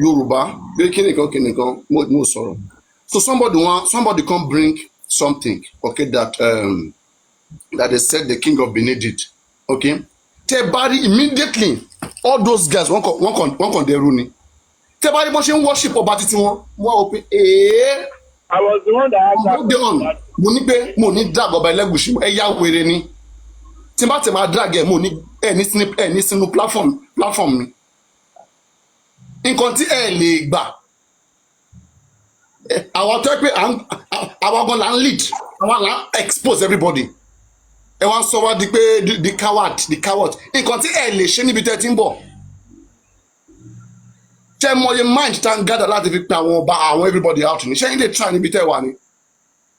Yoruba, mo sorrow. So somebody come bring something, okay, that they said the king of Benin did, okay. Tebari immediately, all those guys one con dey runi. Tebari bó ṣe ń worship ọba títí wọn wọ́n I was the one that asked that question. Mo ní pé mo ní drag ọba Ẹlẹ́gùṣì ẹ yá wèrè ni. Tí n bá ti máa drag ẹ mo ní ẹ ní sínú platform mi. Nǹkan tí ẹ lè gbà. Àwọn tó yẹ pé àwọn gan la ń lead, àwọn la ń expose everybody. Ẹ wá ń sọ wá di pé the coward. Nǹkan tí ẹ lè ṣe níbi tẹ́ ti ń bọ̀. Ṣé mọye mind tá ń gádà láti fi pe àwọn ọba àwọn everybody out ni? Ṣé yín lè try níbi tẹ́ wà ni?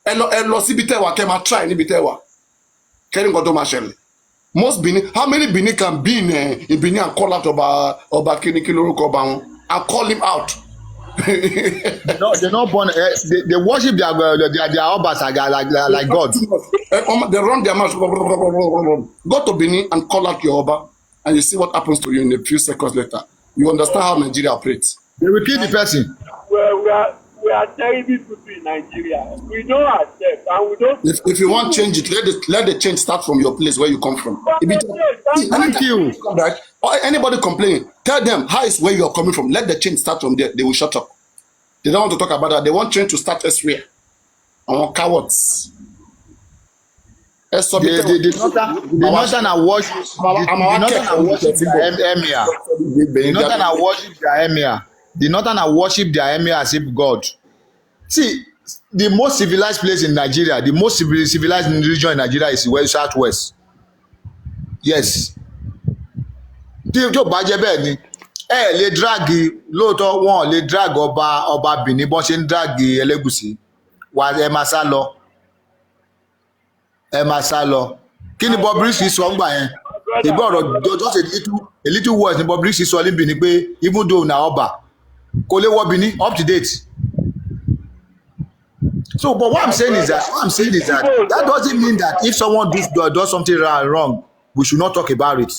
Ẹ lọ síbi tẹ́ wà kẹ́ máa try níbi tẹ́ wà. Kẹ́ni nǹkan tó máa ṣẹlẹ̀. Most Benin, how many Benin can be in Benin and call out ọba kíni kí lórúkọ ọba wọn and call him out? No, they're not born. They worship their obas like God. They run their mouth. Go to Benin and call out your oba, and you see what happens to you in a few seconds later. You understand how Nigeria operates. They will kill the person. We are terrible people in Nigeria. We don't accept, and we don't. If you want change it, let the change start from your place where you come from. Thank you. Right? Or anybody complaining, tell them how is where you are coming from. Let the change start from there. They will shut up. They don't want to talk about that. They want change to start elsewhere. On cowards. The northern are worship their emir. The northern are worship their emir. The northern are worship their emir as if God. See, the most civilized place in Nigeria, the most civilized region in Nigeria is West Southwest. Yes. Tí o bá jẹ́ bẹ́ẹ̀ ni ẹ lè drag lóòótọ́ wọn lè drag ọba Benin bọ́n ṣe ń drag Ẹlẹ́gùṣì wà ẹ máa sá lọ kí ni Bobrisky sọ ń gbà yẹn ìgbà ọ̀rọ̀ just a little words ni Bobrisky sọ ní Benin pé even though na ọba kò lè wọ Benin up to date. So but what I'm saying is that that doesn't mean that if someone does something wrong we should not talk about it.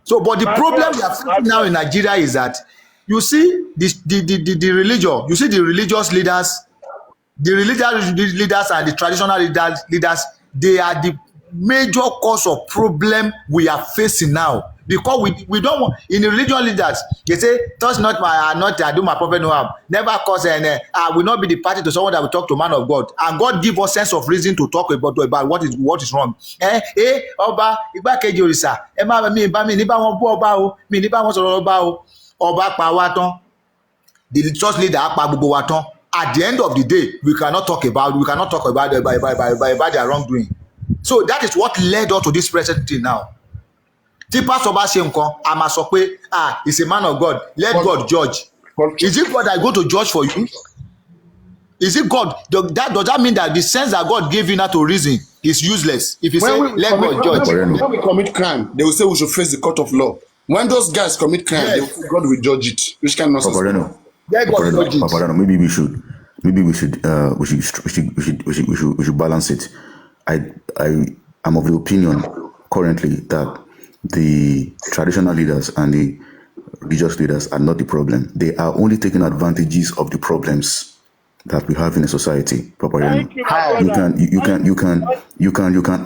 So, but the problem we are facing now in Nigeria is that you see the religion, you see the religious leaders, and the traditional leaders, they are the major cause of problem we are facing now. Because we don't want, in the religious leaders, they say, touch not I do my prophet no harm. Never cause I will not be the party to someone that will talk to man of God. And God give us sense of reason to talk about what is wrong. Ọba igbákejì òrìṣà mi ní bá wọn bú ọba o mi ní bá wọn sọ̀rọ̀ ọba o ọba pa wá tán the church leader pa gbogbo wa tán. At the end of the day we cannot talk about their wrongdoing. So that is what led us to this present thing now. Tí pastor bá ṣe nǹkan a máa sọ pé he's a man of God, let God judge. Is it God that go to judge for you? Is it God? Does that mean that the sense that God gave you now to reason is useless? If you say let God judge. When we commit crime, they will say we should face the court of law. When those guys commit crime, yes, God will judge it. Which kind of nonsense? Maybe we should balance it. I'm of the opinion currently that the traditional leaders and the religious leaders are not the problem. They are only taking advantages of the problems that we have in a society. How you can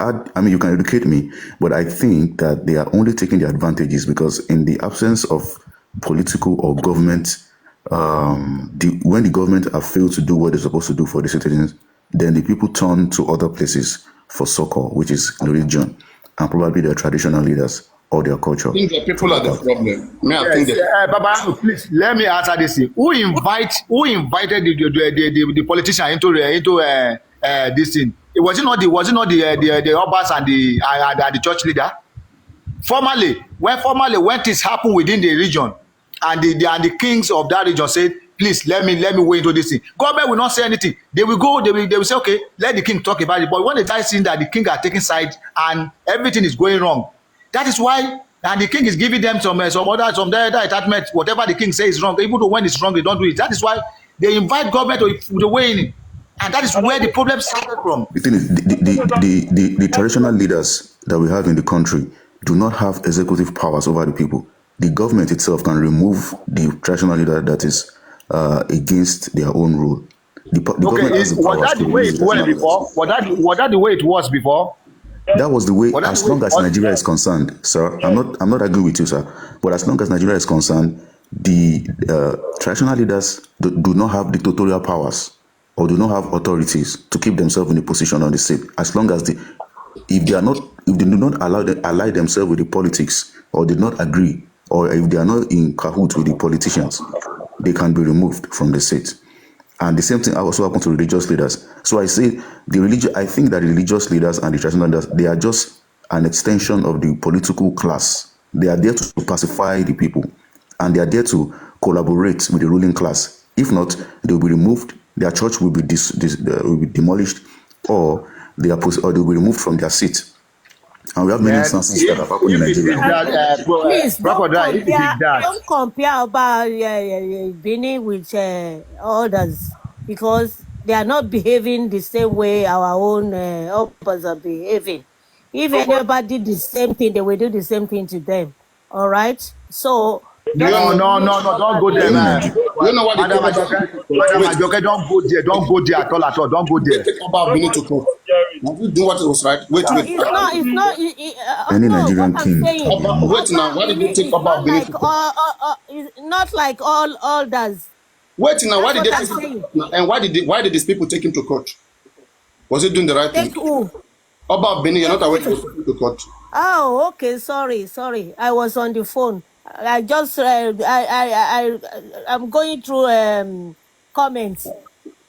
add, I mean, you can educate me, but I think that they are only taking the advantages because in the absence of political or government, when the government have failed to do what they're supposed to do for the citizens, then the people turn to other places for succor, which is religion, and probably their traditional leaders or their culture. I think the people are the problem. Baba, please let me answer this thing. Who invited the politician into this thing? Was it not the Obas and the church leader? Formally, when this happened within the region, and the kings of that region said, please let me weigh into this thing. Government will not say anything. They will say, okay, let the king talk about it. But when the guy seeing that the king are taking side and everything is going wrong, that is why, and the king is giving them some other attachment, whatever the king says is wrong, even though when it's wrong, they don't do it. That is why they invite government to weigh in. And that is where the problem started from. The thing is, the traditional leaders that we have in the country do not have executive powers over the people. the government itself can remove the traditional leader that is against their own rule. The government Okay, has the was powers that to the way remove it the was traditional before? leaders. Was that the way it was before? That was the way, Was that as the way long it as was? Nigeria is concerned, sir. I'm not agreeing with you, sir. But as long as Nigeria is concerned, the traditional leaders do not have dictatorial powers or do not have authorities to keep themselves in a position on the seat. As long as if they do not ally themselves with the politics, or did not agree, or if they are not in cahoots with the politicians, they can be removed from the seat. And the same thing also happens to religious leaders. So I say I think that the religious leaders and the traditional leaders, they are just an extension of the political class. They are there to pacify the people, and they are there to collaborate with the ruling class. If not, they will be removed. Their church will be will be demolished, or they will be removed from their seat. And we have many Man, instances that have happened in if it is Nigeria. that, Please Crocodile, if it is that, don't compare about Benin with others, because they are not behaving the same way our own uppers are behaving. If anybody did the same thing, they will do the same thing to them. All right. So Do you just know? don't go Do there, you know? man. Do you know what they Madam take Ajoke, Wait, don't go there. Don't go there at all. Don't go they there. take about Benin to court. Have you do what was right? Wait, no, wait. it's not. Any No, what Nigerian I'm king saying, can be Wait removed. now. Why did you Benin take is about not Benin like to court? it's not like all others. Wait now. Why That's did what they I'm take him to saying. court now? And why did these people take him to court? Was he doing the right Take thing? who? About Benin, you're Take not aware who they to? took him to court. Oh, okay. Sorry. I was on the phone. I just I'm going through comments. So,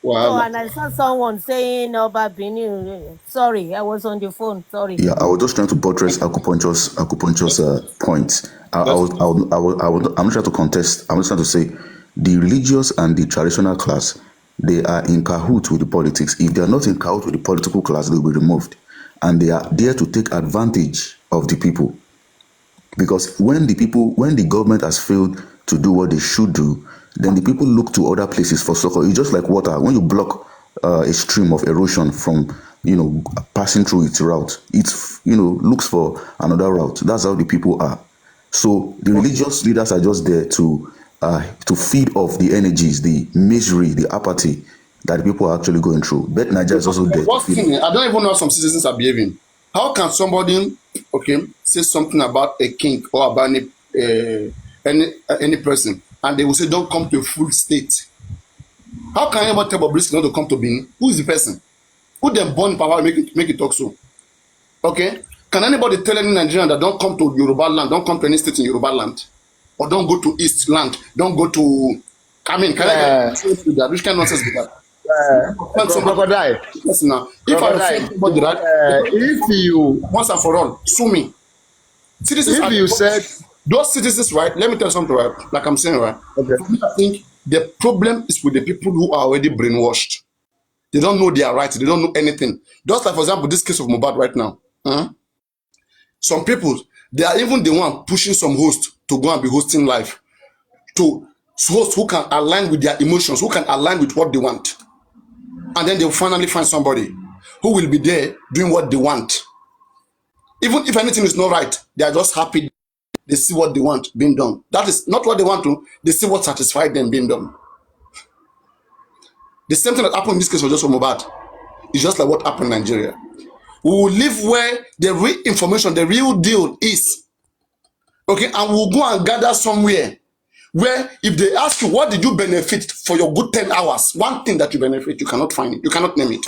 Well, and I saw someone saying about Benin. Sorry, I was on the phone. Sorry. Yeah, I was just trying to buttress acupuncture's points. that's I'm not trying to contest. I'm just trying to say the religious and the traditional class, they are in cahoots with the politics. If they are not in cahoots with the political class, they will be removed, and they are there to take advantage of the people. Because when the government has failed to do what they should do, then the people look to other places for succor. It's just like water. When you block a stream of erosion from passing through its route, it looks for another route. That's how the people are. So the religious leaders are just there to feed off the energies, the misery, the apathy that people are actually going through. Bet Nigeria is also there to what's feed thing. I don't even know how some citizens are behaving. How can somebody, say something about a king or about any person, and they will say don't come to a full state? How can anyone tell Bobrisky not to come to Benin? Who is the person? Who then born in power make it talk so? Okay? Can anybody tell any Nigerian that don't come to Yoruba land, don't come to any state in Yoruba land, or don't go to East land, don't go to? Can I do that? Which kind of nonsense is that? Crocodile. Yes, now. If I offend somebody, right? If you Once and for all, sue me. Citizens if you said those citizens, right? Let me tell you something, right? Like I'm saying, right? okay, For me, I think the problem is with the people who are already brainwashed. They don't know their rights. They don't know anything. Just like, for example, this case of Mohbad right now. Some people, they are even the one pushing some host to go and be hosting live, to hosts who can align with their emotions, who can align with what they want. And then they'll finally find somebody who will be there doing what they want. Even if anything is not right, they are just happy they see what they want being done. That is not what they want to, they see what satisfies them being done. The same thing that happened in this case was just for Mohbad. It's just like what happened in Nigeria. We will live where the real information, the real deal is. Okay, and we'll go and gather somewhere where if they ask you what did you benefit for your good 10 hours, one thing that you benefit, you cannot find it, you cannot name it.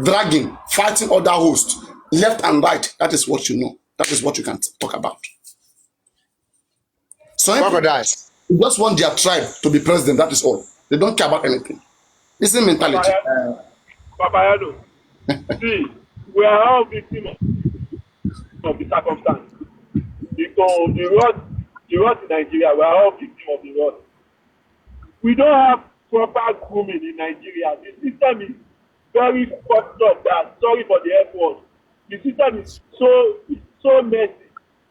Dragging, fighting other hosts, left and right, that is what you know. That is what you can talk about. So Crocodile. they just want their tribe to be president, that is all. They don't care about anything. It's a mentality. Papayano, see, we are all victims of the circumstance. Because the rot in Nigeria, we are all victims of the rot. We don't have proper grooming in Nigeria. The system is very fucked up. Sorry for the F word. The system is so messy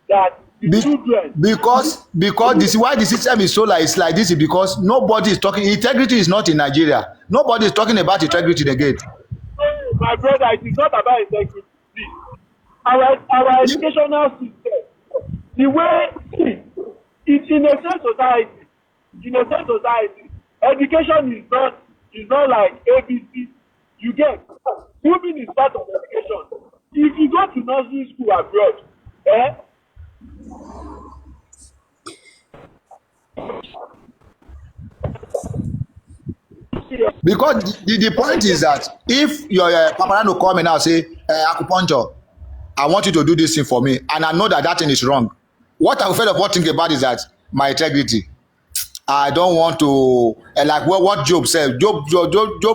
that the children. Because this why the system is so like this is because nobody is talking. Integrity is not in Nigeria. Nobody is talking about integrity again. My brother, it is not about integrity. Our educational system, the way it's in a safe society. Education is not like ABC. You get grooming is part of education. If you go to nursery school abroad, Because the point is that if your paparazzi call me now say acupuncture, I want you to do this thing for me, and I know that thing is wrong. What I'm afraid of what think about is that my integrity. I don't want to like what Job said. Job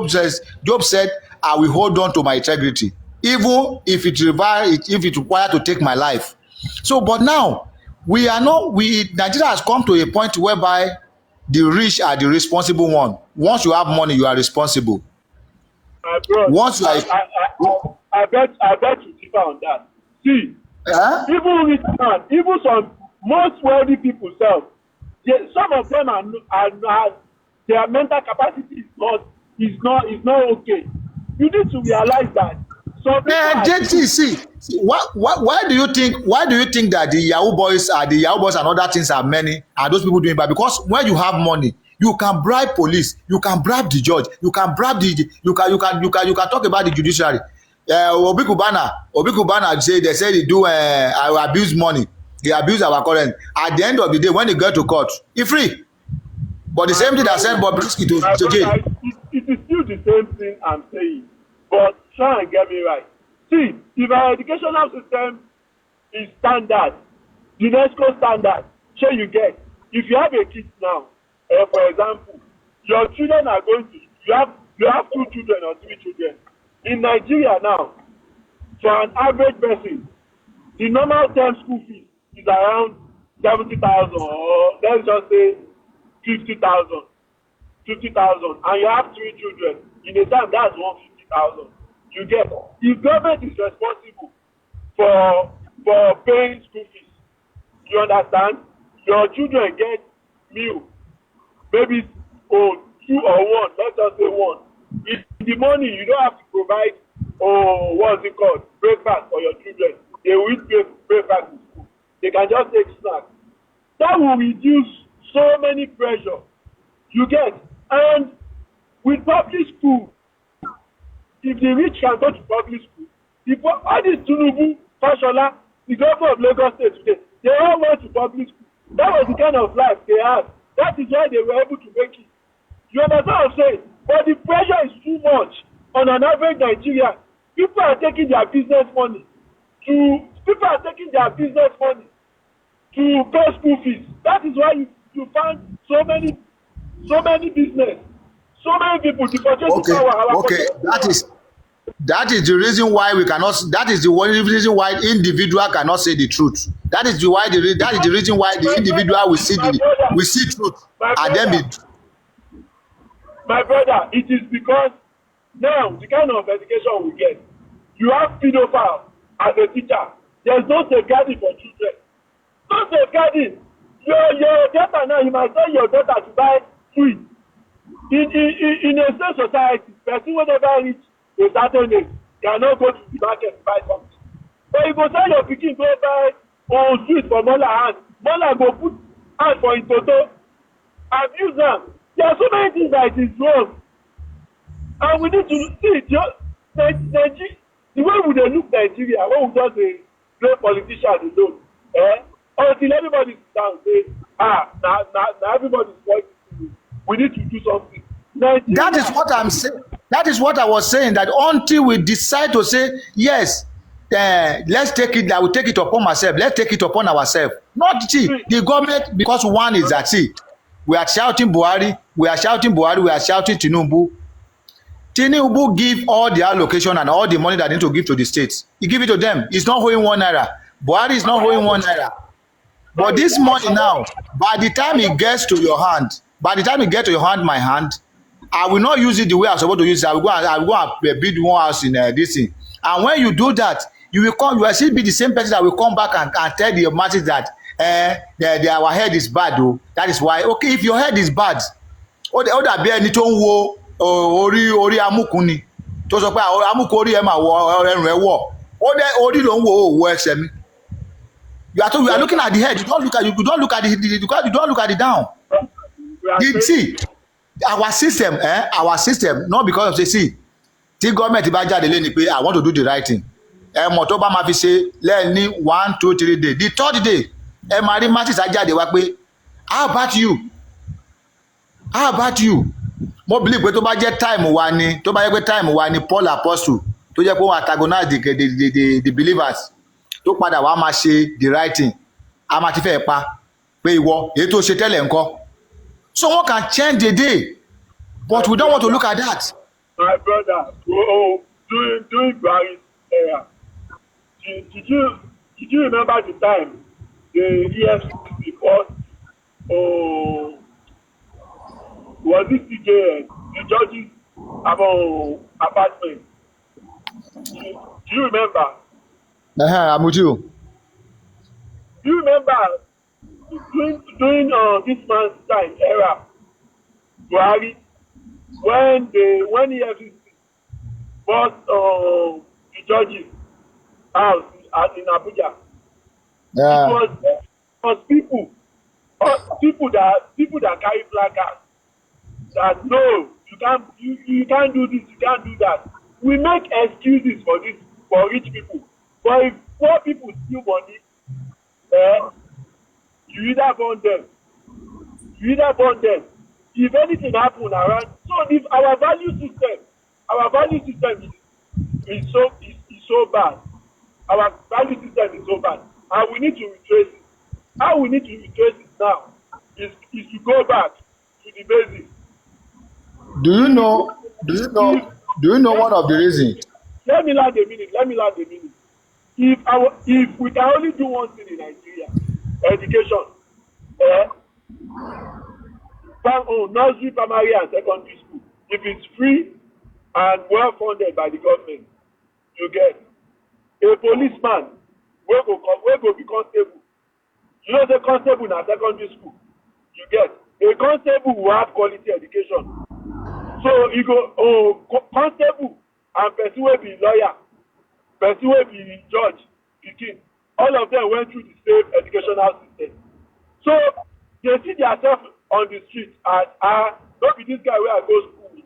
said, I will hold on to my integrity, even if it requires to take my life. So, but now Nigeria has come to a point whereby the rich are the responsible one. Once you have money, you are responsible. My bro, Once you are, I bet you differ on that. See, even rich man, even some most wealthy people self, some of them are their mental capacity is not okay. You need to realize that. So JT, why do you think that the Yahoo boys and other things are many and those people doing bad? Because when you have money, you can bribe police, you can bribe the judge, you can bribe you can talk about the judiciary. Obi Kubana say they do abuse money. They abuse our current. At the end of the day, when they go to court, he free. But the same thing that sent Bobrisky to jail. It is still the same thing I'm saying. But try and get me right. See, if our educational system is standard, UNESCO standard, sure you get. If you have a kid now, for example, your children are going to, you have 2 children or 3 children. In Nigeria now, for an average person, the normal term school fees is around 70,000 or let's just say 50,000, and you have 3 children. In a time, that's 150,000. You get. If government is responsible for paying school fees, you understand? Your children get meal, maybe 2 or 1. Let's just say 1. In the morning, you don't have to provide breakfast for your children. They will eat breakfast in school. They can just take snacks. That will reduce so many pressure. You get. And with public school, if the rich can go to public school, all these Tinubu, Fashola, the governor of Lagos State today, they all went to public school. That was the kind of life they had. That is why they were able to make it. You understand what I'm saying? But the pressure is too much on an average Nigerian. People are taking their business money to pay school fees. That is why you find so many business, so many people to purchase power. Okay, that is the reason why we cannot. That is the reason why individual cannot say the truth. That is the reason why the individual will see truth and then be. My brother, it is because now the kind of education we get, you have pedophile as a teacher. There's no safeguarding for children. No safeguarding. Your daughter now, you might tell your daughter to buy food. In a safe society, person will never reach a certain age cannot go to the market to buy something. But you go tell your pikin go buy sweet for Mola hand. Mola go put hand for him toto, abuse them. There are so many things that is wrong. And we need to see the way we dey look Nigeria, when we just dey play politicians alone, until everybody sit down say, na everybody is working. We need to do something. Nigeria, that is what I'm saying. That is what I was saying, that until we decide to say, yes, let's take it, I will take it upon myself, let's take it upon ourselves. Not the government, because one is that, we are shouting Buhari, we are shouting Tinubu. Tinubu give all the allocation and all the money that they need to give to the states. He give it to them. He's not holding 1 naira. Buhari is not holding 1 naira. But this money now, by the time it gets to your hand, my hand, I will not use it the way I'm supposed to use it. I will go and build one house in this thing. And when you do that, you will still be the same person that will come back and tell the masses that our head is bad. Though. That is why, okay, if your head is bad, ó dàbí ẹni tó ń wo orí amúkùn ni tó sọ pé amúkùn orí ẹ̀ máa wọ ẹrùn ẹ̀ wọ̀ orí ló ń wo òwò ẹsẹ̀ mi. You are looking at the head. You don't look at the down. We are saying See, our system, not because of say, see, tí gọ́ọ̀mẹ̀ntì bá jáde lé ni pé I want to do the right thing. Mọ̀ tó bá máa fi ṣe lẹ́ẹ̀ní 1, 2, 3 days. The third day, ẹ máa rí masses á jáde wá pé how about you? Mo believe pé tó bá jẹ́ time wa ni Paul Apostle tó jẹ́ pé wọ́n antagonize the believers tó padà wá máa ṣe the right thing. A máa ti fẹ́ pa pé ìwọ èyí tó ṣe tẹ́lẹ̀ ńkọ́. So one can change the day, but we don't want to look at that. my brother, during Buhari's era, did you remember the time the EFCC first, was it CJN, the judges about apartment? Do you remember? I'm with you. Do you remember during this man's time era, Buhari, when EFCC bought the judges house in Abuja? Yeah. It was people that carry placards that no, you can't do this, you can't do that. We make excuses for rich people, but if poor people steal money, you either burn them. If anything happen around, so if our value system is so bad. Our value system is so bad, and we need to retrace it. How we need to retrace it now is to go back to the basics. Do you know one of the reasons? Let me land a minute. If we can only do one thing in Nigeria, education, nursery, primary, and secondary school, if it's free and well funded by the government, you get a policeman wey go be constable. You know the constable na secondary school. You get a constable who have quality education. So you go constable and person wey be lawyer, person wey be judge, pikin, all of them went through the same educational system. So they see themselves on the street as no be this guy wey I go school with.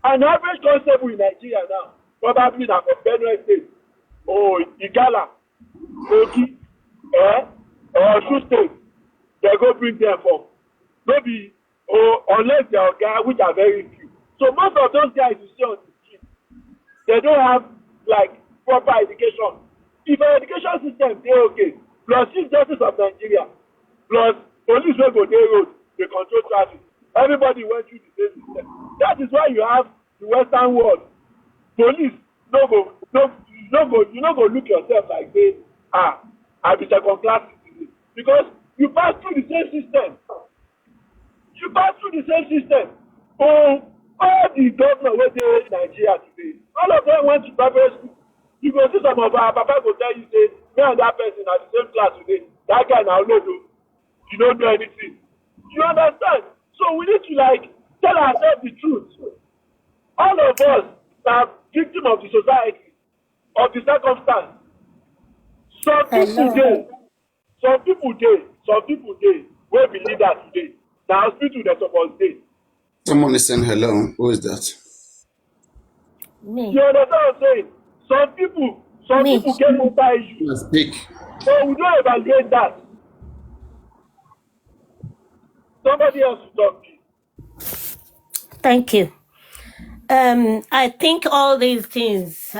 An average constable in Nigeria now probably na from Benue State, Igala, Kogi, Osun State, they go bring them from. No be unless they are guys which are very few. So most of those guys you see on the street, they don't have like proper education. If our education system dey okay, plus Chief Justice of Nigeria, plus police wey go dey road, dey control traffic, everybody went through the same system. That is why you have the Western world. Police you no go look yourself like say, I be second class citizen, because you pass through the same system. All the governors wey dey Nigeria today, all of them went to private school. You go see some of our papa go tell you say, me and that person are the same class today. That guy na olodo, you don't do anything. You understand? So we need to tell ourselves the truth. All of us are victims of the society, of the circumstance. Some people dey wey be leaders today. Na hospital dey suppose dey. Someone is saying hello. Who is that? Me. You understand what I'm saying? Some people get mental issues. Speak. So we don't evaluate that. Somebody else to talk to. Thank you. I think all these things,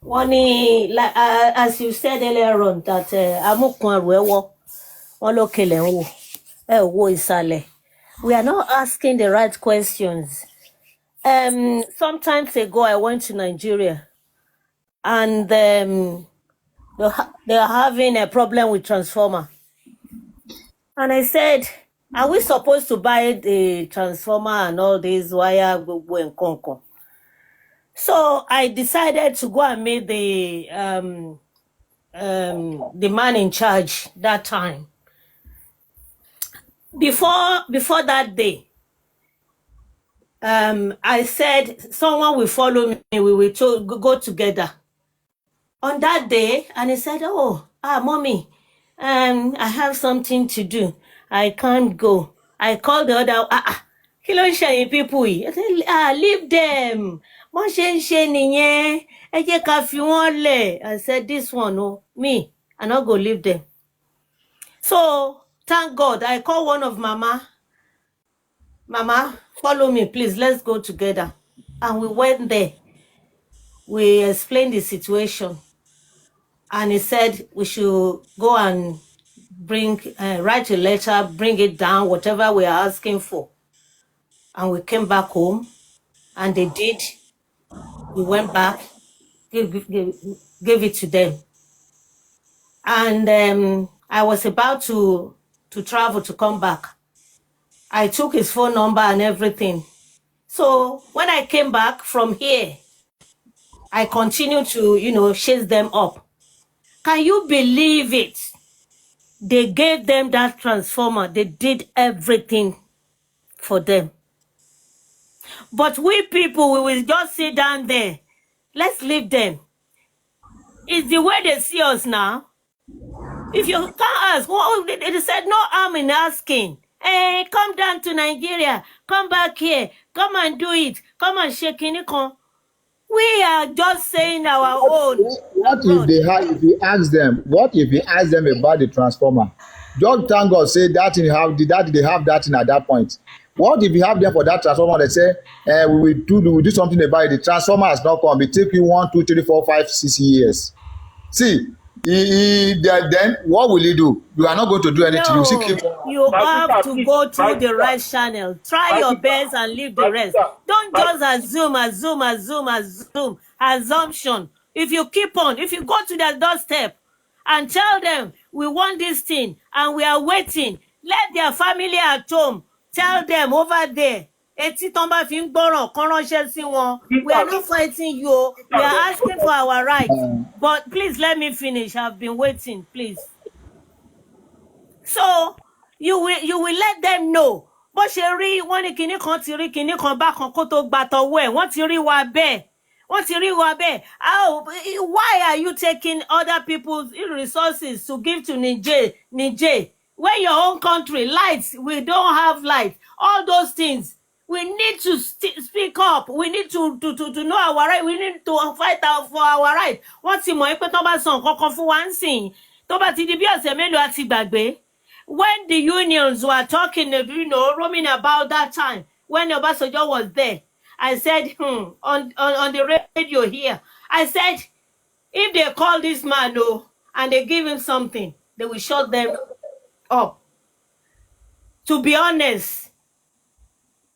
one like as you said earlier on, that amukun arwewo won lo kele nwo wo isale. We are not asking the right questions. Sometimes ago I went to Nigeria, and they are having a problem with transformer, and I said, are we supposed to buy the transformer and all this wire gbogbo and konko? So I decided to go and meet the man in charge that time. Before that day, I said someone will follow me. We will go together on that day, and he said, "Oh, Mommy, I have something to do. I can't go. I called the other, kí ló ń ṣẹ̀yin people yìí? I said, leave them. Wọ́n ṣe ń ṣe nìyẹn. Ẹ jẹ́ ká fi wọ́n lẹ̀. I said, this one, oh, me, I not go leave them. So, thank God, I called one of Mama, follow me, please, let's go together. And we went there. We explained the situation. And he said we should go and write a letter, bring it down, whatever we are asking for. And we came back home, and they did. We went back, gave it to them. And I was about to travel to come back. I took his phone number and everything. So when I came back from here, I continued to, chase them up. Can you believe it? They gave them that transformer. They did everything for them. But we people, we will just sit down there. Let's leave them. It's the way they see us now. If you can't ask, they said no harm in asking. Hey, come down to Nigeria. Come back here. Come and do it. Come and shake in. We are just saying our own. What if you ask them? What if you ask them about the transformer? Just thank God, say that they have that thing at that point. What if you have them for that transformer? They say we will do something about it. The transformer has not come. It take you 1, 2, 3, 4, 5, 6 years. See, then what will he do? You are not going to do anything. No, you have to go through the right channel. Try your best and leave the rest. Don't just assumption. If you go to their doorstep and tell them we want this thing and we are waiting, let their family at home tell them over there. We are not fighting you. We are asking for our rights. But please let me finish. I've been waiting, please. So you will let them know. But Sherry, one kini kan ti rí kini kan bá kan kó tó gba tọwọ́ ẹ̀. Wọ́n ti rí wa bẹ́ẹ̀. Why are you taking other people's resources to give to Niger? When your own country lights, we don't have light. All those things. We need to speak up. We need to know our right. We need to fight out for our right. Wọ́n ti mọ̀ pé tó bá sọ nǹkan kan fún wa ń sìn, tó bá ti di bí ọ̀sẹ̀ mélòó àti gbàgbé. When the unions were talking, roaming about that time, when Obasanjo was there, I said, on the radio here, I said, if they call this man, and they give him something, they will shut them up. To be honest,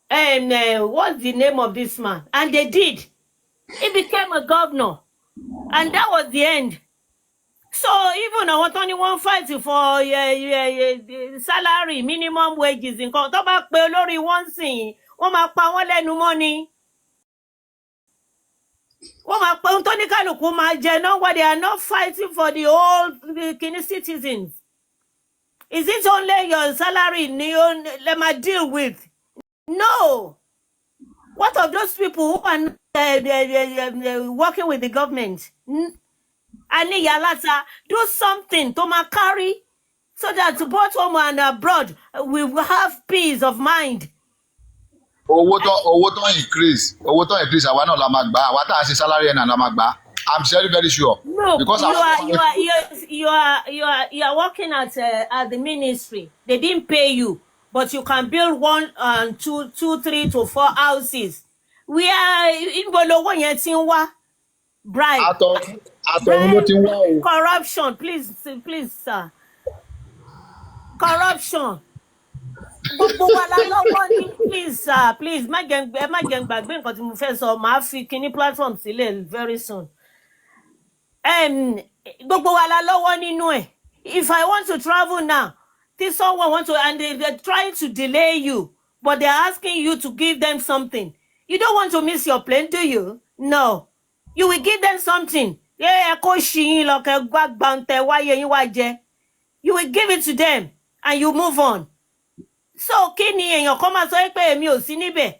and what's the name of this man? And they did. He became a governor. And that was the end. So even I want only one fight for salary, minimum wages. In tó bá pé olórí wọ́n sìn, wọ́n máa pa wọ́n lẹ́nu mọ́ ni. Wọ́n máa pa ohun tó ní kálukú máa jẹ náà, why they are not fighting for the whole citizens. Is it only your salary let me deal with? No. What of those people who are working with the government? Ani Yalata, do something to carry so that both home and abroad we will have peace of mind. Owó tó increase. Àwa náà la máa gbà. Àwa tá a ṣe salary ẹ̀ náà la máa gbà. I'm very sure. No, because you are working at the ministry. They didn't pay you. But you can build 1 and 2, 3 to 4 houses. We are in Bolowo yẹn ti ń wá bribe. Corruption, please, sir. Corruption. Gbogbo wa la lọ́wọ́ ní, please, sir, please. Má jẹ́ gbàgbé nǹkan tí mo fẹ́ sọ. Màá fi kíní platform sílẹ̀ very soon. Gbogbo wa la lọ́wọ́ nínú ẹ̀. If I want to travel now, someone wants to, and they're trying to delay you, but they're asking you to give them something. You don't want to miss your plane, do you? No. You will give them something. You will give it to them, and you move on. So, kini èèyàn kan máa sọ pé èmi ò sí níbẹ̀.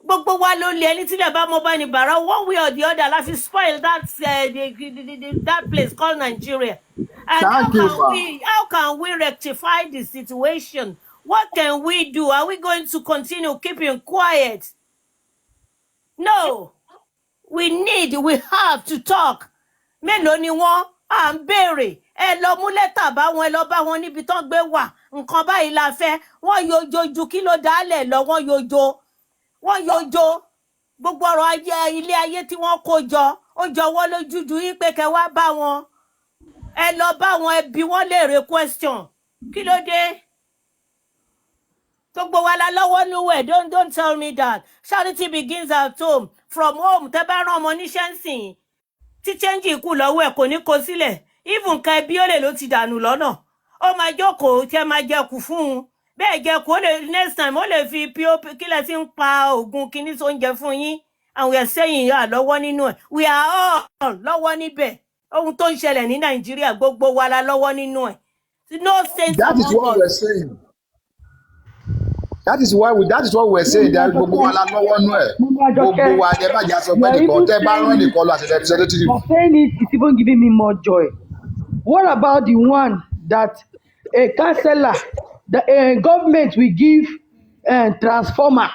Gbogbo wa ló lé ẹni tí lè bá mobile ní bàrà one way or the other la fi spoil that place called Nigeria. And Thank you, ma. how can we rectify the situation? What can we do? Are we going to continue keeping quiet? No. We have to talk. Mélòó ni wọ́n à ń béèrè? Ẹ lọ mú lẹ́tà bá wọn, ẹ lọ bá wọn níbi tán gbé wà. Nǹkan báyìí la fẹ́. Wọ́n yojo kí ló dálẹ̀ lọ, wọ́n yojo. Gbogbo ọ̀rọ̀ ayé ilé ayé tí wọ́n kó jọ, ó jọ wọ́n lójú ju yín pé kẹ́ wá bá wọn. Ẹ lọ bá wọn, ẹ bi wọ́n léèrè question. Kí ló dé? Gbogbo wa la lọ́wọ́ níwẹ̀, don't tell me that. Charity begins at home. From home, tẹ́ bá rán ọmọ níṣẹ́ ń sìn. Tí change kù lọ́wọ́ ẹ̀ kò ní kó sílẹ̀. Even nǹkan ẹbí ó lè ló ti dànù lọ́nà. Ó máa jókòó tí ẹ máa jẹkù fún un. Bẹ́ẹ̀ jẹkù ó lè next time ó lè fi pop kílẹ̀ tí ń pa oògùn kíní sóúnjẹ fún yín. And we are saying yà lọ́wọ́ nínú ẹ̀. We are all lọ́wọ́ níbẹ̀. Ohun tó ń ṣẹlẹ̀ ní Nàìjíríà gbogbo wa la lọ́wọ́ nínú ẹ̀. No sense That is what we're saying. That is what we're saying. That gbogbo wa la lọ́wọ́ nú ẹ̀. Gbogbo wa ẹ bá jà sọ pé nìkan tẹ́ bá rán nìkan lọ àti representative. You're saying it's even giving me more joy. What about the one that a councillor, the government will give a transformer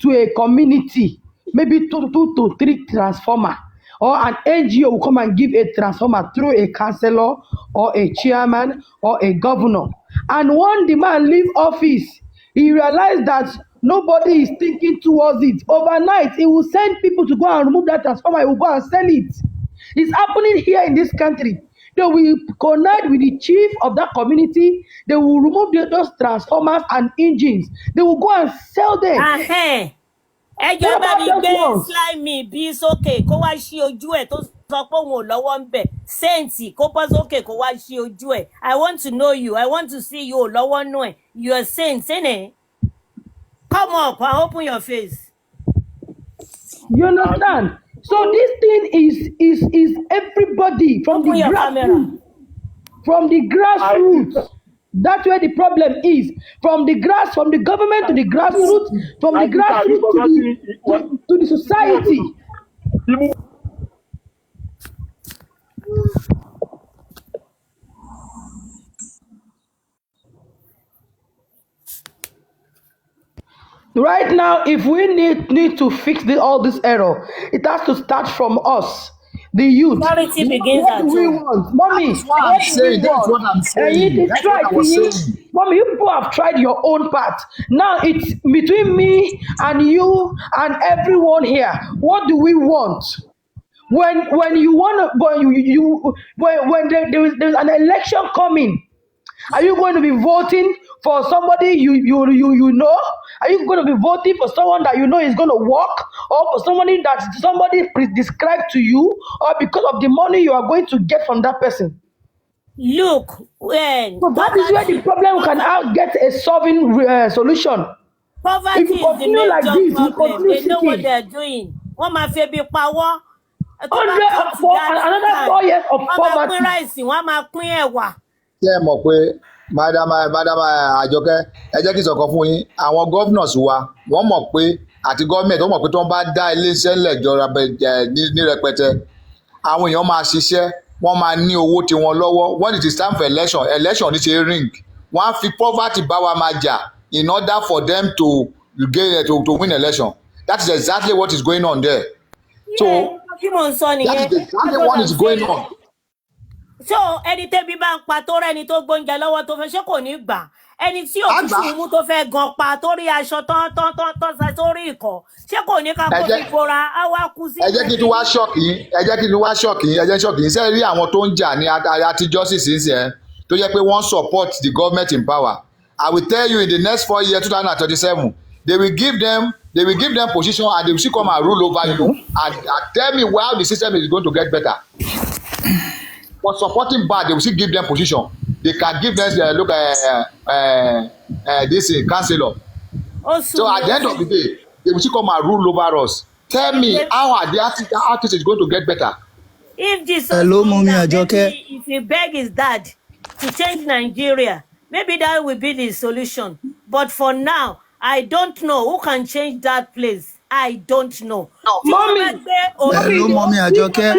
to a community, maybe two to three transformer, or an NGO will come and give a transformer through a councillor or a chairman or a governor. And when the man leave office, he realized that nobody is thinking towards it. Overnight, he will send people to go and remove that transformer. He will go and sell it. It's happening here in this country. They will connect with the chief of that community. They will remove those transformers and engines. They will go and sell them. Ẹjọ́ bá mi gbé slimy bí sókè kó wá ṣí ojú ẹ̀ tó sọ pé òun ò lọ́wọ́ ń bẹ̀. Sẹ́ǹtì kó bọ́ sókè kó wá ṣí ojú ẹ̀. I want to know you. I want to see you ò lọ́wọ́ nú ẹ̀. You are saint, innit? Come up and open your face. You understand? So this thing is everybody from Open the your camera. grassroots. From the grassroots. That's where the problem is. From the government to the grassroots, from the grassroots to the society. Right now, if we need to fix all this error, it has to start from us, the youth. Charity begins What at do we home. want? Mommy, That's what I'm saying. That's what I'm saying. That's what I was saying. Mommy, you people have tried your own part. Now it's between me and you and everyone here. What do we want? When you want to, when there's an election coming, are you going to be voting for somebody you know? Are you going to be voting for someone that you know is going to work, or for somebody prescribed to you, or because of the money you are going to get from that person? Look, when So that is where the problem can get a solving solution. poverty If you is the continue like major this, you problem. continue They know what seeking. they're doing. Wọ́n máa fi ebi pa wọ́n. Another 4 years of Wọ́n máa poverty. pín ráìsì, wọ́n máa pín ẹ̀wà. Ṣé ẹ mọ̀ pé madam Àjọkẹ́ ẹ jẹ́ kí n sọ̀kan fún yín àwọn governors wa wọ́n mọ̀ pé àti government wọ́n mọ̀ pé tí wọ́n bá dá iléeṣẹ́ ńlẹ̀ jọra ní rẹpẹtẹ àwọn èèyàn máa ṣiṣẹ́ wọ́n máa ní owó tiwọn lọ́wọ́ when it is time for election ní ṣe ring wọ́n á fi poverty bá wa máa jà in order for them to win election. That is exactly what is going on there. So Kí mò ń sọ nìyẹn. that is exactly what is going on. So ẹni tẹ́bí bá ń pa tó rẹ́ni tó gbóúnjẹ lọ́wọ́ tó fẹ́ ṣé kò ní gbà. Ẹni tí òtútù mú tó fẹ́ gan pa tó rí aṣọ tán tó rí ìkọ̀ ṣé kò ní ká kó fi bora á wá kú sí. Ẹ jẹ́ kí n tún wá ṣọ́ọ̀kì yín ṣe rí àwọn tó ń jà ní àtijọ́ sísìn tó jẹ́ pé wọ́n support the government in power. I will tell you in the next 4 years 2037 they will give them position and they will still come and rule over you and tell me how the system is going to get better. For supporting bad, they will still give them position. They can give them this councillor. So at the end of the day, they will still come and rule over us. Tell me how are the artist is going to get better? If Jesus Hello, Mommy Ajoke. if he beg his dad to change Nigeria, maybe that will be the solution. But for now, I don't know who can change that place. I don't know. Mommy, Hello, Mommy Ajoke.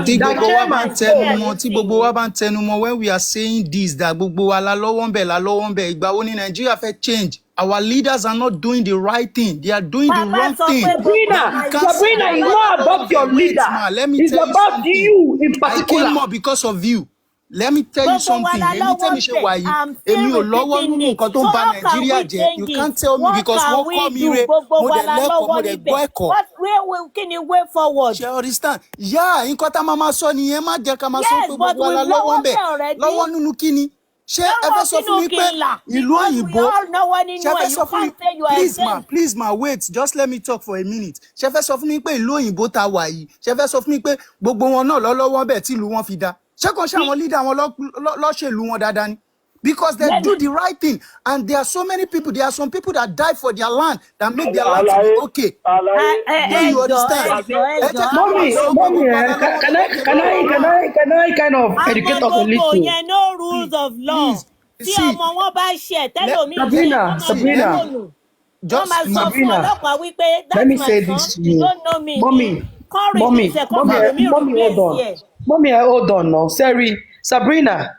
Tí that gbogbo wa bá ń chairman tẹnu said, mọ́, tí gbogbo wa bá ń tẹnu mọ́, when we are saying this, that gbogbo wa la lọ́wọ́ ń bẹ̀, ìgbà wo ni Nigeria fẹ́ change? Our leaders are not doing the right thing. They are doing the Baba wrong sọ thing. pé Sabrina, You can't Sabrina, say it's that. not about your Wait, leader. ma, let me It's tell you about something. you in I came particular. more because of you. Let me tell you gbogbo wa something. la Èmi lọ́wọ́ tẹ́mi ṣe bẹ̀. wà yìí, I'm èmi still ò lọ́wọ́ repeating nínú it. nǹkan tó So ń ba how can Nàìjíríà we jẹ́. change You it? can't tell me What because can wọ́n we kọ́ mi do? re, Gbogbo mo wa dẹ̀ la lẹ́kọ̀ọ́, mo lọ́wọ́ dẹ̀ níbẹ̀. gbọ́ ẹ̀kọ́. Kí ni way forward? Ṣé understand? Yeah, nǹkan tá a máa sọ nìyẹn, má jẹ́ ká máa sọ Yes, pé but gbogbo wa we la lọ́wọ́ lọ́wọ́ ń bẹ̀. bẹ̀ already. Lọ́wọ́ nínú kíni? Ṣé ẹ Lọ́wọ́ fẹ́ sọ fún sínú mi kí pé n là? ìlú Because we òyìnbó? all náwó Ṣé nínú ẹ ẹ̀. fẹ́ You sọ fún mi? can't say you are Please exempt. ma, wait, just let me talk for a minute. Ṣé ẹ fẹ́ sọ fún mi pé ìlú òyìnbó ta wà yìí? Ṣé ẹ fẹ́ sọ fún mi pé gbogbo wọn náà lọ́wọ́ bẹ̀ tí ìlú wọn fi da? Ṣé kàn ṣe àwọn leader wọn lọ́ṣèlú wọn dáadáa ni? Because they do the right thing, and there are so many people. There are some people that die for their land, that make their land to be okay. Do you understand? Mommy, can I kind of educate us a little? Yẹn no rules of law. Tí ọmọ wọn bá ṣe tẹ́lómi Sabrina, wọ́n máa sọ fún Sabrina, ọlọ́pàá wípé let me that's say my this son, to you you. don't know me. Mommy, hold on. Mommy, hold on now. Sorry, Sabrina,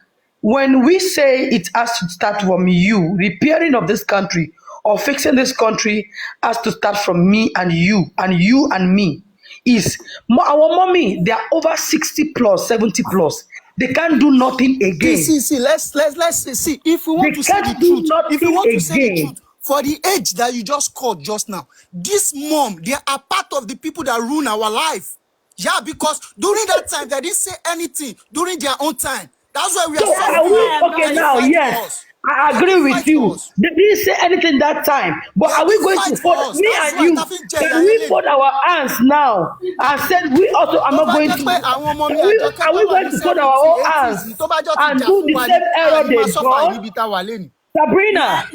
when we say it has to start from you, repairing of this country or fixing this country has to start from me and you and me. Our mommy, they are over 60 plus, 70 plus. They can't do nothing again. See. Let's see. If we want They to say the can't do truth, if we nothing want to say the again. truth, for the age that you just called just now, this mom, they are part of the people that ruin our life. Yeah, because during that time they didn't say anything during their own time. That's why we are So are we okay now? Yes, I agree with you. They didn't say anything that time, but are we going to fold me and you? Can we fold our hands now and said we also are not going to? Are we going to fold our own hands and do the same error they done? Sabrina,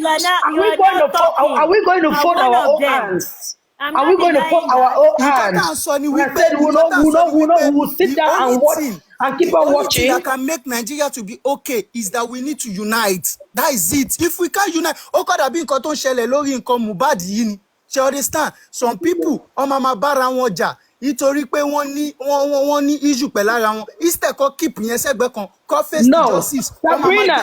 are we going to fold our own hands? Are we going to fold our own hands? And I said we will sit down and watch and keep on watching. The only thing that can make Nigeria to be okay is that we need to unite. That is it. If we can't unite, ó kọ́ dàbí nǹkan tó ń ṣẹlẹ̀ lórí nǹkan Mohbad yìí ni. Ṣé understand? Some people ọmọ máa bára wọn jà nítorí pé wọ́n ní issue pẹ̀lú ara wọn. Instead kọ́ keep yẹn sẹ́gbẹ́ kan, kọ́ face the justice. Sabrina,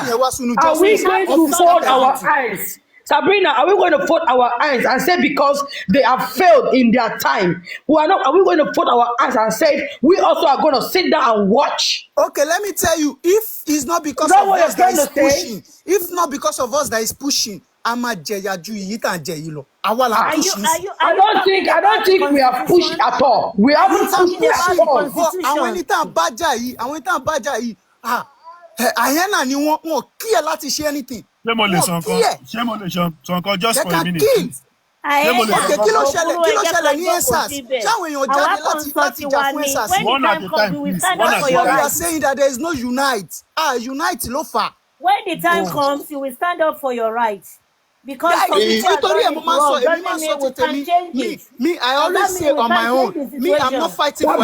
are we going to fold our eyes? Sabrina, are we going to fold our eyes and say because they have failed in their time, are we going to fold our eyes and say we also are going to sit down and watch? Okay, let me tell you, if it's not because of us that is pushing, if not because of us that is pushing, I'm a jẹ̀yà ju èyí tá ń jẹ yìí lọ. Àwa la push this. I don't think we have pushed at all. We haven't pushed at all. Àwọn ẹni tá ń bájà yìí, àyẹ́nà ni wọ́n kíyè láti ṣe anything. Ṣé mo lè sọ nǹkan just for a minute? Okay, kí ló ṣẹlẹ̀ ní EndSARS? Ṣáwọn èèyàn jáde láti jà fún EndSARS? One at a time, please. One at a We time. are saying that there is no unite. Unite ló fà. When the time comes, you will stand up for your rights. Because nítorí ẹ̀ mo máa sọ ti tèmi. Me, I always say on my own. Me, I'm not fighting for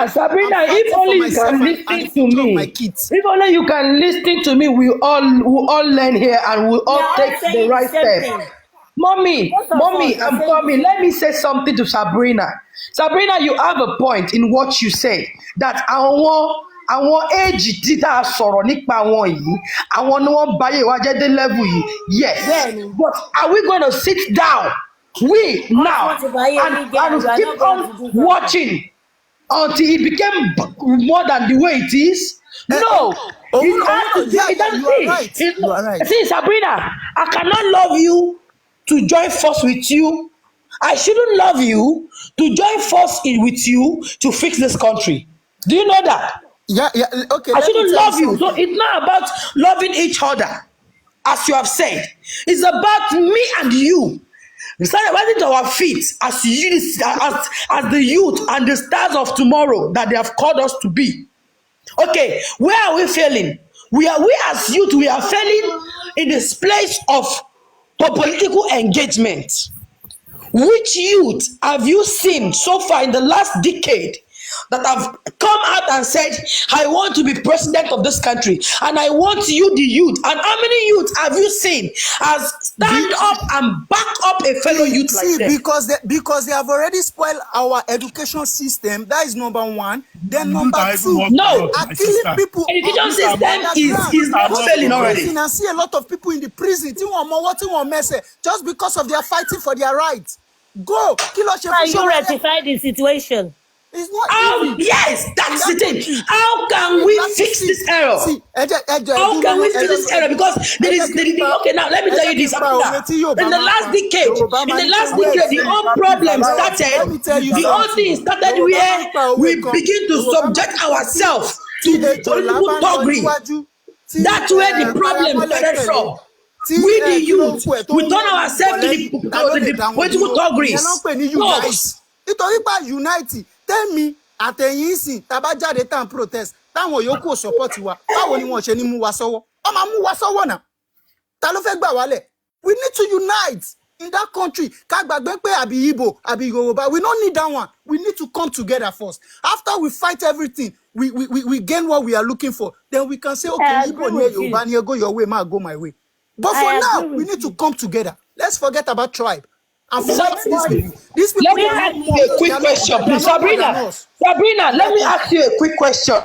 Sabrina, if only you can listen to me. If only you can listen to me, we all learn here and we all take the right step. Mommy, I'm coming. Let me say something to Sabrina. Sabrina, you have a point in what you say that àwọn éèjì tí tá a sọ̀rọ̀ nípa wọn yìí àwọn ni wọ́n báyé wa jẹ́ dé level yìí. Yes, but are we going to sit down now and keep on watching until it became more than the way it is? No. You are right. See, Sabrina, I cannot love you to join force with you. I shouldn't love you to join force with you to fix this country. Do you know that? Yeah, okay. I shouldn't love you. So it's not about loving each other, as you have said. It's about me and you. We start rising to our feet as the youth and the stars of tomorrow that they have called us to be. Okay, where are we failing? We as youth, we are failing in this place of political engagement. Which youth have you seen so far in the last decade that have come out and said, I want to be president of this country, and I want you, the youth. And how many youth have you seen as stand up and back up a fellow youth See, like them? because they have already spoiled our education system. That is number one. Then number two, No, are killing people. education on system underground. is not failing already. And I see a lot of people in the prison. Just because of their fighting for their rights. Go, kill us. How you rectify the situation? It's not How, easy. yes, that's the thing. country. How can we fix this error? See, How can we fix this error? Because there is okay. Now let me tell you this. In the last decade, the whole problem started. The whole thing started where we begin to subject ourselves to political thuggery. That's where the problem started from. We the youth, we turn ourselves to the political thuggeries. Nítorí pa unite tẹ́mi àtẹ̀yìn ìsìn tàbá jáde tán protest táwọn yòókù ò support wa báwo ni wọ́n ṣe ní mú wa sọ́wọ́ wọ́n máa mú wa sọ́wọ́ náà ta ló fẹ́ gbà wálẹ̀. We need to unite in that country. Ká gbàgbé pé àbí Igbo àbí Yorùbá, we don't need that one. We need to come together first. After we fight everything, we gain what we are looking for. Then we can say, okay, Igbo ni Yorùbá ni go your way, ma go my way. But for now, we need to come together. Let's forget about tribe. And fight these people. These people. Let me ask you a quick question, please. Sabrina, let me ask you a quick question.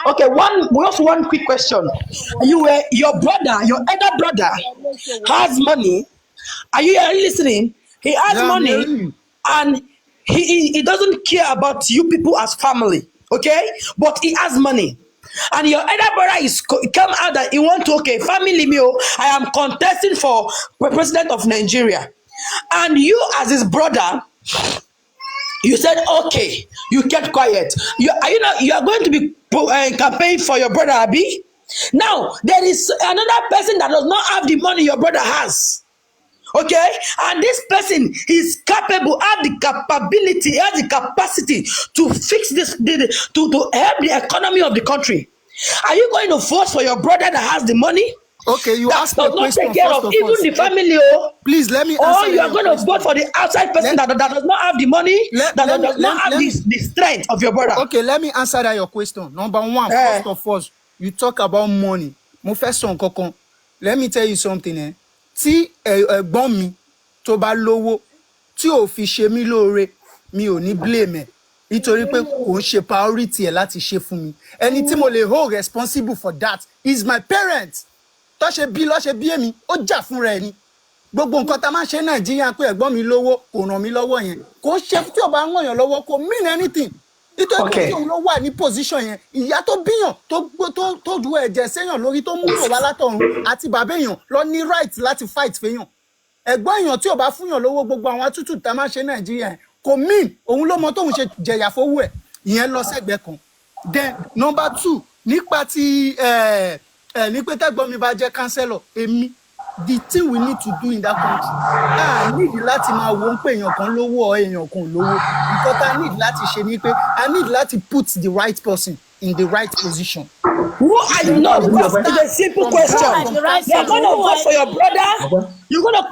Okay, one quick question. Your elder brother has money. Are you listening? He has money, and he doesn't care about you people as family. Okay, but he has money. And your elder brother is come out that he want to family meal. I am contesting for president of Nigeria, and you as his brother, you said okay. You kept quiet. You are going to be campaigning for your brother Abi. Now there is another person that does not have the money your brother has. Okay, and this person is capable, has the capability, has the capacity to fix this, to help the economy of the country. Are you going to vote for your brother that has the money? Okay, you that asked me a question take care first of of even all. the family, Please let me or answer you are your going to question. vote for the outside person that does not have the money, that does not have the strength of your brother. Okay, let me answer that your question. Number one, first of all, you talk about money. Mo fẹ́ sọ nǹkan kan. Let me tell you something. Tí ẹ̀gbọ́n mi tó bá lówó tí ò fi ṣe mí lóore, mi ò ní blame ẹ̀. Nítorí pé kò ń ṣe priority ẹ̀ láti ṣe fún mi. Ẹni tí mo lè hold responsible for that is my parents. Tó ṣe bí lọ́ ṣe bí èmi, ó jà fúnra ẹ̀ ni. Gbogbo nǹkan tá máa ń ṣe Nàìjíríà pé ẹ̀gbọ́n mi lówó kò ràn mí lọ́wọ́ yẹn. Kò ṣe tí ò bá ń ràn yàn lọ́wọ́ kò mean anything. Nítorí pé òun ló wà ní position yẹn, ìyá tó bíyàn tó du ẹ̀jẹ̀ séyàn lórí tó mú yàn wá látọ̀run àti bàbá èèyàn lọ ní right láti fight fẹ́yàn. Ẹ̀gbọ́n èèyàn tí ò bá fúnyàn lówó gbogbo àwọn àtútù tá máa ń ṣe Nàìjíríà yẹn kò mean òun ló mọ tóun ṣe jẹ̀yà fowó ẹ̀ ìyẹn lọ sẹ́gbẹ̀ẹ́ kan. Then number two, nípa ti ní pé tẹ́gbọ́n mi bá jẹ́ councillor èmi, the thing we need to do in that country need láti máa wo ń pé èèyàn kan lówó or èèyàn kan lówó. Nǹkan tá need láti ṣe ni pé I need láti put the right person in the right position. Who are you not? It's a simple question. You're going to vote for your brother. You're going to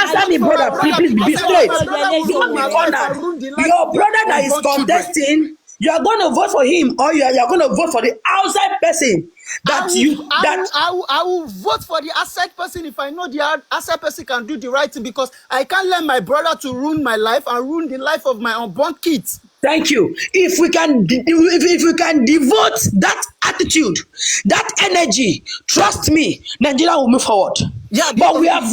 answer me, brother. Please be straight. Don't be cornered. Your brother that is contesting, you are going to vote for him, or you are going to vote for the outside person. I will vote for the outside person if I know the outside person can do the right thing, because I can't let my brother to ruin my life and ruin the life of my unborn kids. Thank you. If we can devote that attitude, that energy, trust me, Nigeria will move forward. Yeah, but we have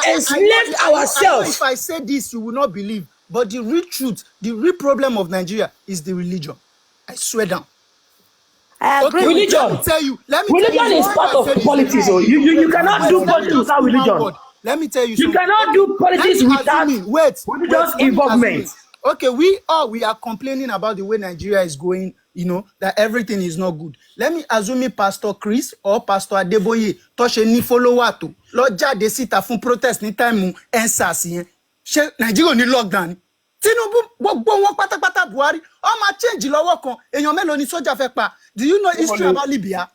enslaved ourselves. If I say this, you will not believe. But the real truth, the real problem of Nigeria is the religion. I swear down. Okay, religion. Let me tell you. Religion is part of politics. You cannot do politics without religion. Let me tell you. You cannot do politics without religious involvement. Okay, we are complaining about the way Nigeria is going, that everything is not good. Let me assume Pastor Chris or Pastor Adeboye tó ṣe ní follower tó lọ jáde síta fún protest ní time EndSARS yẹn. Ṣé Nigeria ní lockdown ni? Tinubu gbogbo wọn pátápátá Buhari ó máa change lọ́wọ́ kan. Èèyàn mélòó ni sójà fẹ́ pa? Do you know history about Libya?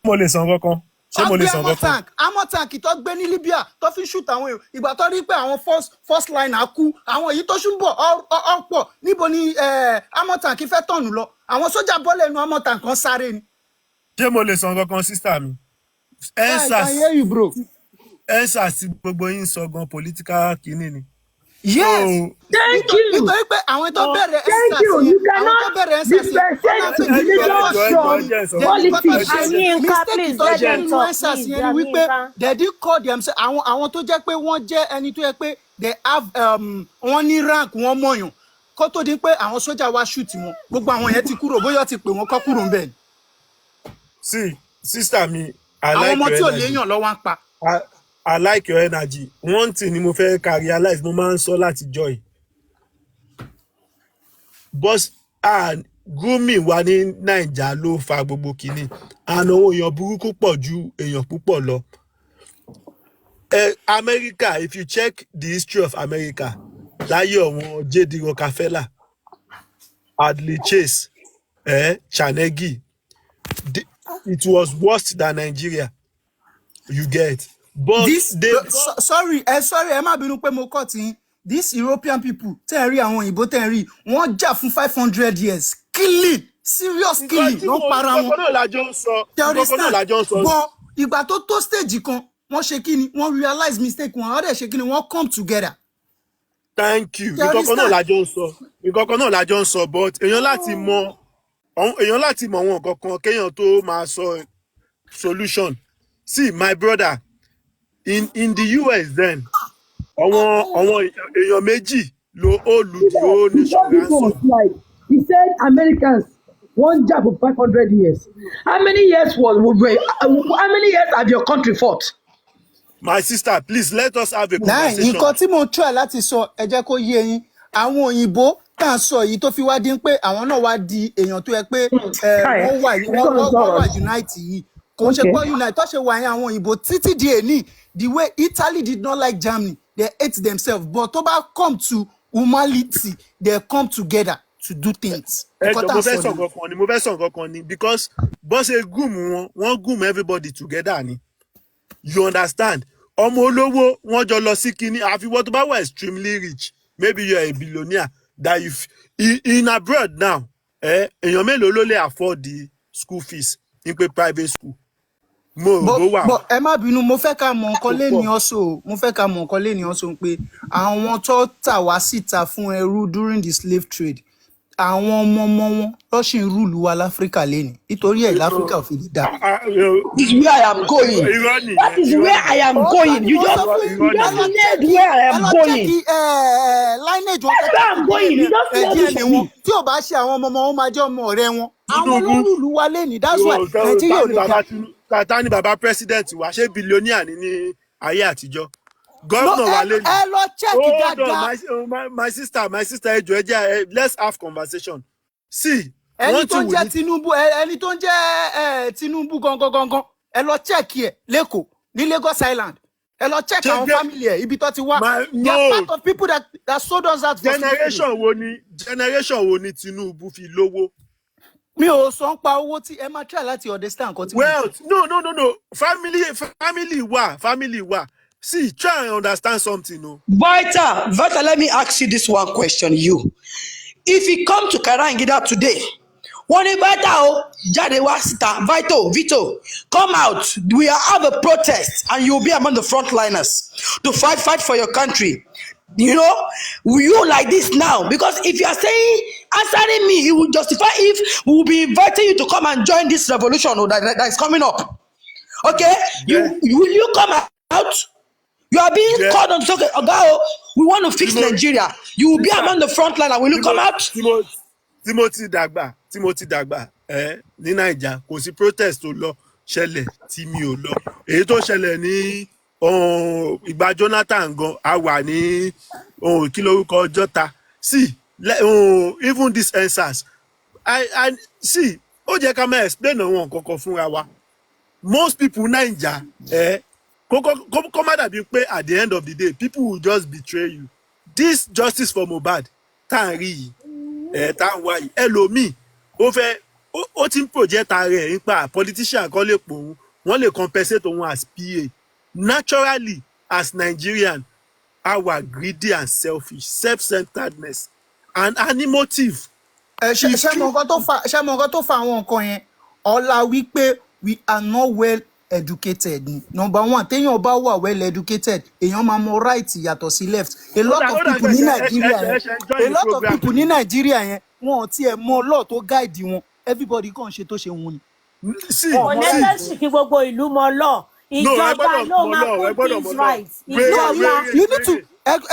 Mo lè sọ nǹkan kan. ṣé mo lè sọ nǹkan kan. amọ̀ tank tó gbé ní Libya tó fi shoot àwọn èèyàn ìgbà tó rí pé àwọn first liner kú àwọn èyí tó ṣùbọ̀ ọ̀pọ̀ níbo ni amọ̀ tank fẹ́ tọ̀nù lọ àwọn sójà bọ́ọ̀lù ẹnu amọ̀ tank kan sáré ni. ṣé mo lè sọ nǹkan kan sísá mi. ensas tí gbogbo yín sọ gan political kínní ni. Yes. Thank you. Nítorí pé àwọn tó bẹ̀rẹ̀ Thank you. You cannot differentiate religion from politics. Mistake tó jẹ́ nínú ensas yẹn ni wípé they did call themselves àwọn tó jẹ́ pé wọ́n jẹ́ ẹni tó yẹ pé they have wọ́n ní rank wọ́n mọ̀yàn kó tó di pé àwọn sójà wá shoot wọn gbogbo àwọn yẹn ti kúrò bóyá ti pè wọ́n kọ́ kúrò ń bẹ̀ ni. See, sister mi, àwọn ọmọ tí ò léèyàn lọ́wọ́ ń pa. I like your energy. One thing ni mo fẹ́ ká realize mo máa ń sọ láti joy. Boss grooming wa ní Naija ló fa gbogbo kìíní. Àná èèyàn burúkú pọ̀ ju èèyàn púpọ̀ lọ. America, if you check the history of America, láyé ọ̀wọ́n J.D. Rockefeller, Hadley Chase, Carnegie, it was worse than Nigeria. You get. But sorry, ẹ má bínú pé mo kọ́ tí these European people tẹ́ ẹ rí àwọn òyìnbó tẹ́ ẹ rí wọ́n jà fún 500 years killing serious killing wọ́n para wọn. Ìkọ̀kọ̀ náà lájọ́ ń sọ. But ìgbà tó stage kan wọ́n ṣe kí ni wọ́n realize mistake wọn wọ́n dẹ̀ ṣe kí ni wọ́n come together. Thank you. Ìkọ̀kọ̀ náà lájọ́ ń sọ but èèyàn láti mọ wọn kankan kéèyàn tó máa sọ solution. See my brother. In the US then, àwọn èèyàn méjì ló olùdó nation ransom. He said Americans one job for 500 years. How many years have your country fought? My sister, please let us have a conversation. Nǹkan tí mo try láti sọ ẹ jẹ́ kó yé yín àwọn òyìnbó tá à ń sọ yìí tó fi wá dín pé àwọn náà wá di èèyàn tó yẹ pé wọ́n wà unite yìí kò ń ṣe pé unite tó ṣe wà yẹn àwọn òyìnbó títí di èní. The way Italy did not like Germany, they hate themselves. But to come to humanity, they come together to do things. Mo fẹ́ sọ nǹkan kan ni because boss a groom one groom everybody together ni. You understand? Ọmọ olówó wọ́n jọ lọ sí kíní àfi wọ́n tó bá wà extremely rich. Maybe you are a billionaire that in abroad now. Èèyàn mélòó ló lè afford the school fees in private school. But ẹ má bínú mo fẹ́ ká mọ̀ nǹkan lẹ́ni ọ̀sọ̀ pé àwọn tó tà wá síta fún ẹrú during the slave trade àwọn ọmọ wọn ló ṣì ń rúlu wa láfíríkà lẹ́ni nítorí ẹ̀ láfíríkà ò fi lè dà. This is where I am going. That is where I am going. You just nailed where I am going. Lineage wọn That's where I'm going. You just nailed it. Tí ò bá ṣe àwọn ọmọ wọn máa jẹ́ ọmọ ọ̀rẹ́ wọn. Àwọn ló rúlu wa lẹ́ni that's why Nàìjíríà ò lè dà. Tata ni baba president wa ṣé billionaire ní ayé àtijọ́. Governor wa lẹ́nu. Ẹ lọ check dáadáa. My sister ẹjọ́ ẹjẹ́ let's have conversation. See. Ẹni tó ń jẹ́ Tinubu gangan ẹ lọ check ẹ lẹ́kọ̀ọ́ ní Lagos Island. Ẹ lọ check àwọn family ẹ ibi tó ti wá. They are part of people that sold us out for generation wo ni Tinubu fi lówó. Mi ò sọ ń pa owó tí ẹ máa try láti understand nǹkan tí. Wealth no family wa see try and understand something no. Vita, let me ask you this one question if you come to Karangida today wọ́n ní Vita o jáde wá síta Vito come out we have a protest and you will be among the frontliners to fight for your country. You know, you like this now because if you are answering me, it will justify if we will be inviting you to come and join this revolution that is coming up. Okay, will you come out? You are being called on to talk. Okay, we want to fix Nigeria. You will be among the front line. Will you come out? Timothy Dagba ní Naija kò sí protest tó lọ ṣẹlẹ̀ tí mi ò lọ èyí tó ṣẹlẹ̀ ní ìgbà Jonathan gan a wà ní kí lórúkọ Jota see even these answers I see ó jẹ́ ká máa explain àwọn nǹkan fúnra wa most people Naija kó má dàbí pé at the end of the day people will just betray you. This justice for Mohbad tá à ń rí yìí tá à ń wá yìí ẹlòmíì ó ti ń project ara ẹ̀ nípa politician kan lè pòun wọ́n lè compensate òun as PA. Naturally, as Nigerian, our greedy and selfish, self-centeredness and animative. ṣe mọ nǹkan tó fa àwọn nǹkan yẹn ọlá wípé we are not well educated ni number one téèyàn bá wà well educated èèyàn máa mọ right yàtọ̀ sí left a lot of people ní Nàìjíríà yẹn wọn ò tiẹ̀ mọ law tó guide wọn everybody kàn ṣe tó ṣe wọn ni. Honestly, kí gbogbo ìlú mọ law. Ìjọba ló máa put things right. Ìjọba. You need to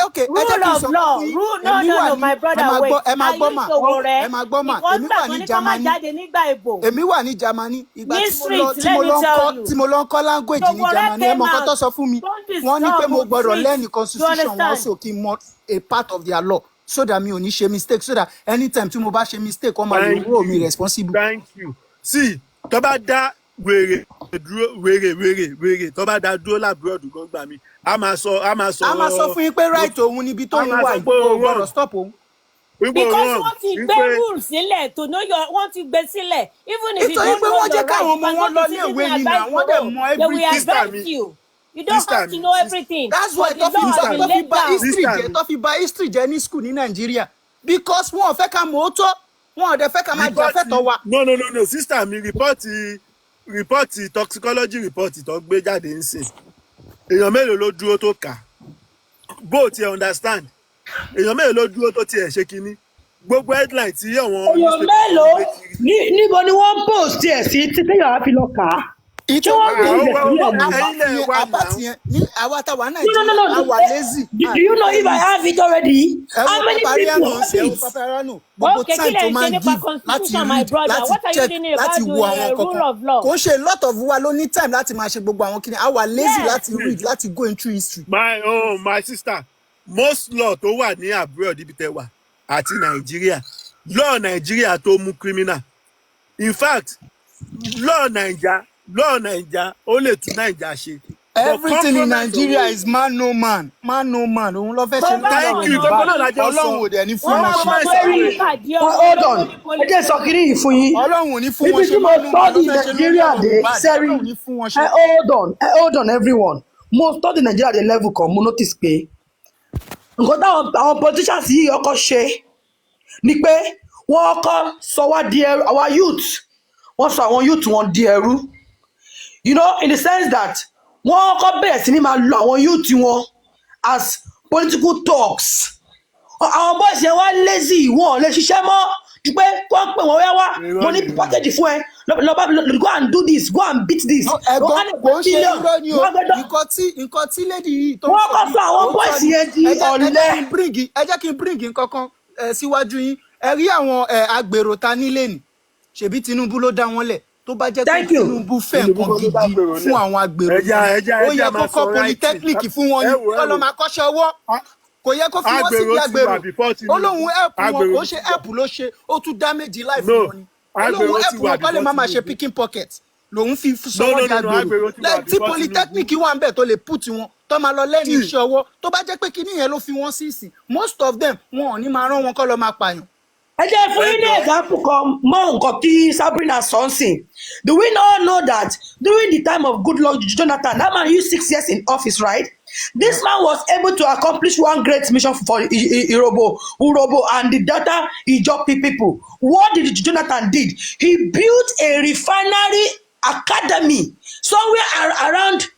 okay. Rule of law. No, my brother, wait. Ẹ máa gbọ́ mà. Èmi wà ní Germany. Ìgbà tí mo lọ ń kọ́ language ní Germany. Ẹ mọ̀ nǹkan tó sọ fún mi. Wọ́n ní pé mo gbọ́dọ̀ learn constitution wọn so kí n mọ a part of their law so that mi ò ní ṣe mistake so that anytime tí mo bá ṣe mistake wọ́n máa lè hold me responsible. Thank you. See, tó bá dá wèrè tó bá dá dúró lábúròdù gan gbà mí a máa sọ fún yín pé right òun níbi tó yín wà yìí gbọ́dọ̀ stop òun. Because wọ́n ti gbé rules sílẹ̀ to know your wọ́n ti gbé sílẹ̀ even if you don't know your right you can go to citizen advice board they will advise you. You don't have to know everything. That's why tó fi bà history jẹ́ ní school ní Nàìjíríà because wọn ò fẹ́ ká mọ̀ ó tó wọn ò dẹ̀ fẹ́ ká máa jà fẹ́tọ̀ wa. No sister mi rìpọ́ọ̀tì toxicology report tó gbé jáde ń sìn èèyàn mélòó ló dúró tó kà bó o ti understand èèyàn mélòó ló dúró tó tiẹ̀ ṣe kínní gbogbo headline tí àwọn. èèyàn mélòó níbo ni wọ́n post ẹ̀ sí títí yàrá fi lọ kà á. Àwa táwa Nàìjíríà àwa lazy. Do you know if I have it already? How many people have it? Okay, kí lè ṣe nípa constitution my brother? What are you doing about the rule of law? Kò ṣe lot of wa ló ní time láti máa ṣe gbogbo àwọn kíni àwa lazy láti read láti go into history. My sister, most law tó wà ní abroad ibi tẹ́ wà àti Nàìjíríà law Nàìjíríà tó mú criminal. In fact, law Naija ó lè tún Naija ṣe. Everything in Nigeria is man no man òun ló fẹ́ ṣe Ọlọ́run ò dẹ̀ ní fún wọn ṣe. Hold on ẹ jẹ́ sọ kiri yìí fún yín Ọlọ́run ò ní fún wọn ṣe. ibi tí mo study Nigeria dé sẹ́rí hold on everyone mo study Nigeria dé level kan mo notice pé nǹkan táwọn àwọn politicians yìí ọkọ ṣe ni pé wọ́n ọkọ sọ wá di ẹrú our youth wọ́n sọ àwọn youth wọn di ẹrú you know in the sense that wọ́n kọ́ bẹ̀rẹ̀ sí ní máa lo àwọn youth wọn as political talks àwọn boys yẹn wá lazy wọn lè ṣiṣẹ́ mọ́ ju pé wọ́n pè wọ́n wá mo ní package fún ẹ lọ́ba go and do this go and beat this. ẹ̀gbọ́n kò ń ṣe irọ́ ni o nǹkan tí lady yìí tó ń sọ. wọ́n kọ́ sọ àwọn boys yẹn di ọ̀lẹ. ẹ jẹ́ kí n bring nǹkan kan síwájú yín ẹ rí àwọn agbèrò ta nílé ni ṣebí Tinubu ló dá wọn lẹ̀ tó bá jẹ́ pé Tinubu fẹ́ nǹkan gidi fún àwọn agbèrò ó yẹ kó kọ́ polytechnic fún wọn ni kọ́ lọ́ máa kọ́ṣẹ́ ọwọ́ kò yẹ kó fi wọ́n sí bí agbèrò ó lóun help wọn kò ṣe help ló ṣe ó tún damage life wọn ni ó lóun help wọn kọ́ lè má máa ṣe picking pocket lòun fi sọ́wọ́ di agbèrò tí polytechnic wà ń bẹ̀ tó lè put wọn tó máa lọ lẹ́nu iṣẹ́ ọwọ́ tó bá jẹ́ pé kíní yẹn ló fi wọ́n sí ìsìn most of them wọn ò ní máa rán wọn kọ́ lọ máa pààyàn. ẹ jẹ́ fún yín ní example kan mọ́ nǹkan tí Sabrina sọ ń sìn. Do we all know that during the time of Goodluck Jonathan that man used 6 years in office, right? This man was able to accomplish one great mission for Urobo and the Delta Ijopi people. What did Jonathan did? He built a refinery academy somewhere around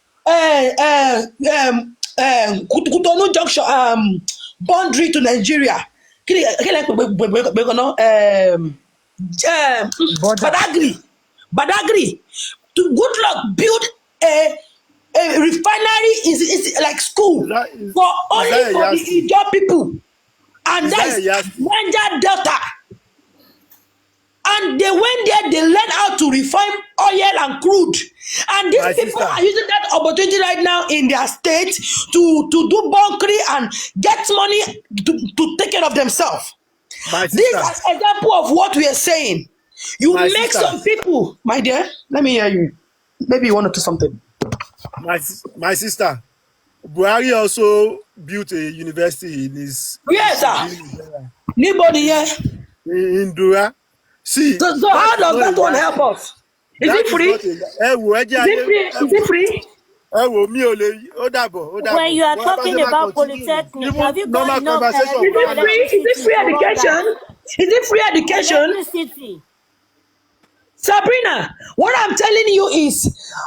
Cotonou Junction, boundary to Nigeria. Badagry. Goodluck built a refinery is like school for only for the Ijaw people, and that is Niger Delta. And they went there, they learned how to refine oil and crude. And these people are using that opportunity right now in their state to do bunkery and get money to take care of themselves. This is an example of what we are saying. You make some people, my dear, let me hear you. Maybe you want to do something. My sister, Buhari also built a university in his... Yes, sir. Nobody here. In Dura. See, so how does that one help us? Is That it is free? not a ẹ wò ẹ jẹ́ Is it free? Is it free? ẹ wò mi ò lè ó dàbọ̀ ó dàbọ̀. When you are Wọ́n bá talking ṣe máa about continue polytechnic, even have you got normal enough conversation Is it free? Is it free electricity to run that? education? Is it free education? Electricity. Sabrina, what I'm telling you is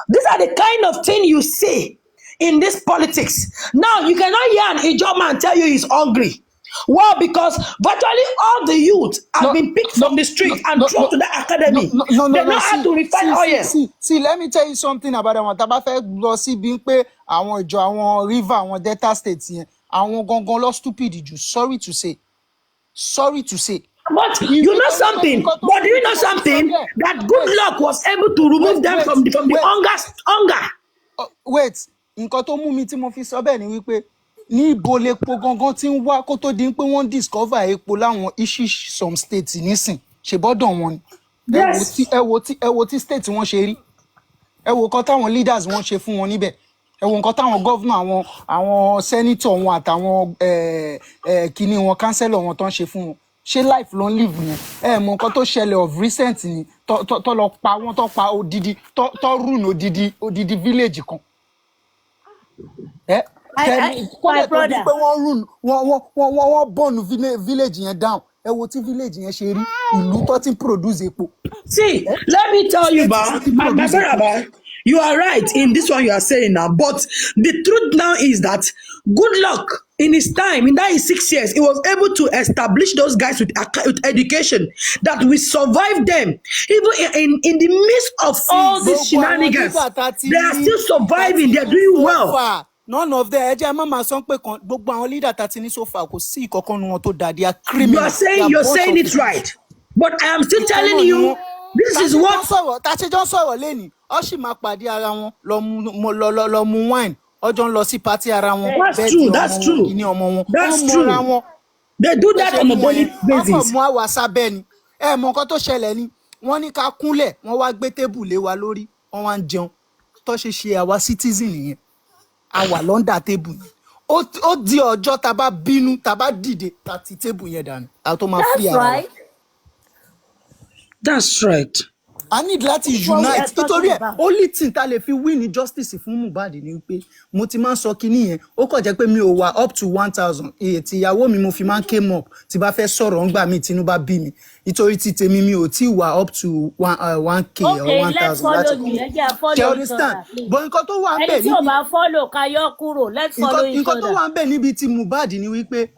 these are the kind of thing you see in this politics. Now you cannot hear an Ijaw man tell you he's hungry. Well, because virtually all the youth have been picked from the street and thrown to the academy. They know how to refine oil. See, let me tell you something about àwọn tá a bá fẹ́ lọ sí bí pé àwọn ìjọ àwọn river àwọn delta states yẹn àwọn gangan lọ stupid jù sorry to say. But you know something? But do you know something? That good luck was able to remove them from the hunger. Wait, nǹkan tó mú mi tí mo fi sọ bẹ́ẹ̀ ni wípé ní ibo lepo gangan tí ń wá kó tó di pé wọ́n discover epo láwọn issues some states nísìn ṣe bọ́dọ̀ wọn ni ẹ wo tí state wọn ṣe rí ẹ wo nǹkan táwọn leaders wọn ṣe fún wọn níbẹ̀ ẹ wo nǹkan táwọn governor àwọn senator wọn àtàwọn kíní wọn councillor wọn tó ń ṣe fún wọn ṣé life ló ń live yẹn ẹ mọ nǹkan tó ṣẹlẹ̀ of recent ni tó lọ pa wọ́n tó pa odidi tó ruin odidi village kan My brother. pé wọ́n burn village yẹn down ẹ wo tí village yẹn ṣe rí ìlú tó ti ń produce epo. See, let me tell you, my brother, you are right in this one you are saying now. But the truth now is that good luck in his time, in that 6 years, he was able to establish those guys with education that we survive them. Even in the midst of all these shenanigans, they are still surviving. They are doing well. None of them. Ẹ jẹ́ má máa sọ pé gbogbo àwọn leader tá ti ní so far kò sí ìkọ̀kan nu wọn tó dà. They are criminals. You're saying it right. But I am still telling you, this is what. Tàṣejọ́ sọ̀rọ̀ lẹ́nìí, ọ sì máa pàdé ara wọn lọ mu wine, ọjọ́ ń lọ sí party ara wọn. That's true. That's true. They do that on a daily basis. Ọkọ̀ mú àwa sábẹ́ ni. Ẹ mọ nǹkan tó ṣẹlẹ̀ ni, wọ́n ní ká kúnlẹ̀, wọ́n wá gbé tébù lé wa lórí, wọ́n wá ń jẹun. Tó ṣe àwa citizen nìyẹn. Àwa lọ́ndà tébù ni. Ó di ọjọ́ tá bá bínú, tá bá dìde, tá ti tébù yẹn dànù. Àtọ́ máa fi ara wa. That's right. I need láti unite nítorí ẹ̀ only thing tá lè fi win justice fún Mohbad ni pé mo ti máa ń sọ kinní yẹn ó kàn jẹ́ pé mi ò wà up to 1000 tí ìyàwó mi mo fi máa ń came up tí bá fẹ́ sọ̀rọ̀ ńgbà mi tínú bá bí mi nítorí tí tèmi mi ò tí wà up to 1k or 1000 láti understand but nǹkan tó wà ń bẹ̀ níbi tí o bá follow ká yọ kúrò let's follow each other. nǹkan tó wà ń bẹ̀ níbi tí Mohbad ni wípé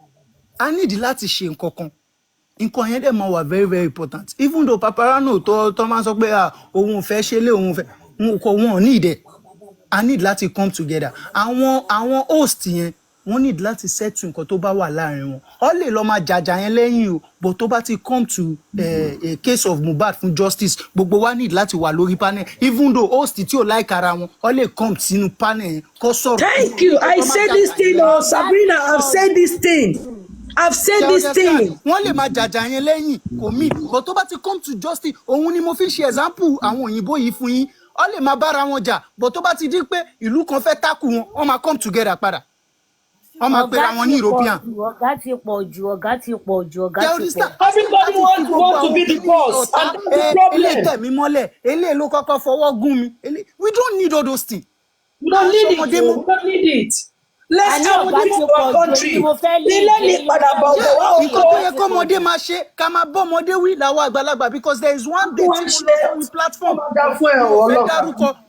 I need láti ṣe nǹkan kan nǹkan yẹn dẹ̀ máa wà very very important even though paparano tó máa ń sọ pé òun ò fẹ́ ṣe lé òun fẹ́ wọn ò ní ìdẹ̀ I need láti come together àwọn host yẹn wọ́n need láti settle nǹkan tó bá wà láàrin wọn ọ lè lọ máa jàjà yẹn lẹ́yìn o but tó bá ti come to a case of Mohbad fún justice gbogbo wa need láti wà lórí panel even though host tí ò like ara wọn ọ lè come sínú panel yẹn kó sọ̀rọ̀. Thank you. I said this thing Sabrina, I've said this thing. I've said this thing. Wọ́n lè máa jàjà yẹn lẹ́yìn kò mí but tó bá ti come to justice òun ni mo fi ṣe example àwọn òyìnbó yìí fún yín ọ lè máa bára wọn jà but tó bá ti di pé ìlú kan fẹ́ tákù wọn wọ́n máa come together padà wọ́n máa pera wọn ní European. Ọ̀gá ti pọ̀ jù. Everybody wants to be the boss and the problem. Eléyìí tẹ̀ mí mọ́lẹ̀ eléyìí ló kọ́kọ́ fọwọ́ gún mi we don't need all those things. We don't need it. We don't need it. Let's have a country. Ilé ní padà bọ̀ wá òkú. Nǹkan tó yẹ kó ọmọdé máa ṣe ká máa bọ́ ọmọdé wí làwọn àgbàlagbà because there is one day tí mo lọ sórí platform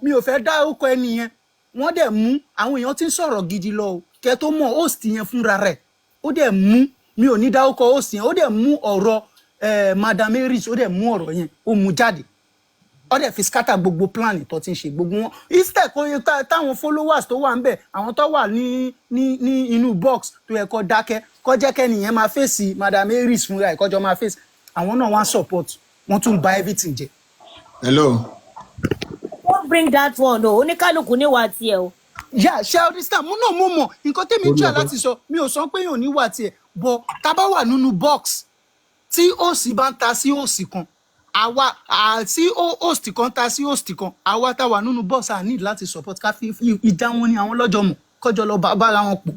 mi ò fẹ́ dárúkọ ẹni yẹn wọ́n dẹ̀ mú àwọn èèyàn tí ń sọ̀rọ̀ gidi lọ o kẹ́ tó mọ̀ host yẹn fúnra rẹ̀ ó dẹ̀ mú mi ò ní dárúkọ host yẹn ó dẹ̀ mú ọ̀rọ̀ Madam Eris ó dẹ̀ mú ọ̀rọ̀ yẹn ó mú jáde ó dẹ̀ fi scatter gbogbo plan tó ti ń ṣe gbogbo wọn instead kò yẹ táwọn followers tó wà ń bẹ̀ àwọn tó wà ní inú box tó yẹ kó dákẹ́ kó jẹ́ kẹ́nìyẹn máa fèsì Madam Eris fúnra ẹ̀ kọjọ́ máa fèsì àwọn náà wá support wọ́n tún bà everything jẹ́. Hello. Don't bring that one o oníkálukú níwà tiẹ̀ o. Yeah, ṣe understand mo náà mo mọ̀ nǹkan tẹ́mi jẹ́ láti sọ mi ò sọ pé yóò níwà tiẹ̀ but tá bá wà nínú box tí òsì bá ń ta sí òsì kan àwa tí host kan ta sí host kan àwa tá wà nínú box a need láti support ká fi ìjà wọn ní àwọn lọ́jọ́ mọ̀ kọjọ́ lọ bára wọn pọ̀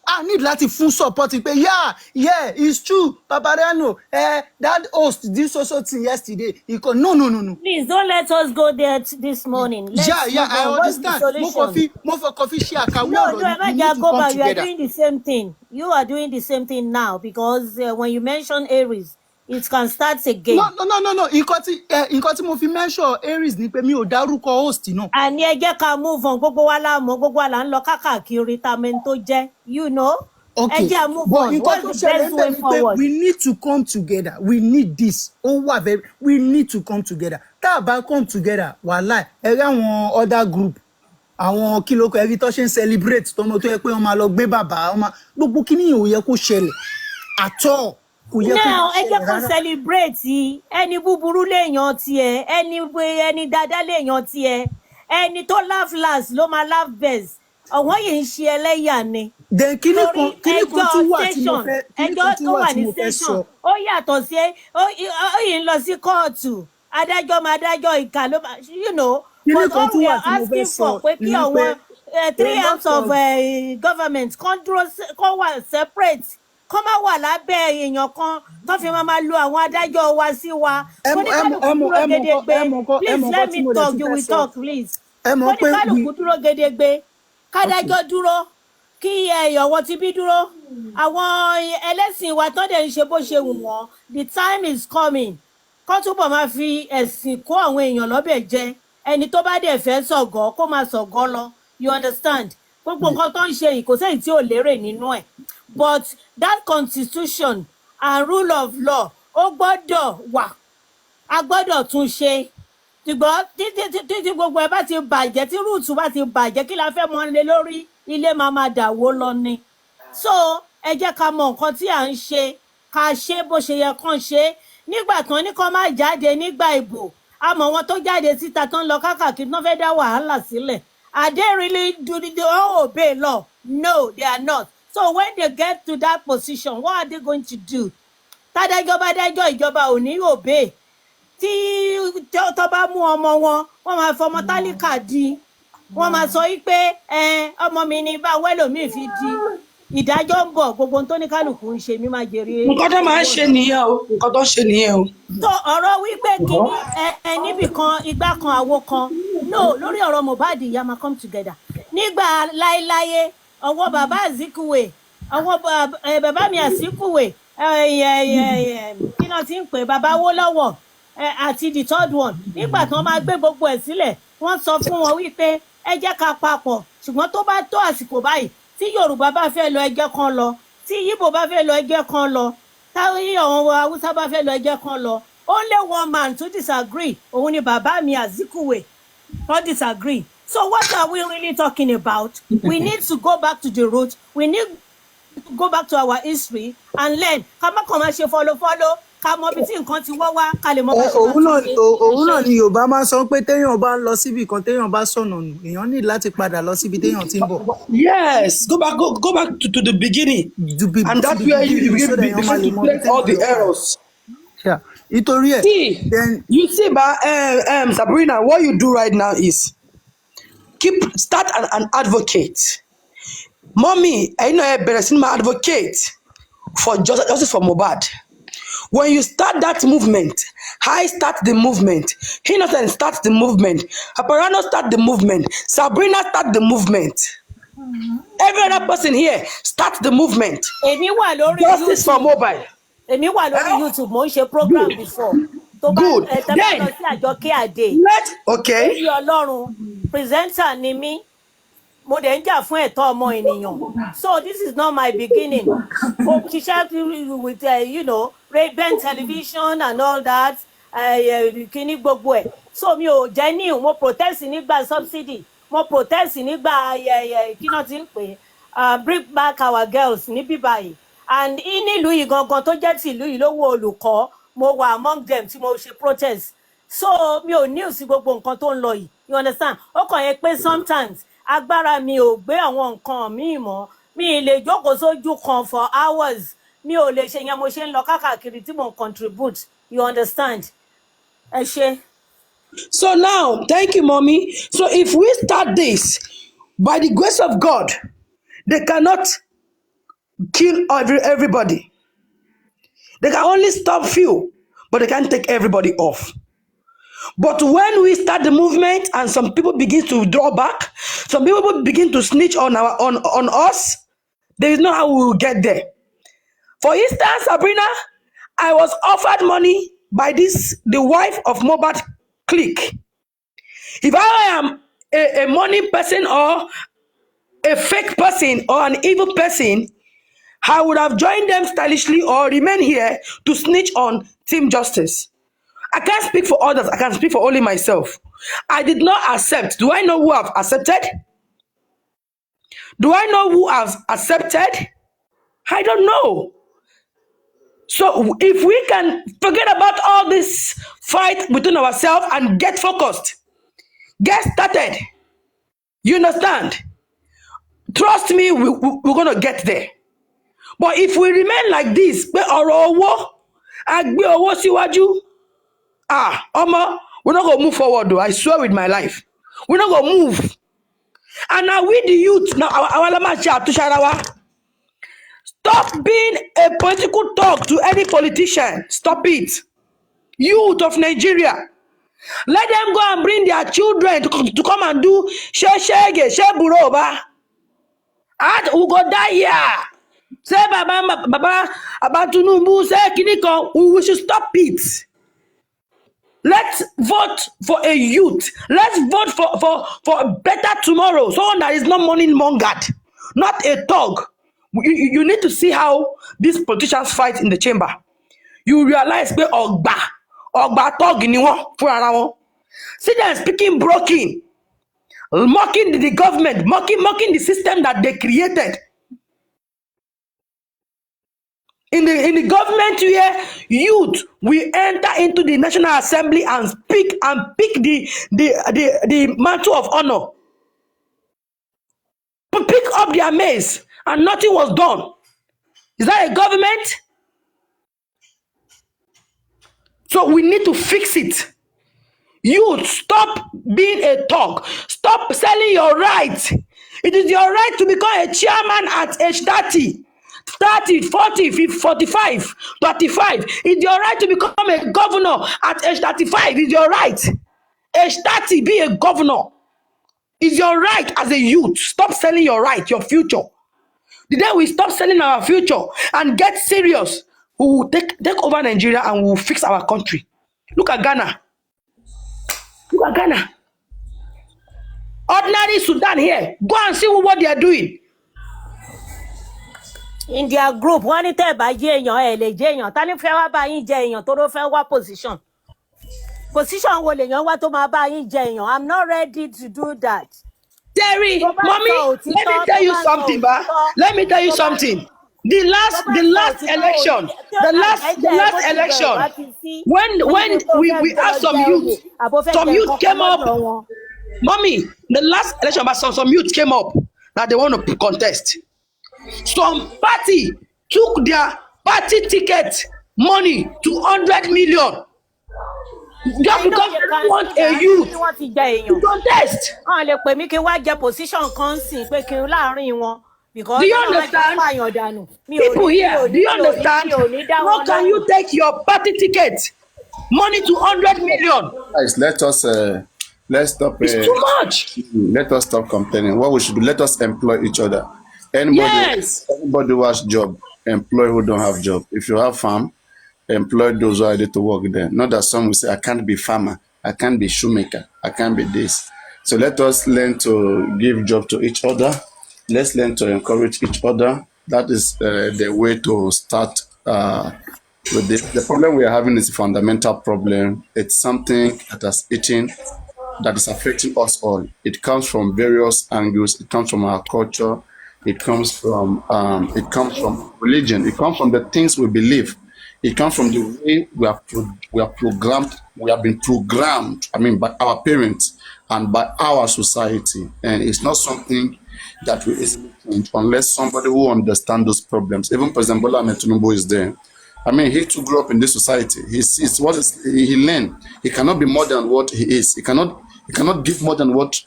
a I need láti fún support pé yeah it's true Babariano that host did so thing yesterday no. Please don't let us go there this morning. Let's I what's the understand solution? mo for coffee share àkàwé No, ọ̀rọ̀ yìí we need to go come back. You are together. doing the same thing. You are doing the same thing now because when you mention Aries, it can start again. No nǹkan tí mo fi mention Aries ni pé mi ò dárúkọ host náà. Àní ẹ jẹ́ ká move on. Gbogbo wa la mọ̀, gbogbo wa la ń lọ káàkiri tamen tó jẹ́, you know. Okay, Ẹ jẹ́ move but on. nǹkan What's tó the best way ṣẹlẹ̀ ń forward? we need to come together. We need this. We need to come together. Tá a bá come together, wàhálà ẹ rí àwọn other group. Àwọn kílókò ẹbí tó ṣe ń celebrate tọmọ tó yẹ pé wọ́n máa lọ gbé bàbá gbogbo kíní ò yẹ kó ṣẹlẹ̀ àtọ̀ kò yẹ kó Now ẹ jẹ́ ṣẹlẹ̀ kó rárá. celebrate ẹni búburú léèyàn tiẹ̀, ẹni dáadáa léèyàn tiẹ̀, ẹni tó laugh last ló máa laugh best. Ọ̀wọ́n yìí ń ṣe ẹlẹ́yà ni. Then kíní Lórí kan tún wà tí mo station, fẹ́ ẹjọ́ tó wà ní station, ó yàtọ̀ sí ó yìí ń lọ sí kóòtù. Adájọ́ máa dájọ́ ìkà ló máa, you know. kíní But kan all tún we wà are tí mo fẹ́ asking for sọ pé kí ni àwọn pé three arms of government kan dúró kó wà separate, kó má wà lábẹ́ èèyàn kan tó fi máa lo àwọn adájọ́ wa sí wa. Kóníkálùkù dúró gédégbé. Please let me talk, you will talk please. Kóníkálùkù dúró gédégbé. Kádájọ́ dúró. Kí ọ̀wọ́ ti bí dúró. Àwọn ẹlẹ́sìn wa tó dẹ̀ ń ṣe bó ṣe wù wọ́n. The time is coming. Kó túbọ̀ máa fi ẹ̀sìn kó àwọn èèyàn lọ́bẹ̀ jẹ. Ẹni tó bá dẹ̀ fẹ́ sọ̀gọ́ kó máa sọ̀gọ́ lọ. You understand? Gbogbo nǹkan tó ń ṣe yìí kò sẹ́yìn tí ò lérè nínú ẹ̀. But that constitution and rule of law ó gbọ́dọ̀ wà. A gbọ́dọ̀ tún ṣe. Ṣùgbọ́n títí gbogbo ẹ bá ti bàjẹ́, tí rúùtù bá ti bàjẹ́, kí la fẹ́ mọ lé lórí? Ilé máa dàwó lọ ni. So ẹ jẹ́ ká mọ nǹkan tí à ń ṣe, ká ṣe bó ṣe yẹ kán ṣe. Nígbà tán ní kán má jáde nígbà ìbò, àmọ́ wọn tó jáde síta tán lọ káàkiri tán fẹ́ dá wàhálà sílẹ̀. Are they really they all obey law? No, they are not. So when they get to that position, what are they going to do? Tádájọ́ bá dájọ́ ìjọba ò ní obey. Tí tó bá mú ọmọ wọn, wọ́n máa fọmọ tálíkà di. Wọ́n máa sọ wípé ọmọ mi ni bá wẹ́lòmíì fi di. Ìdájọ́ ń bọ̀, gbogbo tó ní kálukú ń ṣe mí máa jèrè. Nǹkan tó máa ń ṣe nìyẹn o. Nǹkan tó ń ṣe nìyẹn o. So ọ̀rọ̀ wípé kíní níbìkan igbá kan àwo kan. No, lórí ọ̀rọ̀ Mohbad ìyá máa come together. Nígbà láéláyé, ọwọ́ bàbá Azikiwe, ọwọ́ bàbá mi Azikiwe, kí náà ti ń pè bàbá Awólọ́wọ̀ àti the third one. Nígbà tí wọ́n máa gbé gbogbo ẹ̀ sílẹ̀, wọ́n sọ fún wọn wípé ẹ jẹ́ ká papọ̀. Ṣùgbọ́n tó bá tó àsìkò báyìí, tí Yorùbá bá fẹ́ lọ ẹgbẹ́ kan lọ, tí Yíbò bá fẹ́ lọ ẹgbẹ́ kan lọ, táwọn àwọn Haúsá bá fẹ́ lọ ẹgbẹ́ kan lọ, only one man to disagree, òun ni bàbá mi Azikiwe. Not disagree. So what are we really talking about? We need to go back to the roots. We need to go back to our history and learn. Ká má kàn máa ṣe follow. Ká mọ bí tí nǹkan ti wọ́ wá, ká lè mọ bá ṣe máa ṣe. Òun náà ni Yorùbá máa ń sọ pé téèyàn bá ń lọ síbi kan téèyàn bá sọnà nù èèyàn ní láti padà lọ síbi téèyàn ti ń bọ̀. Yes, go back to the beginning. And that's where you begin to place all the errors. Yeah. Nítorí ẹ̀. See, you see, Sabrina, what you do right now is start an advocate. Mommy, I know better than my advocate for justice for Mohbad. When you start that movement, I start the movement. Innocent starts the movement. Aparano start the movement. Sabrina start the movement. Every other person here starts the movement. Justice for Mohbad. Èmi wà lórí YouTube, mo ń ṣe program before. Good. Then, okay. Ọlọ́run, presenter ni mí. Mo dẹ̀ ń jà fún ẹ̀tọ́ ọmọ ènìyàn. So this is not my beginning. Mo ṣiṣẹ́ with Ray-Ban television and all that. Kíní gbogbo ẹ̀. So mi ò jẹ́ new. Mo protest nígbà subsidy. Mo protest nígbà kí náà ti ń pè bring back our girls ní bíbáyìí. And nílùú yìí gangan tó jẹ́ tìlú yìí lówó olùkọ́, mo wà among them tí mo ṣe protest. So mi ò ní sí gbogbo nǹkan tó ń lọ yìí. You understand? Ó kàn yẹ pé sometimes agbára mi ò gbé àwọn nǹkan míì mọ́. Mi lè jókòó sójú kan for hours. Mi ò lè ṣe yẹn mo ṣe ń lọ káàkiri tí mo contribute. You understand? Ẹ ṣé. So now, thank you, mommy. So if we start this, by the grace of God, they cannot kill everybody. They can only stop few, but they can't take everybody off. But when we start the movement and some people begin to draw back, some people begin to snitch on us, there is no how we will get there. For instance, Sabrina, I was offered money by the wife of Mohbad clique. If I am a money person or a fake person or an evil person, I would have joined them stylishly or remain here to snitch on Team Justice. I can't speak for others. I can speak for only myself. I did not accept. Do I know who have accepted? Do I know who has accepted? I don't know. So if we can forget about all this fight between ourselves and get focused, get started, you understand? Trust me, we're going to get there. But if we remain like this, we're not going to move forward though. I swear with my life. We're not going to move. And now we the youth, now stop being a political talk to any politician. Stop it. Youth of Nigeria. Let them go and bring their children to come and do shege, sheburoba. And we go die here. Say Baba Tunumbu, say Kiniko, we should stop it. Let's vote for a youth. Let's vote for a better tomorrow. Someone that is not money mongered, not a thug. You need to see how these politicians fight in the chamber. You realize pé ọgbà thug ni wọ́n fúnra wọn. See them speaking broken, mocking the government, mocking the system that they created. In the government where youth we enter into the National Assembly and pick the mantle of honor, pick up their maize, and nothing was done. Is that a government? So we need to fix it. Youth, stop being a thug. Stop selling your right. It is your right to become a chairman at age 30. 30, 40, 50, 45, 35. It's your right to become a governor at age 35. It's your right. Age 30, be a governor. It's your right as a youth. Stop selling your right, your future. The day we stop selling our future and get serious, we will take over Nigeria and we will fix our country. Look at Ghana. Look at Ghana. Ordinary Sudan here. Go and see what they are doing. In their group, wọ́n ní tẹ́ bá jẹ́ èèyàn ẹ̀ lè jẹ́ èèyàn. Ta ni fẹ́ wá bá yín jẹ èèyàn tó ló fẹ́ wá position? Position wo lèèyàn wá tó máa bá yín jẹ èèyàn? I'm not ready to do that. Terry, mommy, let me tell you something, ba. Let me tell you something. The last election, when we asked some youth came up. Mommy, the last election, but some youth came up that they want to contest. Some party took their party ticket money, 200 million. Just because they want a youth to contest. Do you understand? People here, do you understand? How can you take your party ticket money to 100 million? Guys, let's stop. It's too much. Let us stop complaining. What we should do, let us employ each other. Anybody who has job, employ who don't have job. If you have farm, employ those who are ready to work there. Not that some will say, I can't be farmer, I can't be shoemaker, I can't be this. So let us learn to give job to each other. Let's learn to encourage each other. That is the way to start with this. The problem we are having is a fundamental problem. It's something that has eaten, that is affecting us all. It comes from various angles. It comes from our culture. It comes from religion. It comes from the things we believe. It comes from the way we are programmed. We have been programmed, by our parents and by our society. And it's not something that we easily change unless somebody who understands those problems. Even President Bola Ahmed Tinubu is there. He too grew up in this society. He sees he learned. He cannot be more than what he is. He cannot give more than what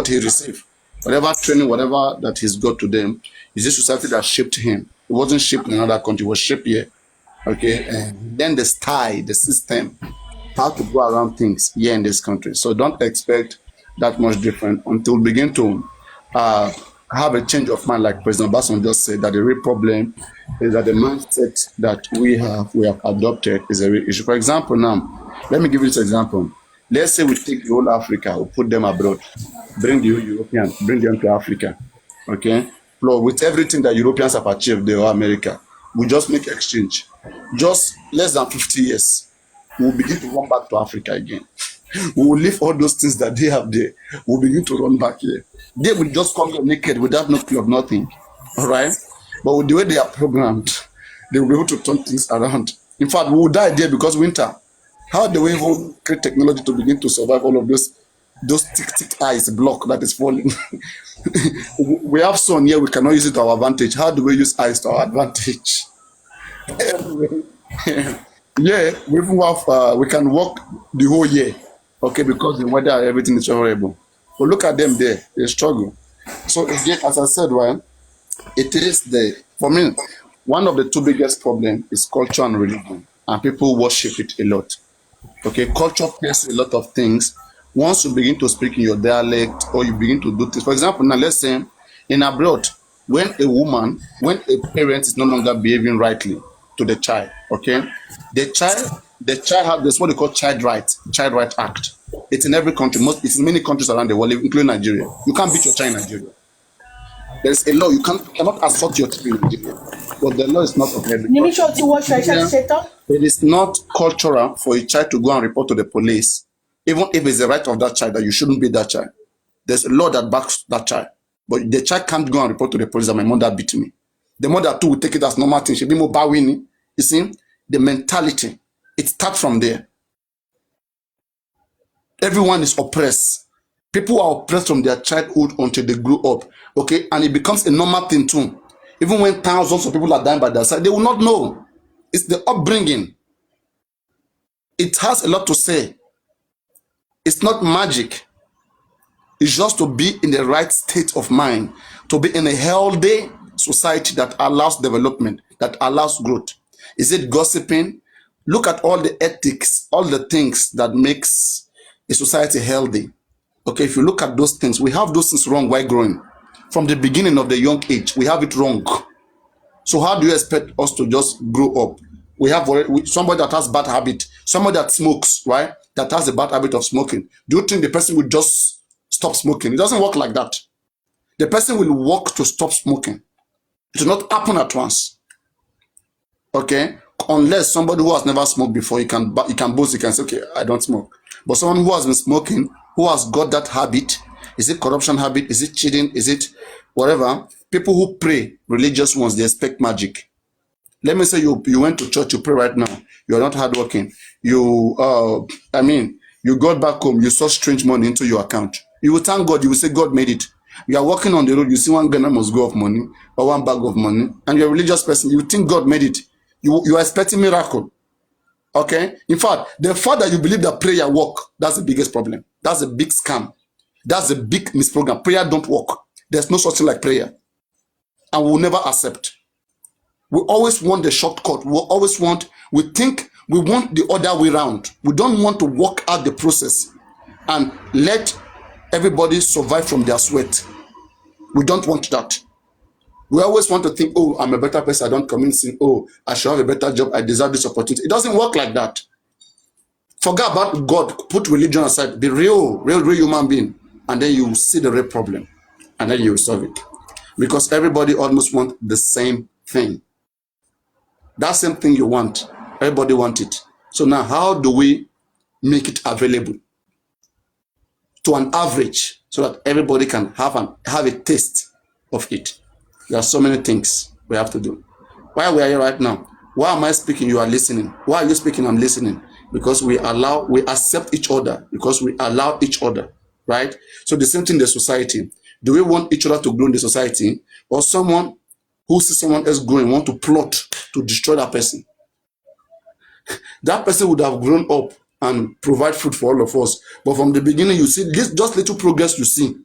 he received. Whatever training, whatever that he's got to them, is this society that shaped him. It wasn't shipped in another country, it was shipped here. Okay, and then the style, the system, how to go around things here in this country. So don't expect that much different until we begin to uh, have a change of mind, like President Basson just said, that the real problem is that the mindset that we have adopted is a real issue. For example, now, let me give you this example. Let's say we take the whole Africa, we put them abroad, bring the Europeans, bring them to Africa. Okay? Plus, with everything that Europeans have achieved, they are America, we just make exchange. Just less than 50 years, we'll begin to run back to Africa again. We will leave all those things that they have there. We'll begin to run back here. They will just come here naked without no club, nothing. All right? But with the way they are programmed, they will be able to turn things around. In fact, we will die there because winter. How do we even create technology to begin to survive all of those thick ice block that is falling? We have sun here, we cannot use it to our advantage. How do we use ice to our advantage? Anyway, yeah, we even have we can walk the whole year, okay, because the weather, everything is horrible. But look at them there, they struggle. So again, as I said, well, it is for me, one of the two biggest problems is culture and religion, and people worship it a lot. Okay, culture plays a lot of things. Once you begin to speak in your dialect or you begin to do things, for example, now let's say in abroad, when a parent is no longer behaving rightly to the child, okay, the child have this what they call child right act. It's in every country, it's in many countries around the world, including Nigeria. You can't beat your child in Nigeria. There's a law, you cannot assault your child in Nigeria, but the law is not of every country. It is not cultural for a child to go and report to the police, even if it's the right of that child that you shouldn't beat that child. There's a law that backs that child. But the child can't go and report to the police that my mother beat me. The mother too will take it as normal thing. She'll be more bowing. You see, the mentality, it starts from there. Everyone is oppressed. People are oppressed from their childhood until they grow up. Okay, and it becomes a normal thing too. Even when thousands of people are dying by their side, they will not know. It's the upbringing. It has a lot to say. It's not magic. It's just to be in the right state of mind, to be in a healthy society that allows development, that allows growth. Is it gossiping? Look at all the ethics, all the things that makes a society healthy. Okay, if you look at those things, we have those things wrong while growing. From the beginning of the young age, we have it wrong. So how do you expect us to just grow up? We have somebody that has bad habit, somebody that smokes, right? That has a bad habit of smoking. Do you think the person will just stop smoking? It doesn't work like that. The person will work to stop smoking. It will not happen at once. Okay? Unless somebody who has never smoked before, he can boast, he can say, okay, I don't smoke. But someone who has been smoking, who has got that habit, is it corruption habit? Is it cheating? Is it whatever? People who pray, religious ones, they expect magic. Let me say you went to church, you pray right now. You are not hardworking. You got back home, you saw strange money into your account. You will thank God, you will say God made it. You are walking on the road, you see one Ghana must go of money or one bag of money, and you're a religious person, you think God made it. You are expecting miracle. Okay? In fact, the fact that you believe that prayer work, that's the biggest problem. That's a big scam. That's a big misprogram. Prayer don't work. There's no such thing like prayer. And we'll never accept. We always want the shortcut. We think we want the other way around. We don't want to work out the process and let everybody survive from their sweat. We don't want that. We always want to think, oh, I'm a better person, I don't come in sin. Oh, I should have a better job, I deserve this opportunity. It doesn't work like that. Forget about God, put religion aside, be real human being, and then you see the real problem, and then you will solve it. Because everybody almost wants the same thing. That same thing you want, everybody wants it. So now how do we make it available to an average so that everybody can have a taste of it? There are so many things we have to do. Why we are here right now? Why am I speaking? You are listening. Why are you speaking? I'm listening. Because we accept each other, because we allow each other, right? So the same thing in the society. Do we want each other to grow in the society, or someone who sees someone else growing want to plot to destroy that person? That person would have grown up and provide food for all of us. But from the beginning, you see this just little progress you see.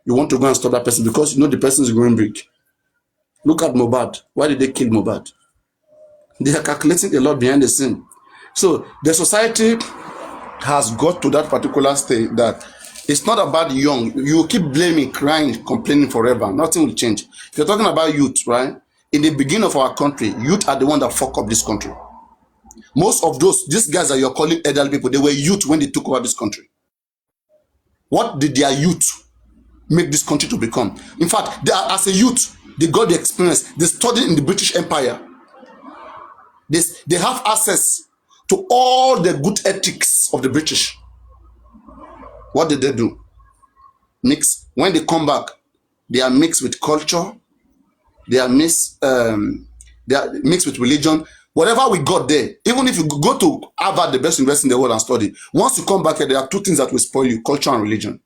You want to go and stop that person because you know the person is growing big. Look at Mohbad. Why did they kill Mohbad? They are calculating a lot behind the scene. So the society has got to that particular state that it's not about young. You keep blaming, crying, complaining forever. Nothing will change. If you're talking about youth, right? In the beginning of our country, youth are the one that fuck up this country. Most of these guys that you're calling elderly people, they were youth when they took over this country. What did their youth make this country to become? In fact, as a youth, they got the experience. They studied in the British Empire. They have access to all the good ethics of the British. What did they do? Mix. When they come back, they are mixed with culture. They are mixed with religion. Whatever we got there, even if you go to Harvard, the best university in the world, and study, once you come back here, there are two things that will spoil you: culture and religion.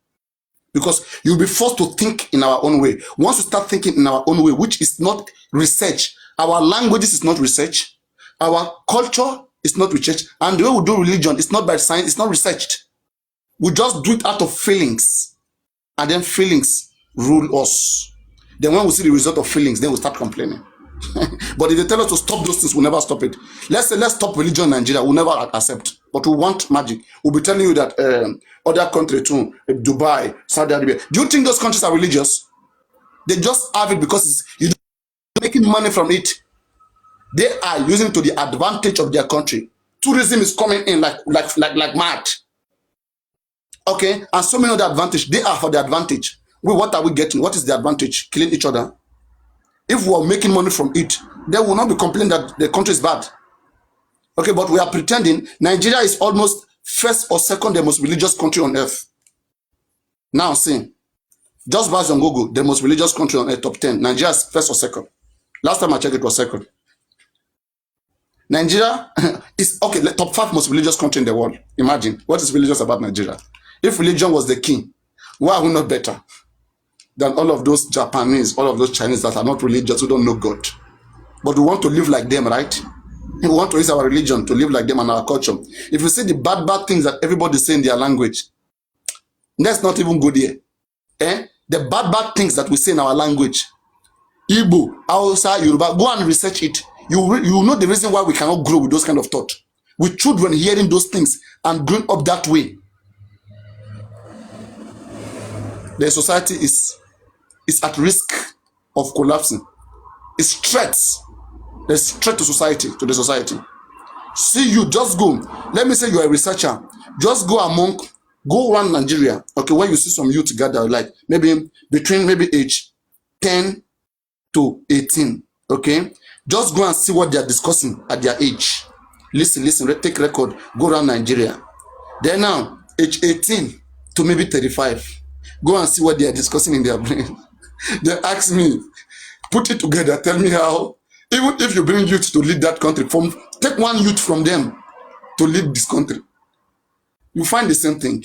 Because you'll be forced to think in our own way. Once you start thinking in our own way, which is not research, our languages is not research, our culture is not research, and the way we do religion is not by science, it's not researched. We just do it out of feelings, and then feelings rule us. Then when we see the result of feelings, then we start complaining. But if they tell us to stop those things, we'll never stop it. Let's say, let's stop religion in Nigeria, we'll never accept. But we want magic. We'll be telling you that other countries too, Dubai, Saudi Arabia. Do you think those countries are religious? They just have it because you're making money from it. They are using it to the advantage of their country. Tourism is coming in like mad. Okay, and so many other advantage. They are for the advantage. What are we getting? What is the advantage? Killing each other. If we are making money from it, they will not be complaining that the country is bad. Okay, but we are pretending Nigeria is almost first or second the most religious country on earth. Now, see, just based on Google, the most religious country on earth, top 10. Nigeria is first or second. Last time I checked, it was second. Nigeria is, okay, the top 5 most religious country in the world. Imagine, what is religious about Nigeria? If religion was the king, why are we not better than all of those Japanese, all of those Chinese that are not religious, who don't know God? But we want to live like them, right? We want to use our religion to live like them and our culture. If you see the bad things that everybody say in their language, that's not even good here. The bad things that we say in our language, Igbo, Hausa, Yoruba, go and research it. You will know the reason why we cannot grow with those kind of thought. With children hearing those things and growing up that way, the society is at risk of collapsing. It's threats. There's threat to society, to the society. See, you just go. Let me say you're a researcher. Just go around Nigeria. Okay, where you see some youth gather, like maybe between age 10 to 18. Okay, just go and see what they are discussing at their age. Listen, take record. Go around Nigeria. Then now, age 18 to maybe 35. Go and see what they are discussing in their brain. They ask me, put it together, tell me how. Even if you bring youth to lead that country, take one youth from them to lead this country, you find the same thing.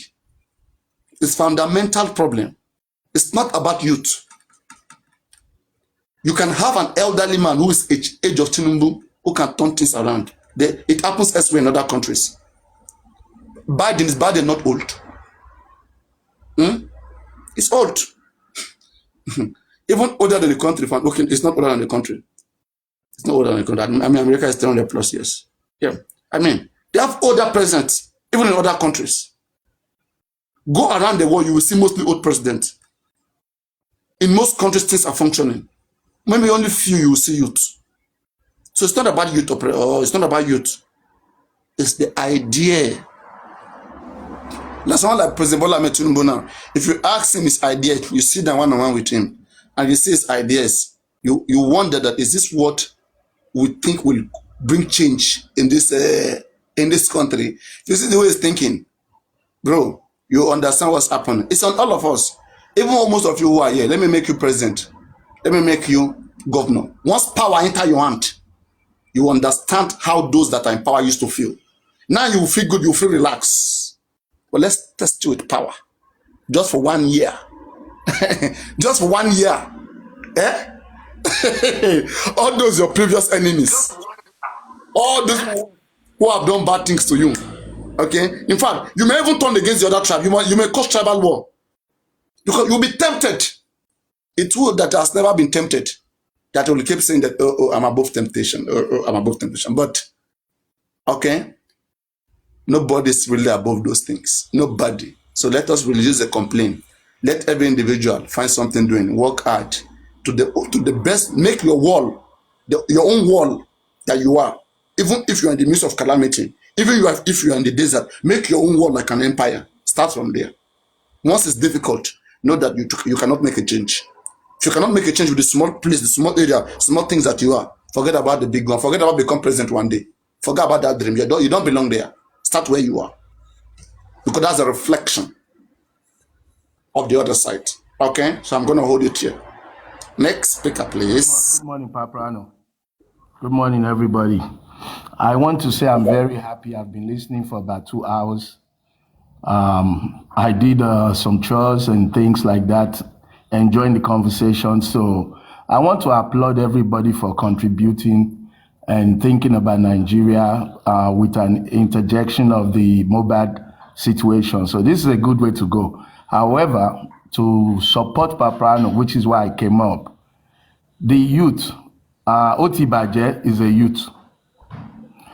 It's fundamental problem. It's not about youth. You can have an elderly man who is age of Tinubu who can turn things around. It happens elsewhere in other countries. Biden is Biden not old? It's old. Even older than the country. Okay, it's not older than the country. It's not older than the country. I mean, America is 300 plus years. Yeah. I mean, they have older presidents, even in other countries. Go around the world, you will see mostly old presidents. In most countries, things are functioning. Maybe only few you will see youth. So it's not about youth, it's not about youth. It's the idea. Now, someone like President Bola Ahmed Tinubu now, if you ask him his idea, you sit down one-on-one with him, and you see his ideas, you wonder that is this what we think will bring change in this country? If you see the way he's thinking, bro, you understand what's happening. It's on all of us. Even most of you who are here, let me make you president. Let me make you governor. Once power enter your hand, you understand how those that are in power used to feel. Now you feel good, you feel relaxed. Well, let's test you with power. Just for 1 year. Just for 1 year. All those your previous enemies. All those who have done bad things to you. Okay? In fact, you may even turn against the other tribe. You may cause tribal war. Because you'll be tempted. It's wood that has never been tempted. that will keep saying that, oh, I'm above temptation, oh, I'm above temptation. But, okay, nobody's really above those things. Nobody. So let us reduce the complaint. Let every individual find something doing, work hard to the best, make your wall, your own wall that you are. Even if you're in the midst of calamity, even if you're in the desert, make your own wall like an empire. Start from there. Once it's difficult, know that you cannot make a change. If you cannot make a change with the small place, the small area, small things that you are, forget about the big one. Forget about become president one day. Forget about that dream. You don't belong there. Start where you are. Because that's a reflection of the other side. Okay? So I'm going to hold it here. Next speaker, please. Good morning, Paprano. Good morning, everybody. I want to say I'm very happy. I've been listening for about 2 hours. I did some chores and things like that, enjoying the conversation. So I want to applaud everybody for contributing and thinking about Nigeria with an interjection of the Mohbad situation. So this is a good way to go. However, to support Paprano, which is why I came up, the youth, Otibaje is a youth.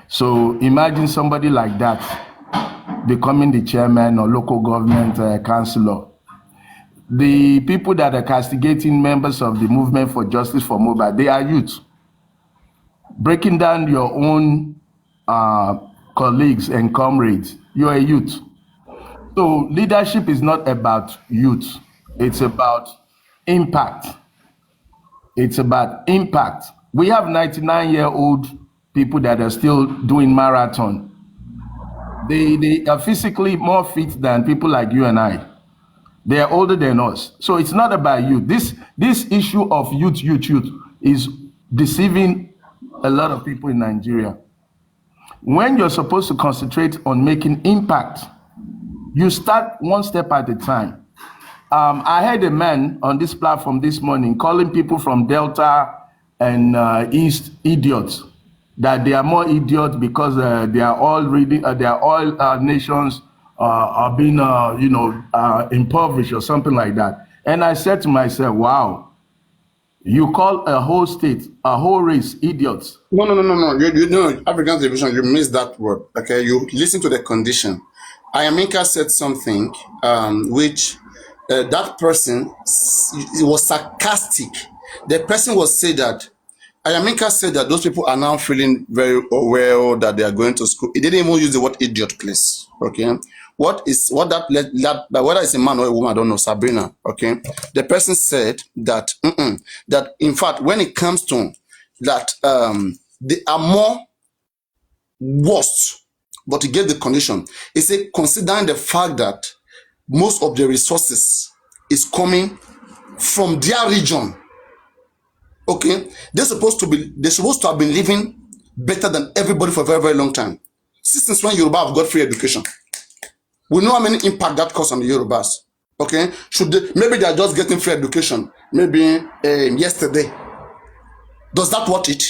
So imagine somebody like that becoming the chairman or local government councillor. The people that are castigating members of the movement for justice for Mohbad, they are youth. Breaking down your own colleagues and comrades, you're a youth. So leadership is not about youth. It's about impact. It's about impact. We have 99-year-old people that are still doing marathon. They are physically more fit than people like you and I. They are older than us. So it's not about youth. This issue of youth is deceiving a lot of people in Nigeria. When you're supposed to concentrate on making impact, you start one step at a time. I heard a man on this platform this morning calling people from Delta and East idiots, that they are more idiots because they are all nations are being impoverished or something like that. And I said to myself, wow, you call a whole state, a whole race idiots. No. You know, African television, you missed that word. Okay, you listen to the condition. Ayaminka said something which that person, it was sarcastic. The person was saying that Ayaminka said that those people are now feeling very well that they are going to school. He didn't even use the word idiot, please. Okay, whether it's a man or a woman, I don't know. Sabrina. Okay, the person said that that in fact when it comes to that they are more worse, but he gave the condition. He said considering the fact that most of the resources is coming from their region. Okay, they're supposed to have been living better than everybody for a very, very long time. Since when Yoruba have got free education, we know how many impact that caused on the Yorubas. Okay, maybe they are just getting free education. Maybe yesterday. Does that worth it?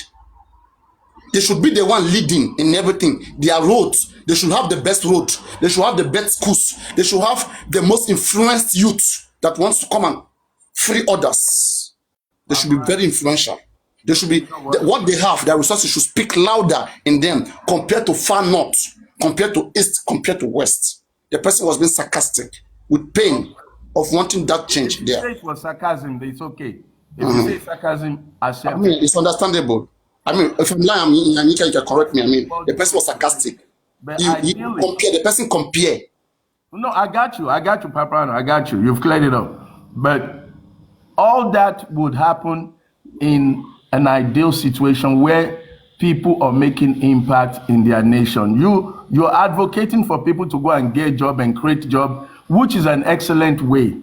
They should be the one leading in everything. Their roads, they should have the best roads. They should have the best schools. They should have the most influenced youth that wants to come and free others. They should be very influential. They should be, what they have, their resources should speak louder in them compared to far north, compared to east, compared to west. The person was being sarcastic with pain of wanting that change there. If you say it was sarcasm, it's okay. If you say sarcasm, accept. I mean, it's understandable. I mean, if I'm lying, you can correct me. I mean, the person was sarcastic. The person compare. No, I got you, Paprano. I got you. You've cleared it up. But all that would happen in an ideal situation where people are making impact in their nation. You're advocating for people to go and get a job and create a job, which is an excellent way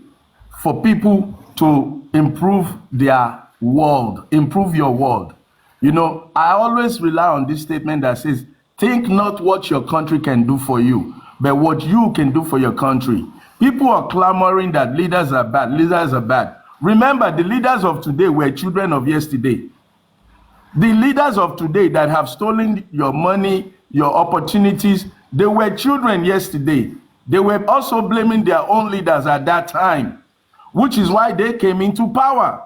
for people to improve their world, improve your world. You know, I always rely on this statement that says, think not what your country can do for you, but what you can do for your country. People are clamoring that leaders are bad, leaders are bad. Remember, the leaders of today were children of yesterday. The leaders of today that have stolen your money, your opportunities, they were children yesterday. They were also blaming their own leaders at that time, which is why they came into power.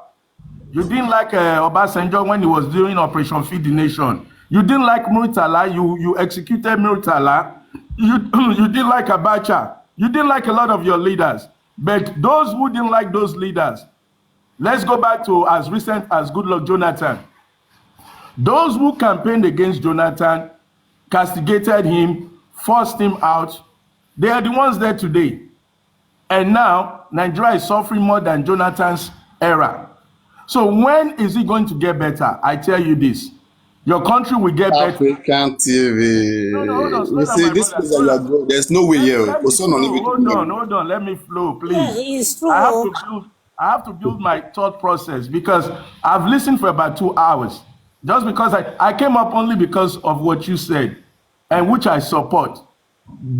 You didn't like Obasanjo when he was doing Operation Feed the Nation. You didn't like Murtala. You executed Murtala. You didn't like Abacha. You didn't like a lot of your leaders. But those who didn't like those leaders, let's go back to as recent as Goodluck Jonathan. Those who campaigned against Jonathan, castigated him, forced him out, they are the ones there today. And now, Nigeria is suffering more than Jonathan's era. So when is it going to get better? I tell you this. Your country will get better. African TV. No, hold on, You see, this is there's no way here. Hold on, let me flow, please. Yeah, it's true. I have to build my thought process because I've listened for about 2 hours. Just because I came up only because of what you said, and which I support.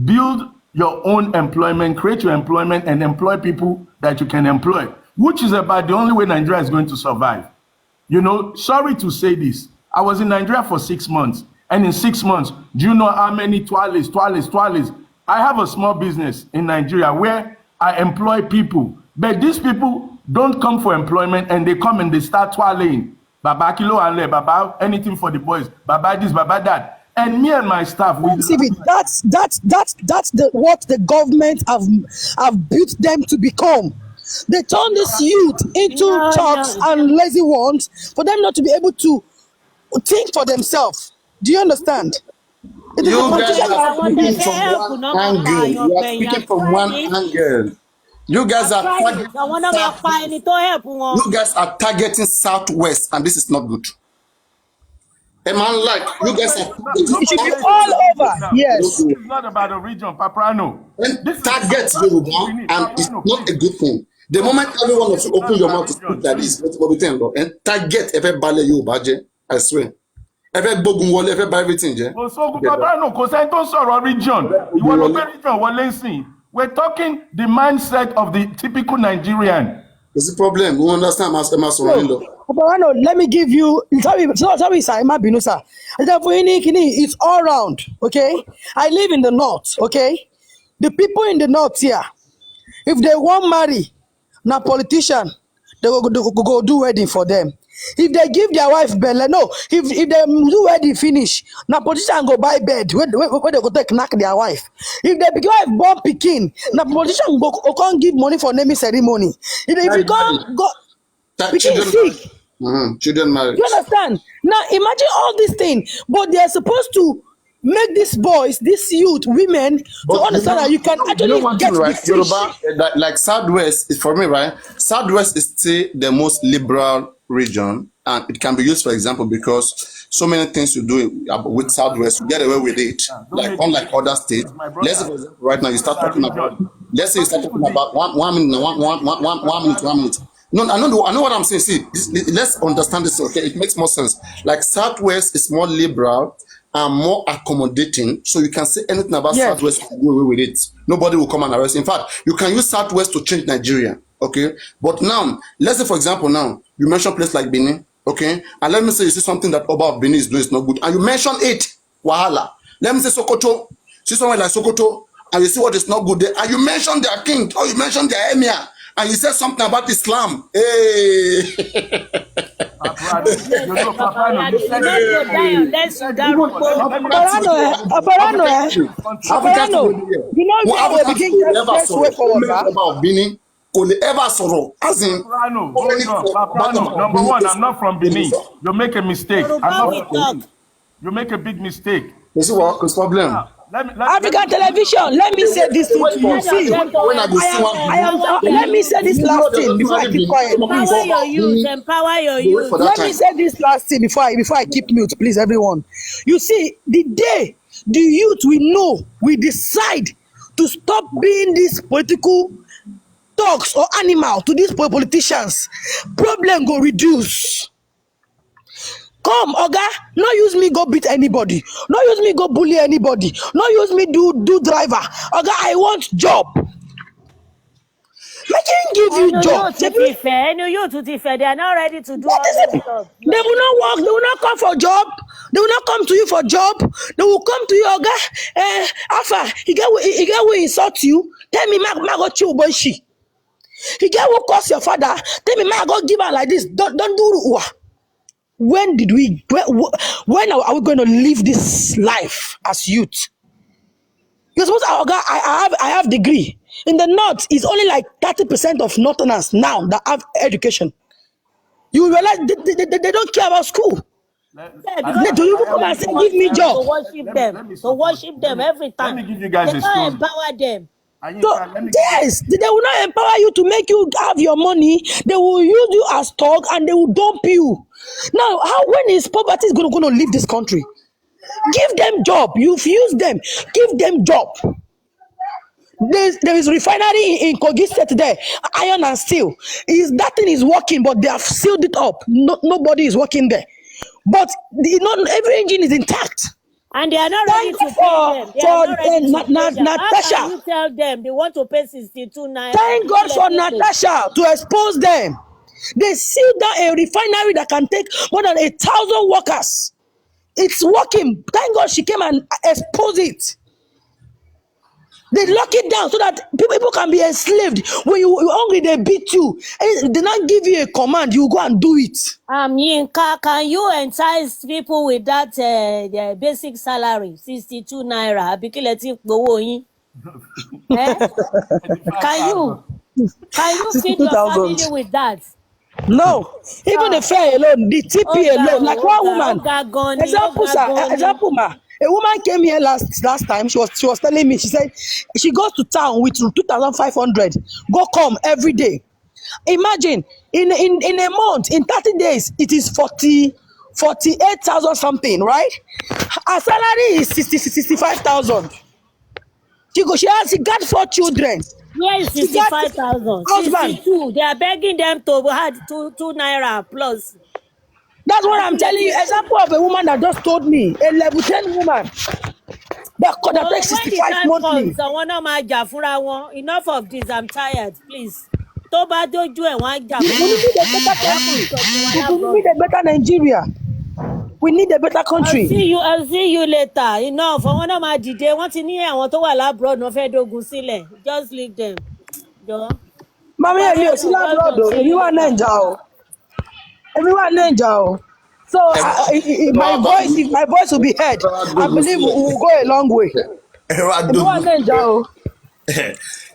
Build your own employment, create your employment, and employ people that you can employ, which is about the only way Nigeria is going to survive. You know, sorry to say this. I was in Nigeria for 6 months, and in 6 months, do you know how many toilets? I have a small business in Nigeria where I employ people, but these people don't come for employment, and they come and they start toiling. Baba kilo and le, Baba anything for the boys, Baba this, Baba that. And me and my staff, that's what the government have built them to become. They turn this youth into thugs and lazy ones for them not to be able to think for themselves. Do you understand? You guys are speaking from one angle. You are speaking from one angle. You guys are targeting Southwest, and this is not good. A man like you guys are. It should be all over. Yes. It's not about a region, Paprano. Target Yoruba, and it's not a good thing. The moment everyone of you open your mouth to speak like this, what we think, and target every ballet Yoruba, I swear. Every bogun wall, every everything, je. So Paprano, because I don't saw a region. You want to region? What we're talking the mindset of the typical Nigerian. There's a problem. We understand, Master Paprano, let me give you. It's all round. Okay, I live in the north. Okay, the people in the north here, if they want marry, now politician, they go do wedding for them. If they give their wife belle, no. If they do wedding finish, now politician go buy bed where they go take knack their wife. If the wife born pikin, now politician go can't give money for naming ceremony. If you can't go pikin sick. Children marriage. You understand? Now imagine all these things, but they are supposed to make these boys, this youth, women to understand that you can actually get right? the Yoruba, like Southwest is for me, right? Southwest is still the most liberal region, and it can be used for example because so many things you do with Southwest, you get away with it, like unlike other states. Let's say right now you start talking about. Let's say you start talking about one minute. No, I know what I'm saying. See, let's understand this. Okay, it makes more sense. Like Southwest is more liberal and more accommodating, so you can say anything about Southwest and go away with it. Nobody will come and arrest. In fact, you can use Southwest to change Nigeria. Okay, but now let's say for example now you mention place like Benin. Okay, and let me say you see something that Oba of Benin is doing is not good, and you mention it, wahala. Let me say Sokoto, see somewhere like Sokoto, and you see what is not good there, and you mention their king or you mention their emir, and you say something about Islam. Hey. Number one, I'm not from Benin. You make a mistake. You make a big mistake. You see what? What's the problem? African television, let me say this thing to you. See, let me say this last thing before I keep quiet. Empower your youth. Let me say this last thing before I keep mute, please, everyone. You see, the day the youth we decide to stop being these political dogs or animal to these politicians, problem go reduce. Come, Oga, no use me go beat anybody. No use me go bully anybody. No use me do driver. Oga, I want job. Make him give you job. To be fair, they are not ready to do all this stuff. They will not work. They will not come for job. They will not come to you for job. They will come to you, Oga. Alpha, he get will insult you. Tell me, Mago Chiu Boishi. The girl who calls your father, tell me, man, go give her like this. Don't do. When are we going to live this life as youth? You're supposed to, I have degree. In the north, it's only like 30% of northerners now that have education. You realize they don't care about school. Do you come and say, give me job? To worship them every time. Let me give you guys They a can't story. empower them. Yes, they will not empower you to make you have your money. They will use you as talk and they will dump you. Now, when is poverty is going to leave this country? Give them job. You've used them. Give them job. There is refinery in Kogi State there, iron and steel. That thing is working, but they have sealed it up. Nobody is working there. But every engine is intact. And they are not ready to pay them. They are not ready to pay them. Natasha. How can you tell them they want to pay 62 naira? Thank God for Natasha to expose them. They sealed down a refinery that can take more than 1,000 workers. It's working. Thank God she came and exposed it. They lock it down so that people can be enslaved. When you're hungry, they beat you. And they not give you a command, you go and do it. Yinka, can you entice people with that their basic salary, 62 naira? Can you feed your family with that? No, even the fare alone, the TP alone, like one woman. Example, a woman came here last time. She was telling me. She said she goes to town with 2,500. Go come every day. Imagine in a month, in 30 days, it is 48,000 something, right? Her salary is 65,000. She got 4 children. Where is 65,000? 62. They are begging them to have 2 naira plus. That's what I'm telling you. Example of a woman that just told me, a level 10 woman that takes 65 monthly. Enough of this. I'm tired. Please. We need a better Nigeria. We need a better country. I'll see you later. Enough. Just leave them. Mommy, everyone Ninja. So if my voice will be heard, I believe we will go a long way.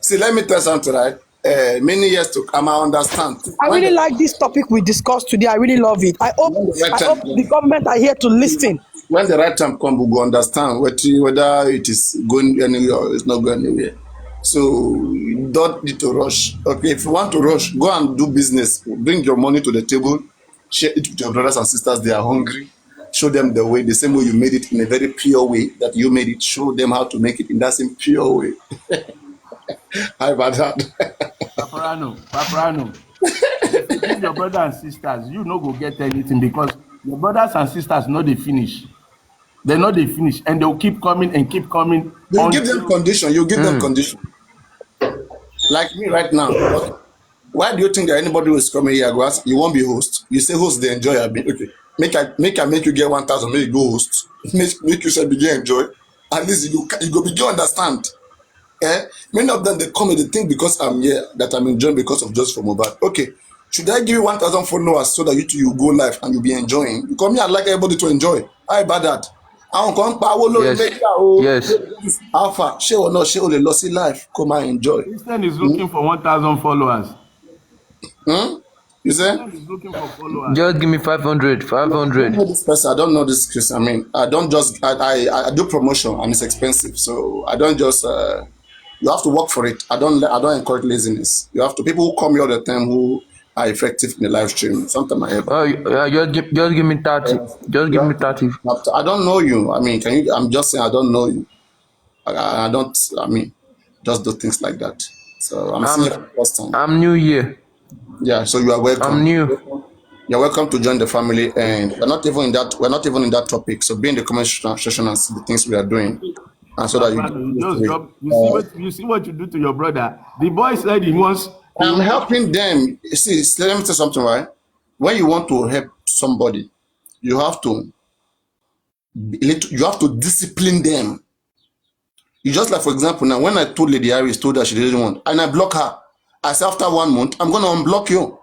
See, let me tell something, right? Many years to come, I understand. I really like this topic we discussed today. I really love it. I hope the government are here to listen. When the right time comes, we will understand whether it is going anywhere or it's not going anywhere. So you don't need to rush. Okay, if you want to rush, go and do business. Bring your money to the table. Share it with your brothers and sisters. They are hungry. Show them the way, the same way you made it in a very pure way that you made it. Show them how to make it in that same pure way. How about that? Paparano. If your brothers and sisters, you no go get anything because your brothers and sisters know they finish. They know they finish and they'll keep coming and keep coming. You give them condition. You give them condition. Like me right now. Okay. Why do you think that anybody who is coming here, you won't be host? You say host, they enjoy a bit. Okay. Make you get 1,000, make you go host. Make you say begin enjoy. At least you go begin understand. Many of them they come and they think because I'm here that I'm enjoying because of just for mobile. Okay. Should I give you 1,000 followers so that you go live and you'll be enjoying? Because me, I'd like everybody to enjoy. How about that? Yes. Alpha, share or not, share or lossy life. Come and enjoy. Christian is looking for 1,000 followers. You say? He's looking for followers. Just give me 500. I don't know this person. I don't know this Christian. I mean, I don't just. I do promotion and it's expensive, so I don't just. You have to work for it. I don't encourage laziness. You have to. People who come here all the time who are effective in the live stream. Sometimes I have. Oh, yeah, just give me 30. Just give me 30. I don't know you. I mean, can you? I'm just saying I don't know you. I don't. I mean, just do things like that. So I'm seeing it for the first time. I'm new here. Yeah, so you are welcome. I'm new. You're welcome to join the family, and we're not even in that topic. So be in the comment section and see the things we are doing, and so that you see what you do to your brother. The boy said he wants. I'm helping them. See, let me tell you something, right? When you want to help somebody, you have to discipline them. You just like, for example, now when I told Lady Iris, told her she didn't want, and I block her. I say after 1 month, I'm gonna unblock you.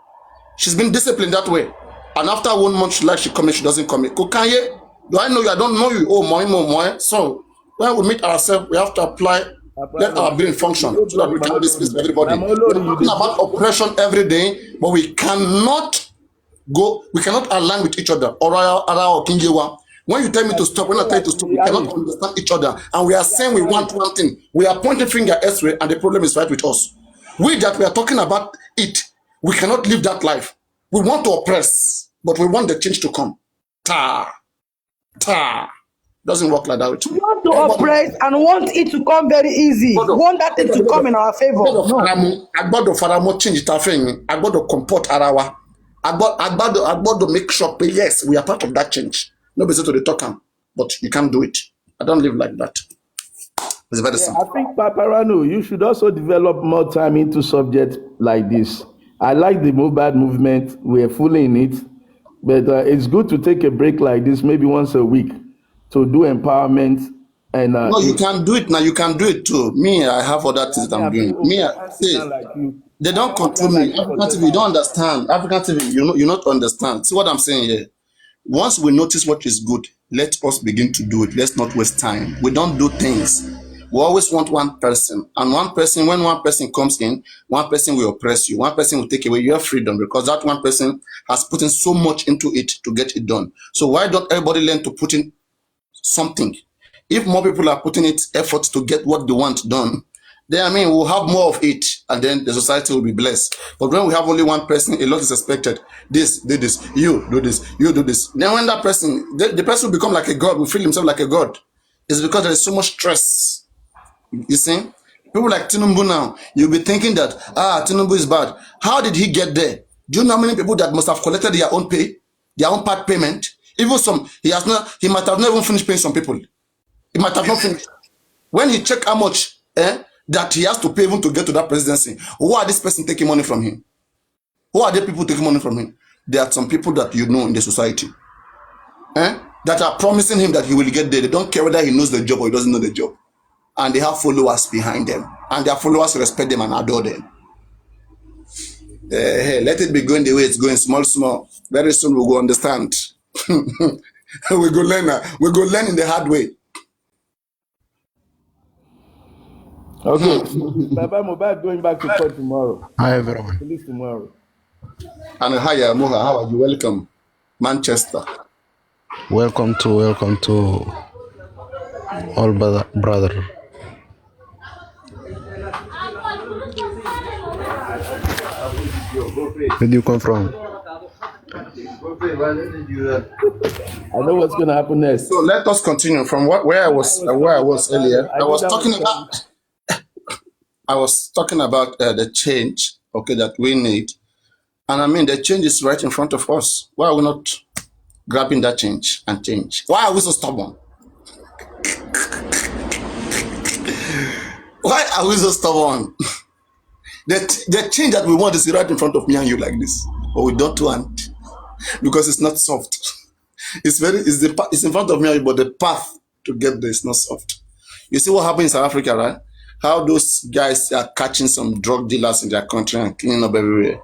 She's been disciplined that way. And after 1 month, she comes, she doesn't come. Kokanye, do I know you? I don't know you. Oh, moi. So when we meet ourselves, we have to apply, let our brain function so that we can have this space for everybody. We're talking about oppression every day, but we cannot align with each other. When you tell me to stop, when I tell you to stop, we cannot understand each other. And we are saying we want one thing. We are pointing finger elsewhere, and the problem is right with us. We are talking about it. We cannot live that life. We want to oppress, but we want the change to come. Doesn't work like that. We want to oppress and want it to come very easy. We want that thing to come in our favor. Agbado faramo change it. Agbado comport arawa. Agbado make sure, yes, we are part of that change. Nobody to the talk, but you can't do it. I don't live like that. It's very simple. I think, Paparano, you should also develop more time into subjects like this. I like the mobile movement. We're fully in it. But it's good to take a break like this, maybe once a week, to do empowerment. And no, you can do it now. You can do it too. Me, I have other things that I'm doing. They don't control me. African TV, you don't understand. African TV, you not understand. See what I'm saying here? Once we notice what is good, let us begin to do it. Let's not waste time. We don't do things. We always want one person. And one person, when one person comes in, one person will oppress you. One person will take away your freedom because that one person has put in so much into it to get it done. So why don't everybody learn to put in something? If more people are putting in effort to get what they want done, then we'll have more of it, and then the society will be blessed. But when we have only one person, a lot is expected. This, do this, you do this, you do this. Then when that person, the person will become like a god, will feel himself like a god. It's because there is so much stress. You see? People like Tinubu now, you'll be thinking that, Tinubu is bad. How did he get there? Do you know how many people that must have collected their own pay, their own part payment? Even some, he might have not even finished paying some people. He might have not finished. When he checked how much, that he has to pay even to get to that presidency. Who are this person taking money from him? Who are the people taking money from him? There are some people that you know in the society that are promising him that he will get there. They don't care whether he knows the job or he doesn't know the job. And they have followers behind them. And their followers respect them and adore them. Hey, let it be going the way it's going, small. Very soon we'll go understand. We go learn in the hard way. Okay, Baba Mohbad going back to court tomorrow. Hi everyone. Police tomorrow. And hi, Moha, how are you? Welcome, Manchester. Welcome to all brother. Where do you come from? I know what's going to happen next. So let us continue from where I was earlier. I was talking about the change, that we need. And the change is right in front of us. Why are we not grabbing that change and change? Why are we so stubborn? Why are we so stubborn? The change that we want is right in front of me and you like this. But we don't want, because it's not soft. It's in front of me, but the path to get there is not soft. You see what happened in South Africa, right? How those guys are catching some drug dealers in their country and cleaning up everywhere.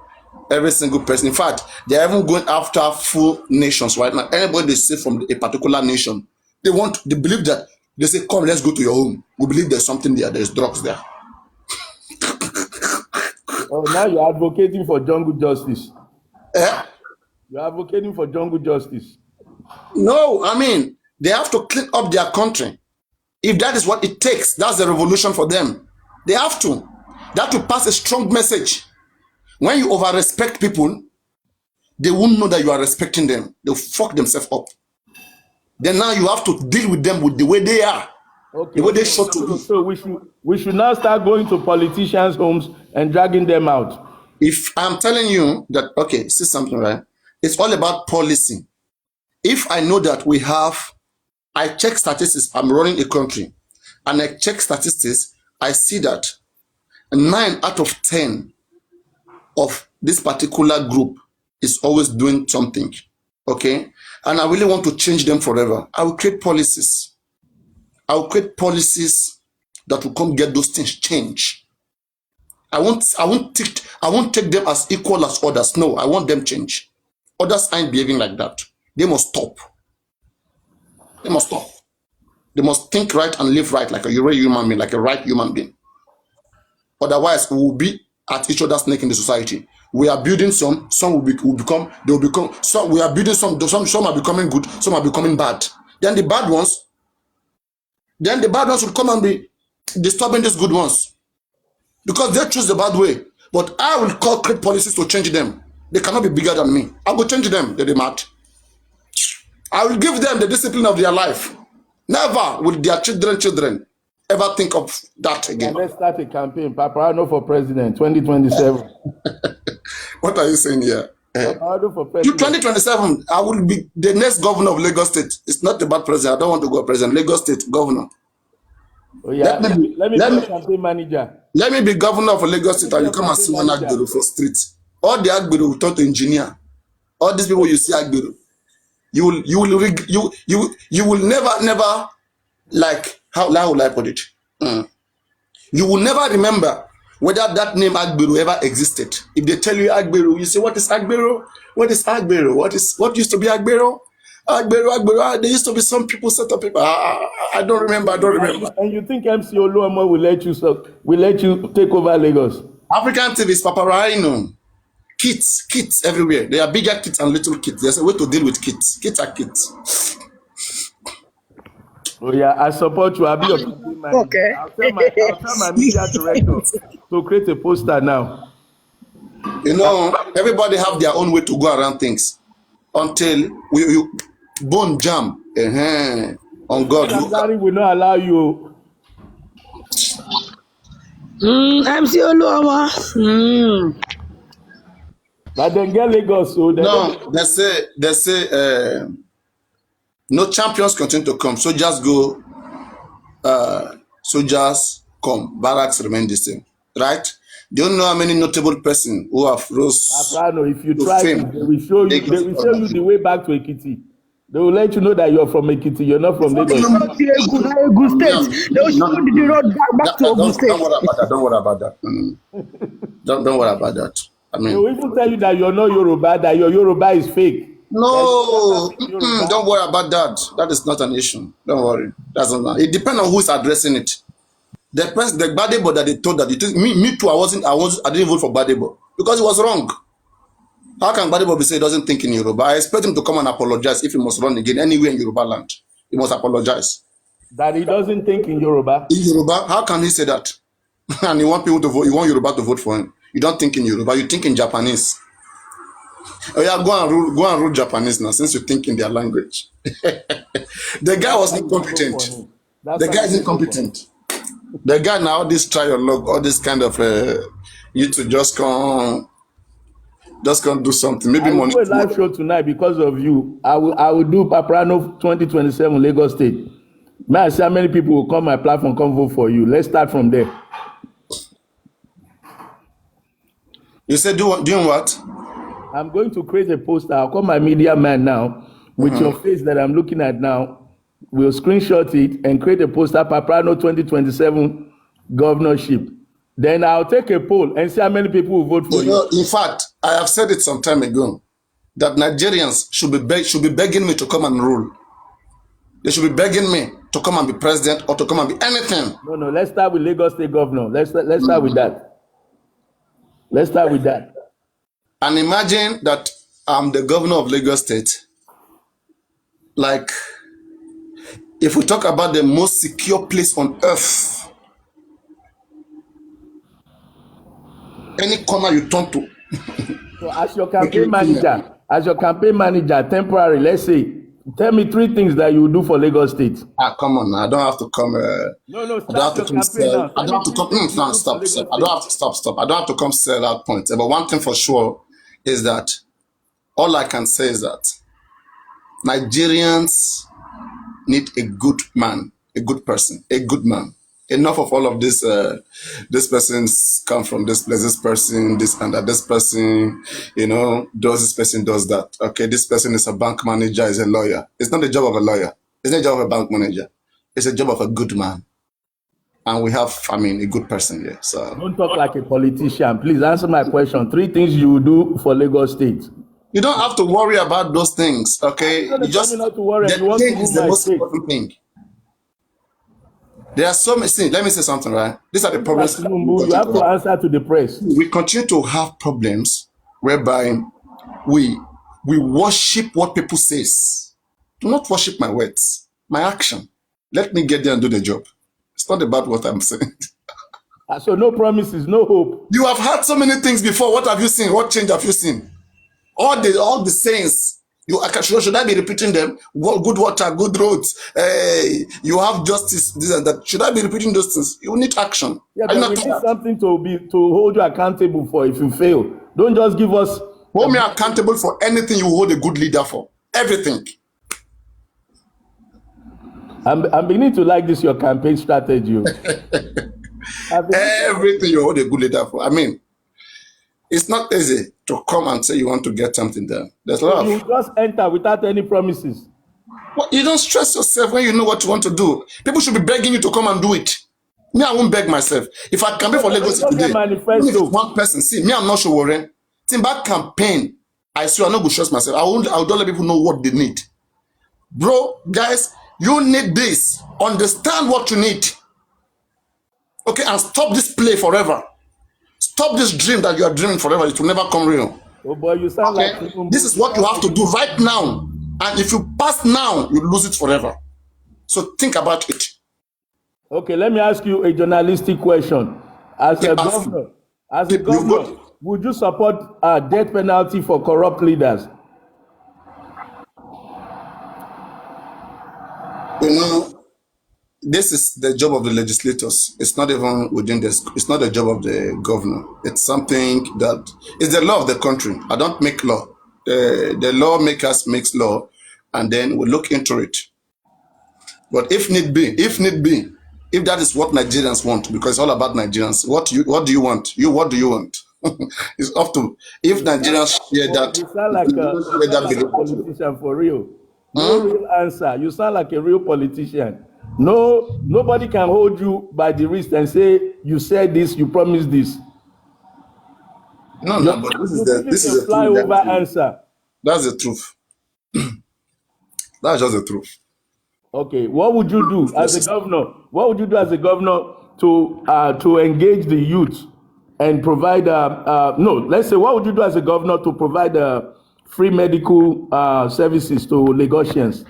Every single person. In fact, they are even going after full nations right now. Anybody they see from a particular nation, they believe that, they say, come, let's go to your home. We believe there's something there, there's drugs there. Oh, now you're advocating for jungle justice. You're advocating for jungle justice. No, they have to clean up their country. If that is what it takes, that's the revolution for them. They have to. That will pass a strong message. When you over-respect people, they won't know that you are respecting them. They'll fuck themselves up. Then now you have to deal with them with the way they are. Okay. The way they show to be. So we should now start going to politicians' homes and dragging them out. If I'm telling you that, see something, right? It's all about policy. If I know that I check statistics, I'm running a country, and I check statistics, I see that 9 out of 10 of this particular group is always doing something, and I really want to change them forever. I will create policies. I will create policies that will come get those things changed. I won't take them as equal as others. No, I want them change. Others ain't behaving like that. They must stop. They must stop. They must think right and live right like a real human being, like a right human being. Otherwise, we will be at each other's neck in the society. We are building some will become, some we are building some are becoming good, some are becoming bad. Then the bad ones will come and be disturbing these good ones. Because they choose the bad way. But I will create policies to change them. They cannot be bigger than me. I will change them. They're mad. I will give them the discipline of their life. Never will their children ever think of that again. Let's start a campaign. Paparano for president 2027. What are you saying here? Paparano for president. 2027, I will be the next governor of Lagos State. It's not about president. I don't want to go president. Lagos State governor. Oh yeah. Let me be campaign manager. Let me be governor of Lagos State and you come and see one Agbero for street. All the Agbero will turn to engineer. All these people you see Agbero. You will never like how will I put it? You will never remember whether that name Agbero ever existed. If they tell you Agbero, you say, what is Agbero? What is Agbero? What used to be Agbero? Agbero. There used to be some people set up people. I don't remember. And you think MC Oluomo will let you take over Lagos? African TV is Paparino. Kids everywhere. There are bigger kids and little kids. There's a way to deal with kids. Kids are kids. Oh yeah, I support you. I'll be your campaign manager. Okay. I'll tell my media director to create a poster now. You know, everybody have their own way to go around things until you bone jam. On God. Gary will not allow you. MC Oluomo. But then get Lagos. So no, they say no champions continue to come. Soldiers go, soldiers come. Barracks remain the same, right? Do you know how many notable persons who have rose? If you try, they will show you the way back to Ekiti. They will let you know that you're from Ekiti. You're not from Lagos. Ogun State. They will show you the road back to Ogun State. Don't worry about that. Don't worry about that. I mean, they will even tell you that you're not Yoruba, that your Yoruba is fake. No, don't worry about that. That is not an issue. Don't worry. That's not. It depends on who is addressing it. The Gbadebo that they told that me too. I didn't vote for Gbadebo because it was wrong. How can Gbadebo be say he doesn't think in Yoruba? I expect him to come and apologize if he must run again anywhere in Yoruba land. He must apologize. That he doesn't think in Yoruba. In Yoruba, how can he say that? And he want people to vote. You want Yoruba to vote for him. You don't think in Yoruba. You think in Japanese. Oh yeah, go and rule Japanese now since you think in their language. The guy was incompetent. The guy is incompetent. The guy now, this trialogue, all this kind of you to just come do something. Maybe money. I will do a live show tonight because of you. I will do Paparano 2027 Lagos State. May I see how many people will come my platform, come vote for you. Let's start from there. You said doing what? I'm going to create a poster. I'll call my media man now with your face that I'm looking at now. We'll screenshot it and create a poster, Paparano 2027 governorship. Then I'll take a poll and see how many people will vote for you. In fact, I have said it some time ago that Nigerians should be begging me to come and rule. They should be begging me to come and be president or to come and be anything. No. Let's start with Lagos State governor. Let's start with that. Let's start with that. And imagine that I'm the governor of Lagos State. Like, if we talk about the most secure place on earth, any corner you turn to. So as your campaign manager, temporary, let's say, tell me 3 things that you will do for Lagos State. Come on, I don't have to come. Stop. I don't have to come. Stop. I don't have to stop. I don't have to come sell that point. But one thing for sure is that all I can say is that Nigerians need a good man, a good person, a good man. Enough of all of this. This person's come from this place. This person, this and that. This person, does this person does that. Okay, this person is a bank manager, is a lawyer. It's not the job of a lawyer. It's not the job of a bank manager. It's a job of a good man. and we have, I mean, a good person here. So Don't talk like a politician. Please answer my question. 3 things you will do for Lagos State. you don't have to worry about those things, okay? You're You just, telling me not to worry. You the want to thing is move the my most state. important thing. There are so many things. Let me say something, right? These are the problems. You have to answer to the press. We continue to have problems whereby we worship what people says. Do not worship my words, my action. Let me get there and do the job. It's not about what I'm saying. So no promises, no hope. You have had so many things before. What have you seen? What change have you seen? All the sayings. Should I be repeating them? Good water, good roads. You have justice, this and that. Should I be repeating those things? You need action. Yeah, Are you but not we tired? need something to hold you accountable for if you fail. Don't just give us. Hold me accountable for anything you hold a good leader for. Everything. I'm beginning to like this your campaign strategy. Everything you hold a good leader for. I mean, it's not easy to come and say you want to get something done. There's a lot You of. just enter without any promises. Well, you don't stress yourself when you know what you want to do. People should be begging you to come and do it. Me, I won't beg myself. If I campaign for Lagos Don't today, get manifesto. even if it's one person, see, me, I'm not sure. Warren. Timber campaign, I swear I'm not going to trust myself. I don't let people know what they need. Bro, guys, you need this. Understand what you need. Okay, and stop this play forever. Stop this dream that you are dreaming forever. It will never come real. Oh boy, you sound Okay? like This is what you have to do right now. And if you pass now, you lose it forever. So think about it. Okay, let me ask you a journalistic question. As a Okay, ask me. governor, would you support death penalty for corrupt leaders? You know, this is the job of the legislators. It's not even within this. It's not the job of the governor. It's something that is the law of the country. I don't make law. The lawmakers makes law, and then we look into it. But if need be, if that is what Nigerians want, because it's all about Nigerians. What do you want? What do you want? It's up to if Nigerians share that. You sound like a politician for real. No real answer. You sound like a real politician. No, nobody can hold you by the wrist and say you said this, you promised this. No, but this is the flyover answer. That's the truth. That's just the truth. Okay, what would you do as a governor? What would you do as a governor to engage the youth and provide? Let's say, what would you do as a governor to provide free medical services to Lagosians?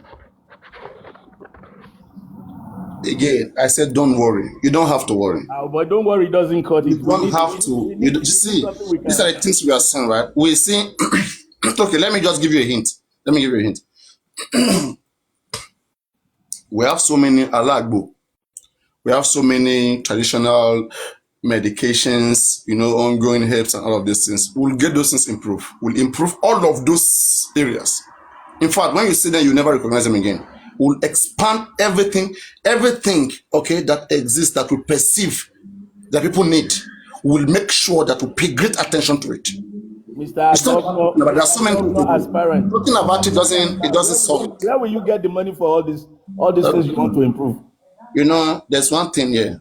Again, I said, don't worry. You don't have to worry. But don't worry, it doesn't cut it. You don't have to. You see, these are the things we are saying, right? We see. Okay, let me just give you a hint. We have so many alagbo. We have so many traditional medications, ongoing herbs and all of these things. We'll get those things improved. We'll improve all of those areas. In fact, when you see them, you never recognize them again. We'll expand everything, okay, that exists, that we perceive that people need. We'll make sure that we pay great attention to it. Mr. Governor, but there are so many people aspirant. talking about it doesn't solve it. Where will you get the money for all these things you want to improve? There's one thing here.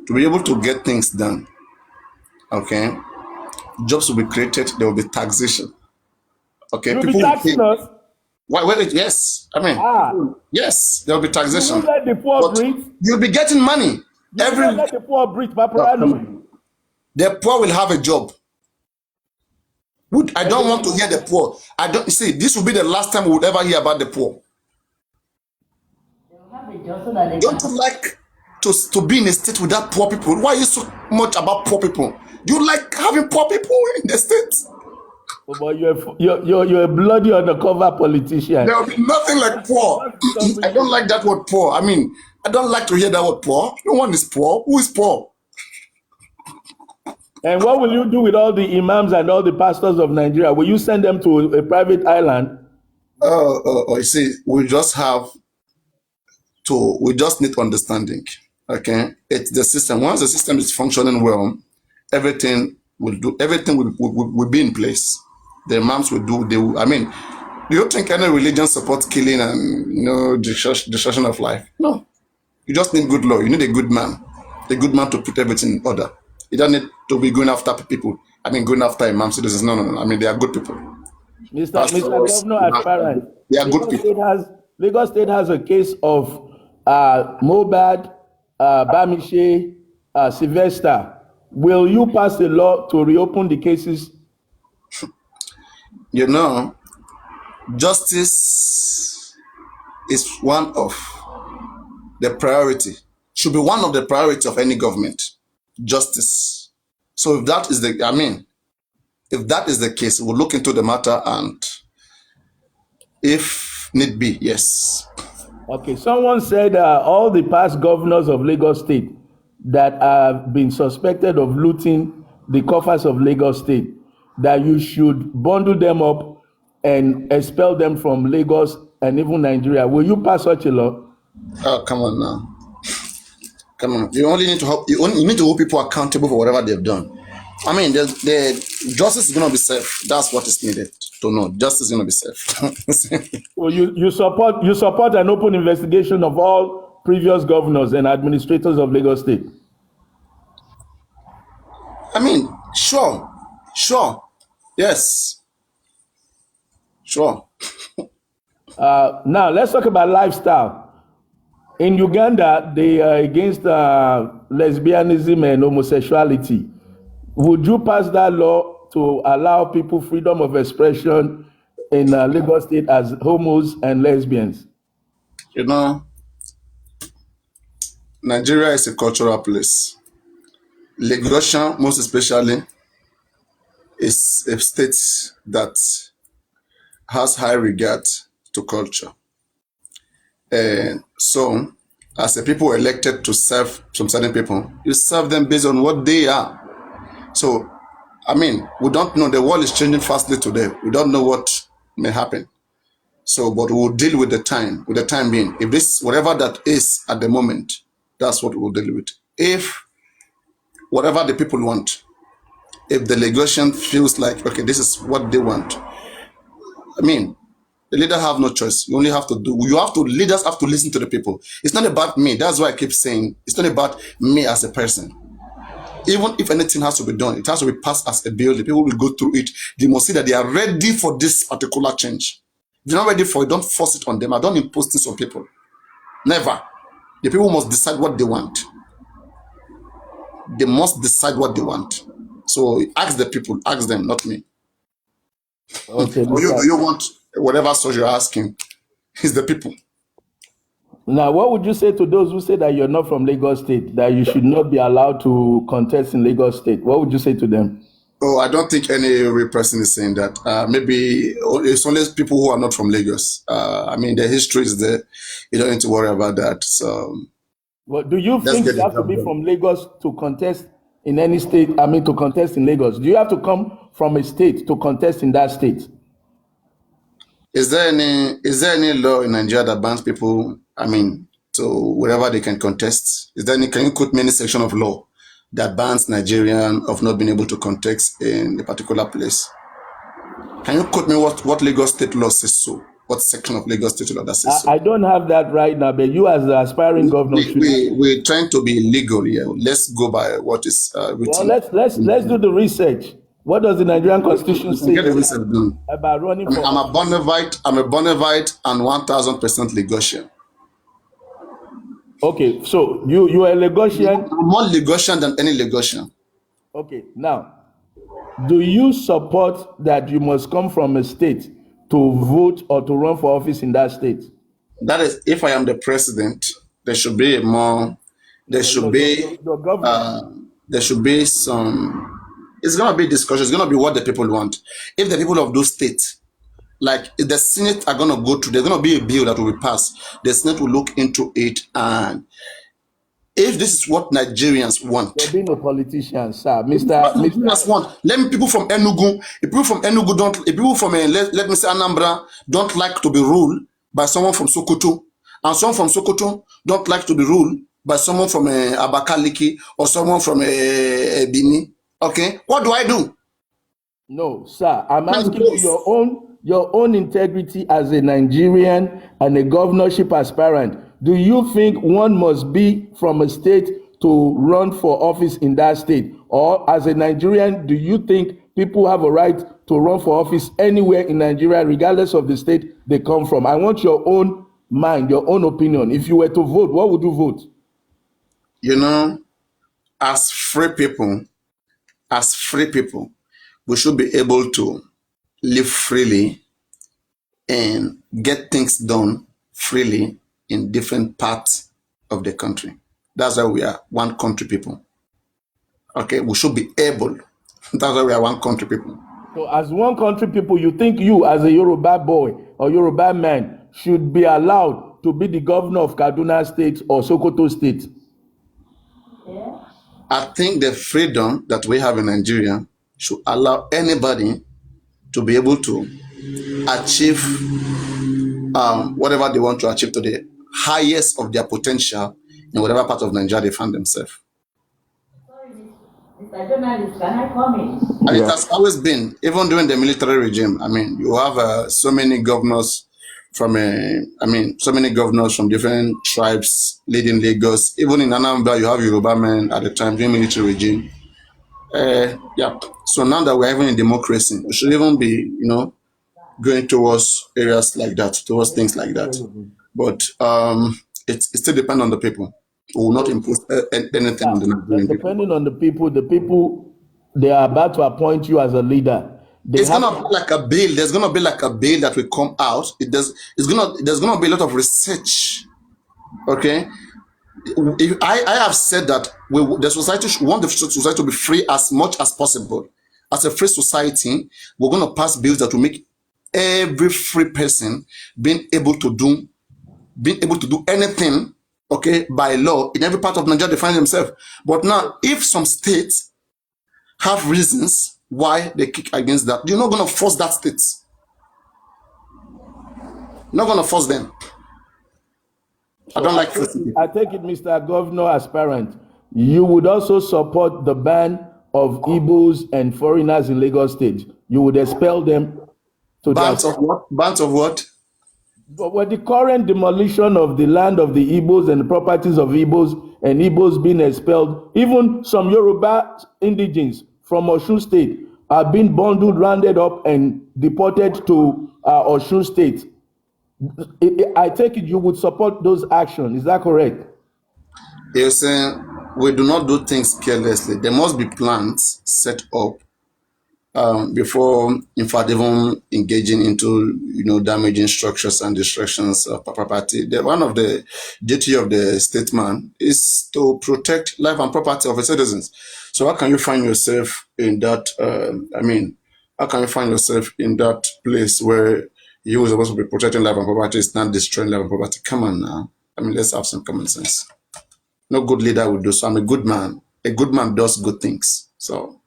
To be able to get things done, okay, jobs will be created, there will be taxation. Okay, You'll people be taxing will us. Yes, I mean, yes, there will be taxation. You let the poor breathe. You'll be getting money. Let the poor breathe, The poor will have a job. I don't want to hear the poor. This will be the last time we would ever hear about the poor. Don't you like to be in a state without poor people? Why are you so much about poor people? Do you like having poor people in the state? Oh, but you're a bloody undercover politician. There will be nothing like poor. I don't like that word poor. I mean, I don't like to hear that word poor. No one is poor. Who is poor? And what will you do with all the imams and all the pastors of Nigeria? Will you send them to a private island? You see, we just need understanding. Okay, it's the system. Once the system is functioning well, everything will be in place. The imams will do. Do you think any religion supports killing and destruction of life? No. You just need good law. You need a good man. a good man to put everything in order. You don't need to be going after people. I mean, going after imam citizens. No. I mean, they are good people. Mr. Pastors, Governor Aspirant, they are good people. Lagos State has a case of Mobad, Bamishe, Sylvester. Will you pass a law to reopen the cases? You know, justice is one of the priority, should be one of the priority of any government. Justice. So if that is if that is the case, we'll look into the matter, and if need be, yes. Okay, someone said all the past governors of Lagos State that have been suspected of looting the coffers of Lagos State, that you should bundle them up and expel them from Lagos and even Nigeria. Will you pass such a law? Oh, come on now. Come on. You only need to help. You need to hold people accountable for whatever they've done. I mean, the justice is going to be safe. That's what is needed to know. Justice is going to be safe. Well, you support an open investigation of all previous governors and administrators of Lagos State. I mean, sure, yes, sure. Now let's talk about lifestyle. In Uganda, they are against lesbianism and homosexuality. Would you pass that law to allow people freedom of expression in Lagos State as homos and lesbians? You know, Nigeria is a cultural place. Lagos, most especially, is a state that has high regard to culture. And so, as the people elected to serve some certain people, you serve them based on what they are. So, I mean, we don't know. The world is changing fastly today. We don't know what may happen. So, but we'll deal with the time being. If this, whatever that is at the moment, that's what we'll deal with. If whatever the people want, if the Lagosian feels like, okay, this is what they want, I mean, the leader have no choice. You only have to leaders have to listen to the people. It's not about me. That's why I keep saying, it's not about me as a person. Even if anything has to be done, it has to be passed as a bill. The people will go through it. They must see that they are ready for this particular change. If they're not ready for it, don't force it on them. I don't impose things on people. Never. The people must decide what they want. They must decide what they want. So ask the people, ask them, not me. Okay. you want whatever source you're asking? It's the people. Now, what would you say to those who say that you're not from Lagos State, that you should not be allowed to contest in Lagos State? What would you say to them? Oh, I don't think any real person is saying that. Maybe it's only people who are not from Lagos. I mean, the history is there. You don't need to worry about that. So, well, do you think you have to be from Lagos to contest in any state? I mean, to contest in Lagos. Do you have to come from a state to contest in that state? Is there any law in Nigeria that bans people, I mean, to wherever they can contest? Can you quote me any section of law that bans Nigerian of not being able to contest in a particular place? Can you quote me what Lagos State law says so? What section of Lagos State law that says so? I don't have that right now, but you as the aspiring governor we're trying to be legal here. Let's go by what is written. Well, let's do the research. What does the Nigerian Constitution say about running for? I'm a Bonavite and 1000% Lagosian. Okay, so you are a Lagosian. I'm more Lagosian than any Lagosian. Okay, now, do you support that you must come from a state to vote or to run for office in that state? That is, if I am the president, there should be some. It's going to be discussion. It's going to be what the people want. If the people of those states, like if the Senate are going to go through, there's going to be a bill that will be passed. The Senate will look into it, and if this is what Nigerians want, you're being a politician, sir, Nigerians want. Let me people from Enugu. If people from Enugu don't, if people from let me say Anambra don't like to be ruled by someone from Sokoto, and someone from Sokoto don't like to be ruled by someone from Abakaliki or someone from Benin. Okay, what do I do? No, sir. I'm asking you your own integrity as a Nigerian and a governorship aspirant. Do you think one must be from a state to to run for office in that state? Or as a Nigerian, do you think people have a right to run for office anywhere in Nigeria, regardless of the state they come from? I want your own mind, your own opinion. If you were to vote, what would you vote? You know, as free people, we should be able to live freely and get things done freely in different parts of the country. That's why we are one country people. Okay, we should be able. That's why we are one country people. So as one country people, you think you as a Yoruba boy or Yoruba man should be allowed to be the governor of Kaduna State or Sokoto State? I think the freedom that we have in Nigeria should allow anybody to be able to achieve whatever they want to achieve to the highest of their potential in whatever part of Nigeria they find themselves. Mr. Journalist, can I come in? And it has always been, even during the military regime. I mean, you have so many governors from different tribes leading Lagos. Even in Anambra, you have Yoruba men at the time during military regime. So now that we're even in democracy, we should even be, going towards areas like that, towards things like that. But it still depends on the people. We will not impose anything on the Nigerian people. Depending on the people, they are about to appoint you as a leader. It's gonna be like a bill. There's gonna be like a bill that will come out. There's gonna be a lot of research. Okay. I have said that the society want the society to be free as much as possible. As a free society, we're gonna pass bills that will make every free person being able to do anything, okay, by law in every part of Nigeria they find themselves. But now, if some states have reasons why they kick against that, you're not going to force that state. You're not going to force them. I don't like forcing people. I take it, Mr. Governor aspirant, you would also support the ban of Igbos and foreigners in Lagos State. You would expel them to Bans of what? Bans of what? But the current demolition of the land of the Igbos and the properties of Igbos and Igbos being expelled, even some Yoruba indigenes from Osun State are being bundled, rounded up, and deported to Osun State. I take it you would support those actions. Is that correct? Yes, we do not do things carelessly. There must be plans set up before, in fact, even engaging into damaging structures and destructions of property. One of the duty of the statesman is to protect life and property of its citizens. So how can you find yourself in that? How can you find yourself in that place where you were supposed to be protecting life and property is not destroying life and property? Come on now. Let's have some common sense. No good leader would do so. I'm a good man. A good man does good things. So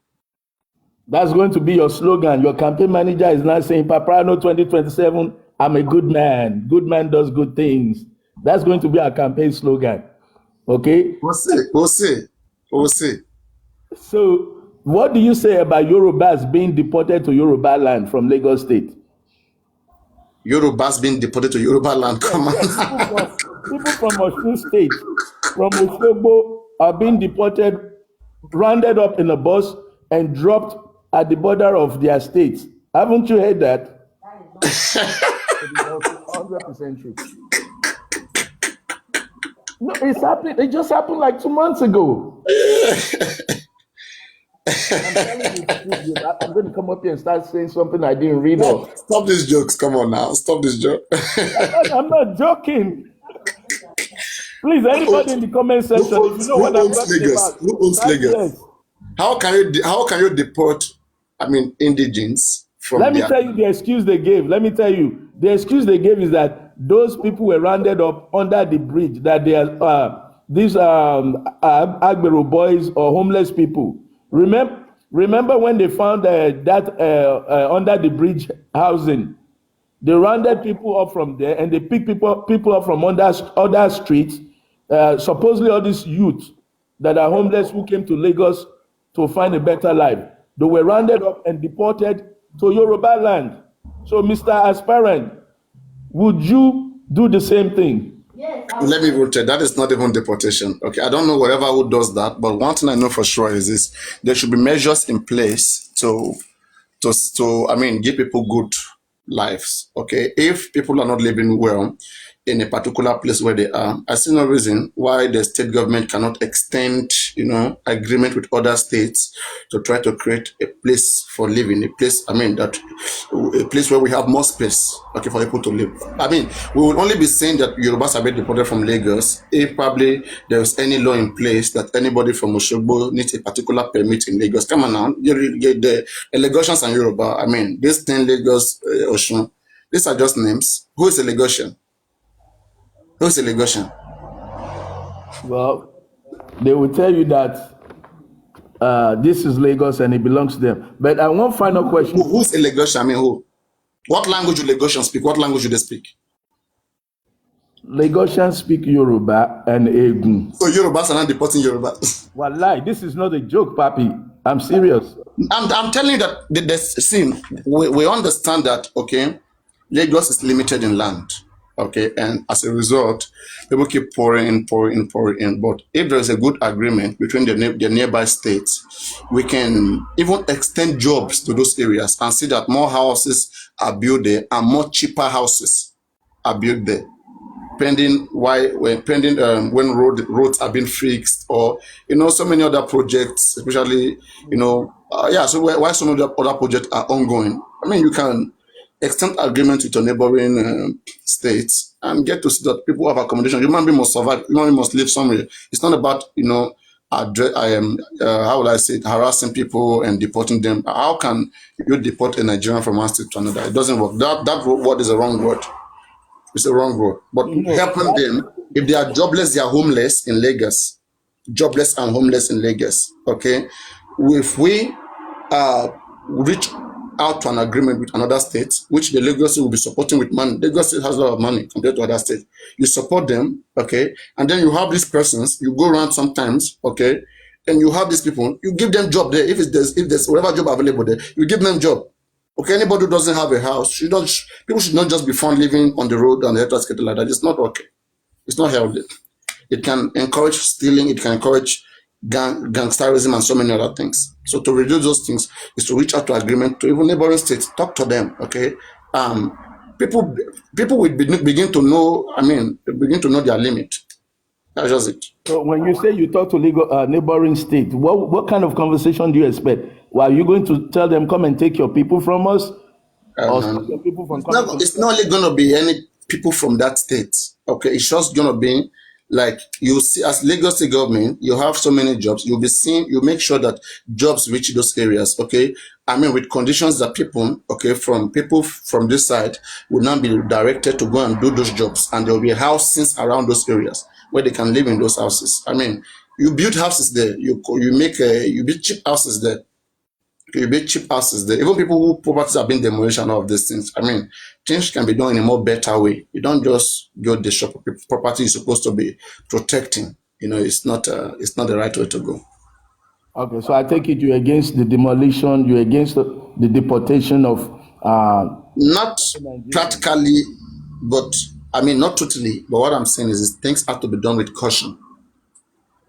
that's going to be your slogan. Your campaign manager is now saying, Paprano 2027, I'm a good man. Good man does good things. That's going to be our campaign slogan. Okay? We'll see. So, what do you say about Yorubas being deported to Yoruba land from Lagos State? Yorubas being deported to Yoruba land? Come on. People from Osun State, from Osogbo, are being deported, rounded up in a bus, and dropped at the border of their states. Haven't you heard that? 100% true. No, it's happening. It just happened like 2 months ago. I'm going to come up here and start saying something I didn't read. Stop these jokes. Come on now. Stop this joke. I'm not joking. Please, anybody in the comment section, if you know what I'm talking about. Who owns Lagos? How can you deport, indigenes from Let me tell you the excuse they gave. Let me tell you. The excuse they gave is that those people were rounded up under the bridge, that they are these Agbero boys or homeless people. Remember when they found that under the bridge housing, they rounded people up from there and they picked people up from other streets, supposedly all these youth that are homeless who came to Lagos to find a better life. They were rounded up and deported to Yoruba land. So, Mr. Aspirant, would you do the same thing? Let me rotate. That is not even deportation. Okay, I don't know whatever who does that, but one thing I know for sure is this: there should be measures in place to give people good lives. Okay, if people are not living well in a particular place where they are, I see no reason why the state government cannot extend, agreement with other states to try to create a place for living, a place where we have more space, okay, for people to live. We will only be saying that Yorubas are being deported from Lagos if probably there's any law in place that anybody from Oshogbo needs a particular permit in Lagos. Come on now, the Lagosians and Yoruba, these 10 Lagos, Oshun, these are just names. Who is a Lagosian? Who's a Lagosian? Well, they will tell you that this is Lagos and it belongs to them. But I want final question. Who's a Lagosian? Who? What language do Lagosians speak? What language do they speak? Lagosians speak Yoruba and Egun. So Yorubas are not deporting Yoruba. Wallahi, this is not a joke, Papi. I'm serious. I'm telling you that we understand that, okay, Lagos is limited in land. Okay, and as a result, people keep pouring in. But if there is a good agreement between the nearby states, we can even extend jobs to those areas and see that more houses are built there and more cheaper houses are built there. Pending when roads are being fixed, or so many other projects, especially so why some of the other projects are ongoing. You can extend agreement with your neighboring states and get to see that people have accommodation. Human being must survive. Human being must live somewhere. It's not about harassing people and deporting them. How can you deport a Nigerian from one state to another? It doesn't work. That word is a wrong word. It's a wrong word. But helping them, if they are jobless, they are homeless in Lagos. Jobless and homeless in Lagos. Okay, if we reach out to an agreement with another state, which the Lagos will be supporting with money. Lagos State has a lot of money compared to other states. You support them, okay, and then you have these persons. You go around sometimes, okay, and you have these people. You give them job there. If there's whatever job available there, you give them job. Okay, anybody who doesn't have a house, people should not just be found living on the road and the electricity like that. It's not okay. It's not healthy. It can encourage stealing. It can encourage gangsterism and so many other things. So to reduce those things is to reach out to agreement to even neighboring states, talk to them, okay? People will begin to know, begin to know their limit. That's just it. So when you say you talk to neighboring state, what kind of conversation do you expect? Well, are you going to tell them, come and take your people from us? Or stop your people from coming? It's not only going to be any people from that state, okay? It's just going to be like, you see, as Lagos State government, you have so many jobs. You make sure that jobs reach those areas, okay? With conditions that people from this side will now be directed to go and do those jobs, and there will be houses around those areas where they can live in those houses. You build houses there. You build cheap houses there. You build cheap houses there. Even people who properties have been demolished and all of these things. Things can be done in a more better way. You don't just go the shop. Property is supposed to be protecting. It's not the right way to go. Okay, so I take it you're against the demolition. You're against the deportation of. Not practically, but not totally. But what I'm saying is things have to be done with caution.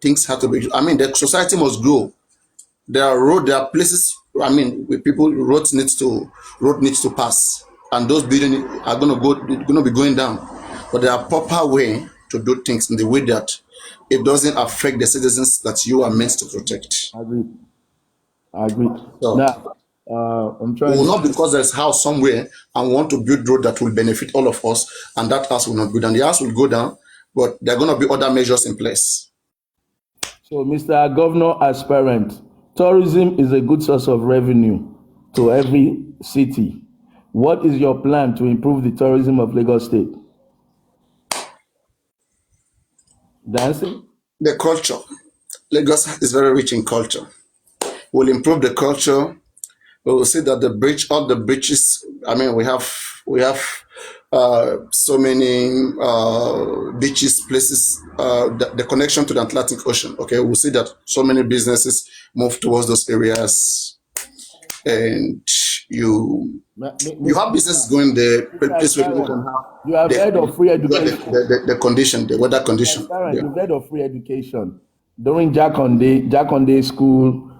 Things have to be. The society must grow. There are places. With people, road needs to pass, and those buildings are going to be going down. But there are proper way to do things in the way that it doesn't affect the citizens that you are meant to protect. I agree. So, now, I'm trying. Will not because there's a house somewhere and we want to build road that will benefit all of us, and that house will not go down. The house will go down, but there are going to be other measures in place. So, Mr. Governor aspirant, tourism is a good source of revenue to every city. What is your plan to improve the tourism of Lagos State? Dancing? The culture. Lagos is very rich in culture. We'll improve the culture. We will see that all the bridges, we have so many beaches, places, the connection to the Atlantic Ocean. Okay, we'll see that so many businesses move towards those areas, and you Mr. have businesses going there, place where people can Aspiring, have you have heard of free the, education. the condition, the weather condition. Aspiring, Yeah. you've heard of free education. During Jakonde school,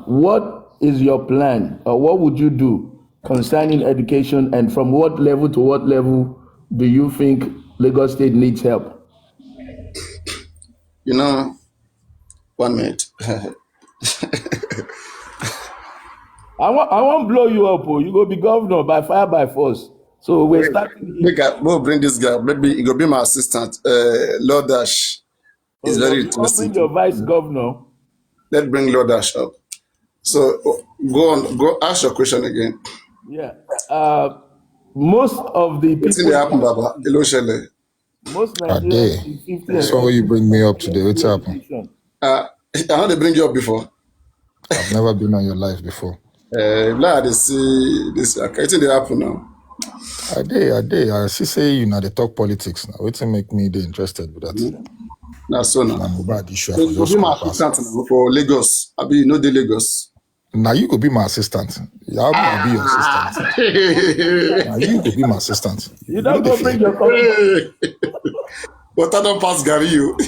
what is your plan, or what would you do concerning education, and from what level to what level do you think Lagos State needs help? You know, 1 minute. I won't blow you up. Oh. You go be governor by fire by force. So we're starting. We'll bring this guy. Maybe he will be my assistant. Lord Dash is very interesting. Bring your vice governor. Let's bring Lord Dash up. So go ask your question again. Yeah. Most of the people. What's happen, Baba? Hello, Shele. Most Nigerians. So you bring me up today. What's happened? I know they bring you up before. I've never been on your live before. Glad to see this. I think they happen now. I did. I see say you know they talk politics now. What's make me interested with that? Now so now. I'm bad issue. So you be my assistant for Lagos. I be you know the Lagos. Now you could be my assistant. I'll be your assistant. Now you could be my assistant. You don't go bring your coffee. But I don't pass Gary you.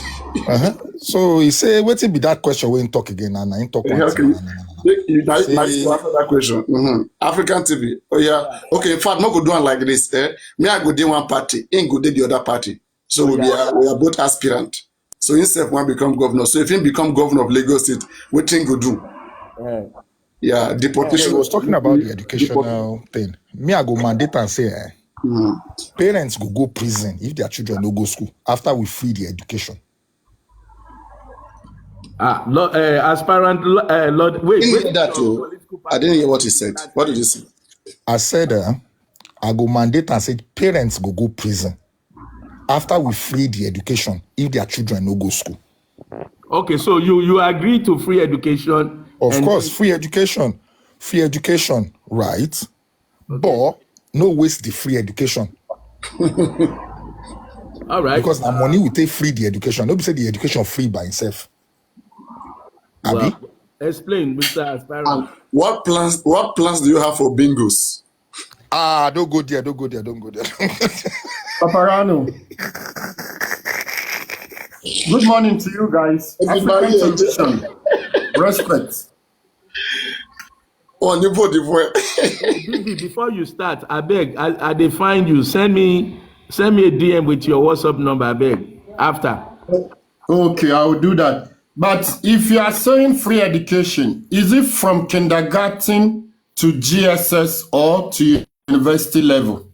So he say, wait be that question when talk again and I talk one okay. You answer that question. African TV. Oh yeah. Okay. In fact, no go do one like this. Me I go do one party. Ain't go do the other party. So we are both aspirant. So himself one become governor. So if he become governor of Lagos State, what thing go do? Yeah, deportation. He was talking about the educational thing. Me I go mandate and say, parents go prison if their children no go school after we free the education. Aspirant Lord, wait. That too. I didn't hear what he said. What did you say? I said, I go mandate and say parents go prison after we free the education if their children no go school. Okay, so you agree to free education? Of course, free education, right? But no waste the free education. All right. Because the money we take free the education. Nobody say the education free by itself. Well, explain, Mr. Aspirant. What plans do you have for bingos? Don't go there. Paparano. Good morning to you guys. African tradition. Respect. On your body, Before you start, I beg, I define you. Send me a DM with your WhatsApp number, I beg. After. Okay, I will do that. But if you are saying free education, is it from kindergarten to GSS or to university level?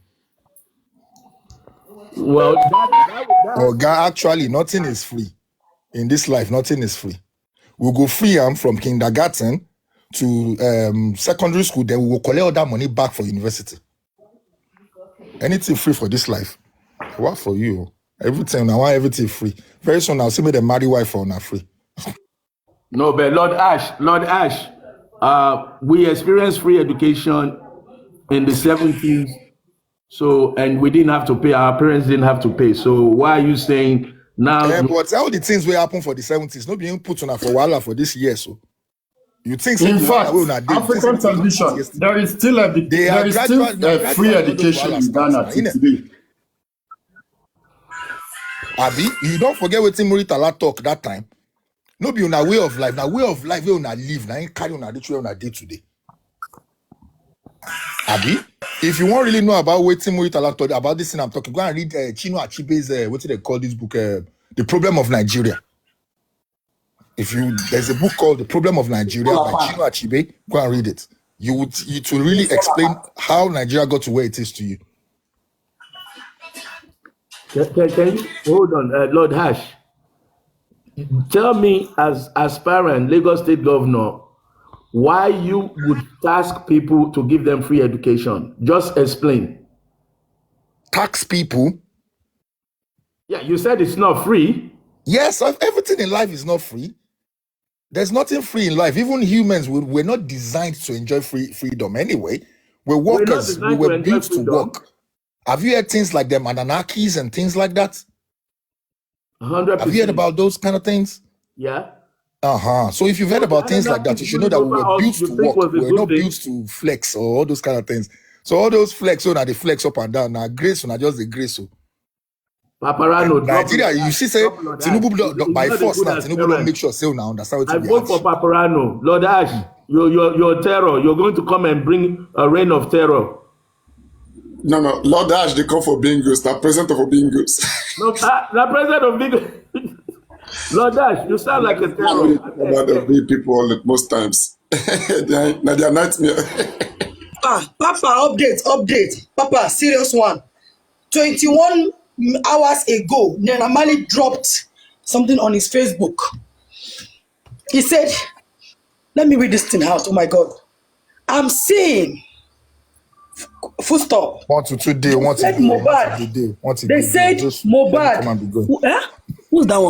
Well, actually, nothing is free. In this life, nothing is free. We'll go free from kindergarten to secondary school, then we will collect all that money back for university. Anything free for this life. What for you? Everything, I want everything free. Very soon, I'll see me the marry wife for now free. No, but Lord Ash, we experienced free education in the 70s. So, and we didn't have to pay, our parents didn't have to pay. So why are you saying now? But all the things will happen for the 70s, not being put on for Walla for this year. So you think in fact, African television, there is still a free education in Ghana today. Abi, you don't forget what Tim Muritala talk that time. No be on a way of life. Now way of life we on a live. Now ain't carry on a day on a day today. Abi, if you want really know about what Tim Muritala talk about this thing I'm talking, go and read Chinua Achebe's what do they call this book? The Problem of Nigeria. There's a book called The Problem of Nigeria by Chinua Achebe. Go and read it. It will really explain how Nigeria got to where it is to you. Can you hold on, Lord Ash? Tell me, as aspirant Lagos State Governor, why you would task people to give them free education. Just explain. Tax people? Yeah, you said it's not free. Yes, everything in life is not free. There's nothing free in life. Even humans, we're not designed to enjoy freedom anyway. We're workers. We were built to work. Have you heard things like them Anunnakis and things like that? 100%. Have you heard about those kind of things? Yeah. So if you've heard about things like that, you should know that we were built to work. We were not built to flex or all those kind of things. So all those flex, so now they flex up and down. Now grace, now just the grace. So Paparano, Nigeria, you see, say Tinubu by force now. Tinubu don't make sure say now understand what I vote for Paparano. Lord Ash, your terror. You're going to come and bring a reign of terror. No, Lord Ash, they come for Bingos. The president of Bingos. No, the president of Bingos. Lord Ash, you sound like a terror. About the big people most times. They are nightmare. Papa, update. Papa, serious one. 21 hours ago, Naira Marley dropped something on his Facebook. He said, let me read this thing out. Oh my God. I'm seeing, full stop. 1 to 2 days, 1 to 2 days. They said Mohbad. Who's that one?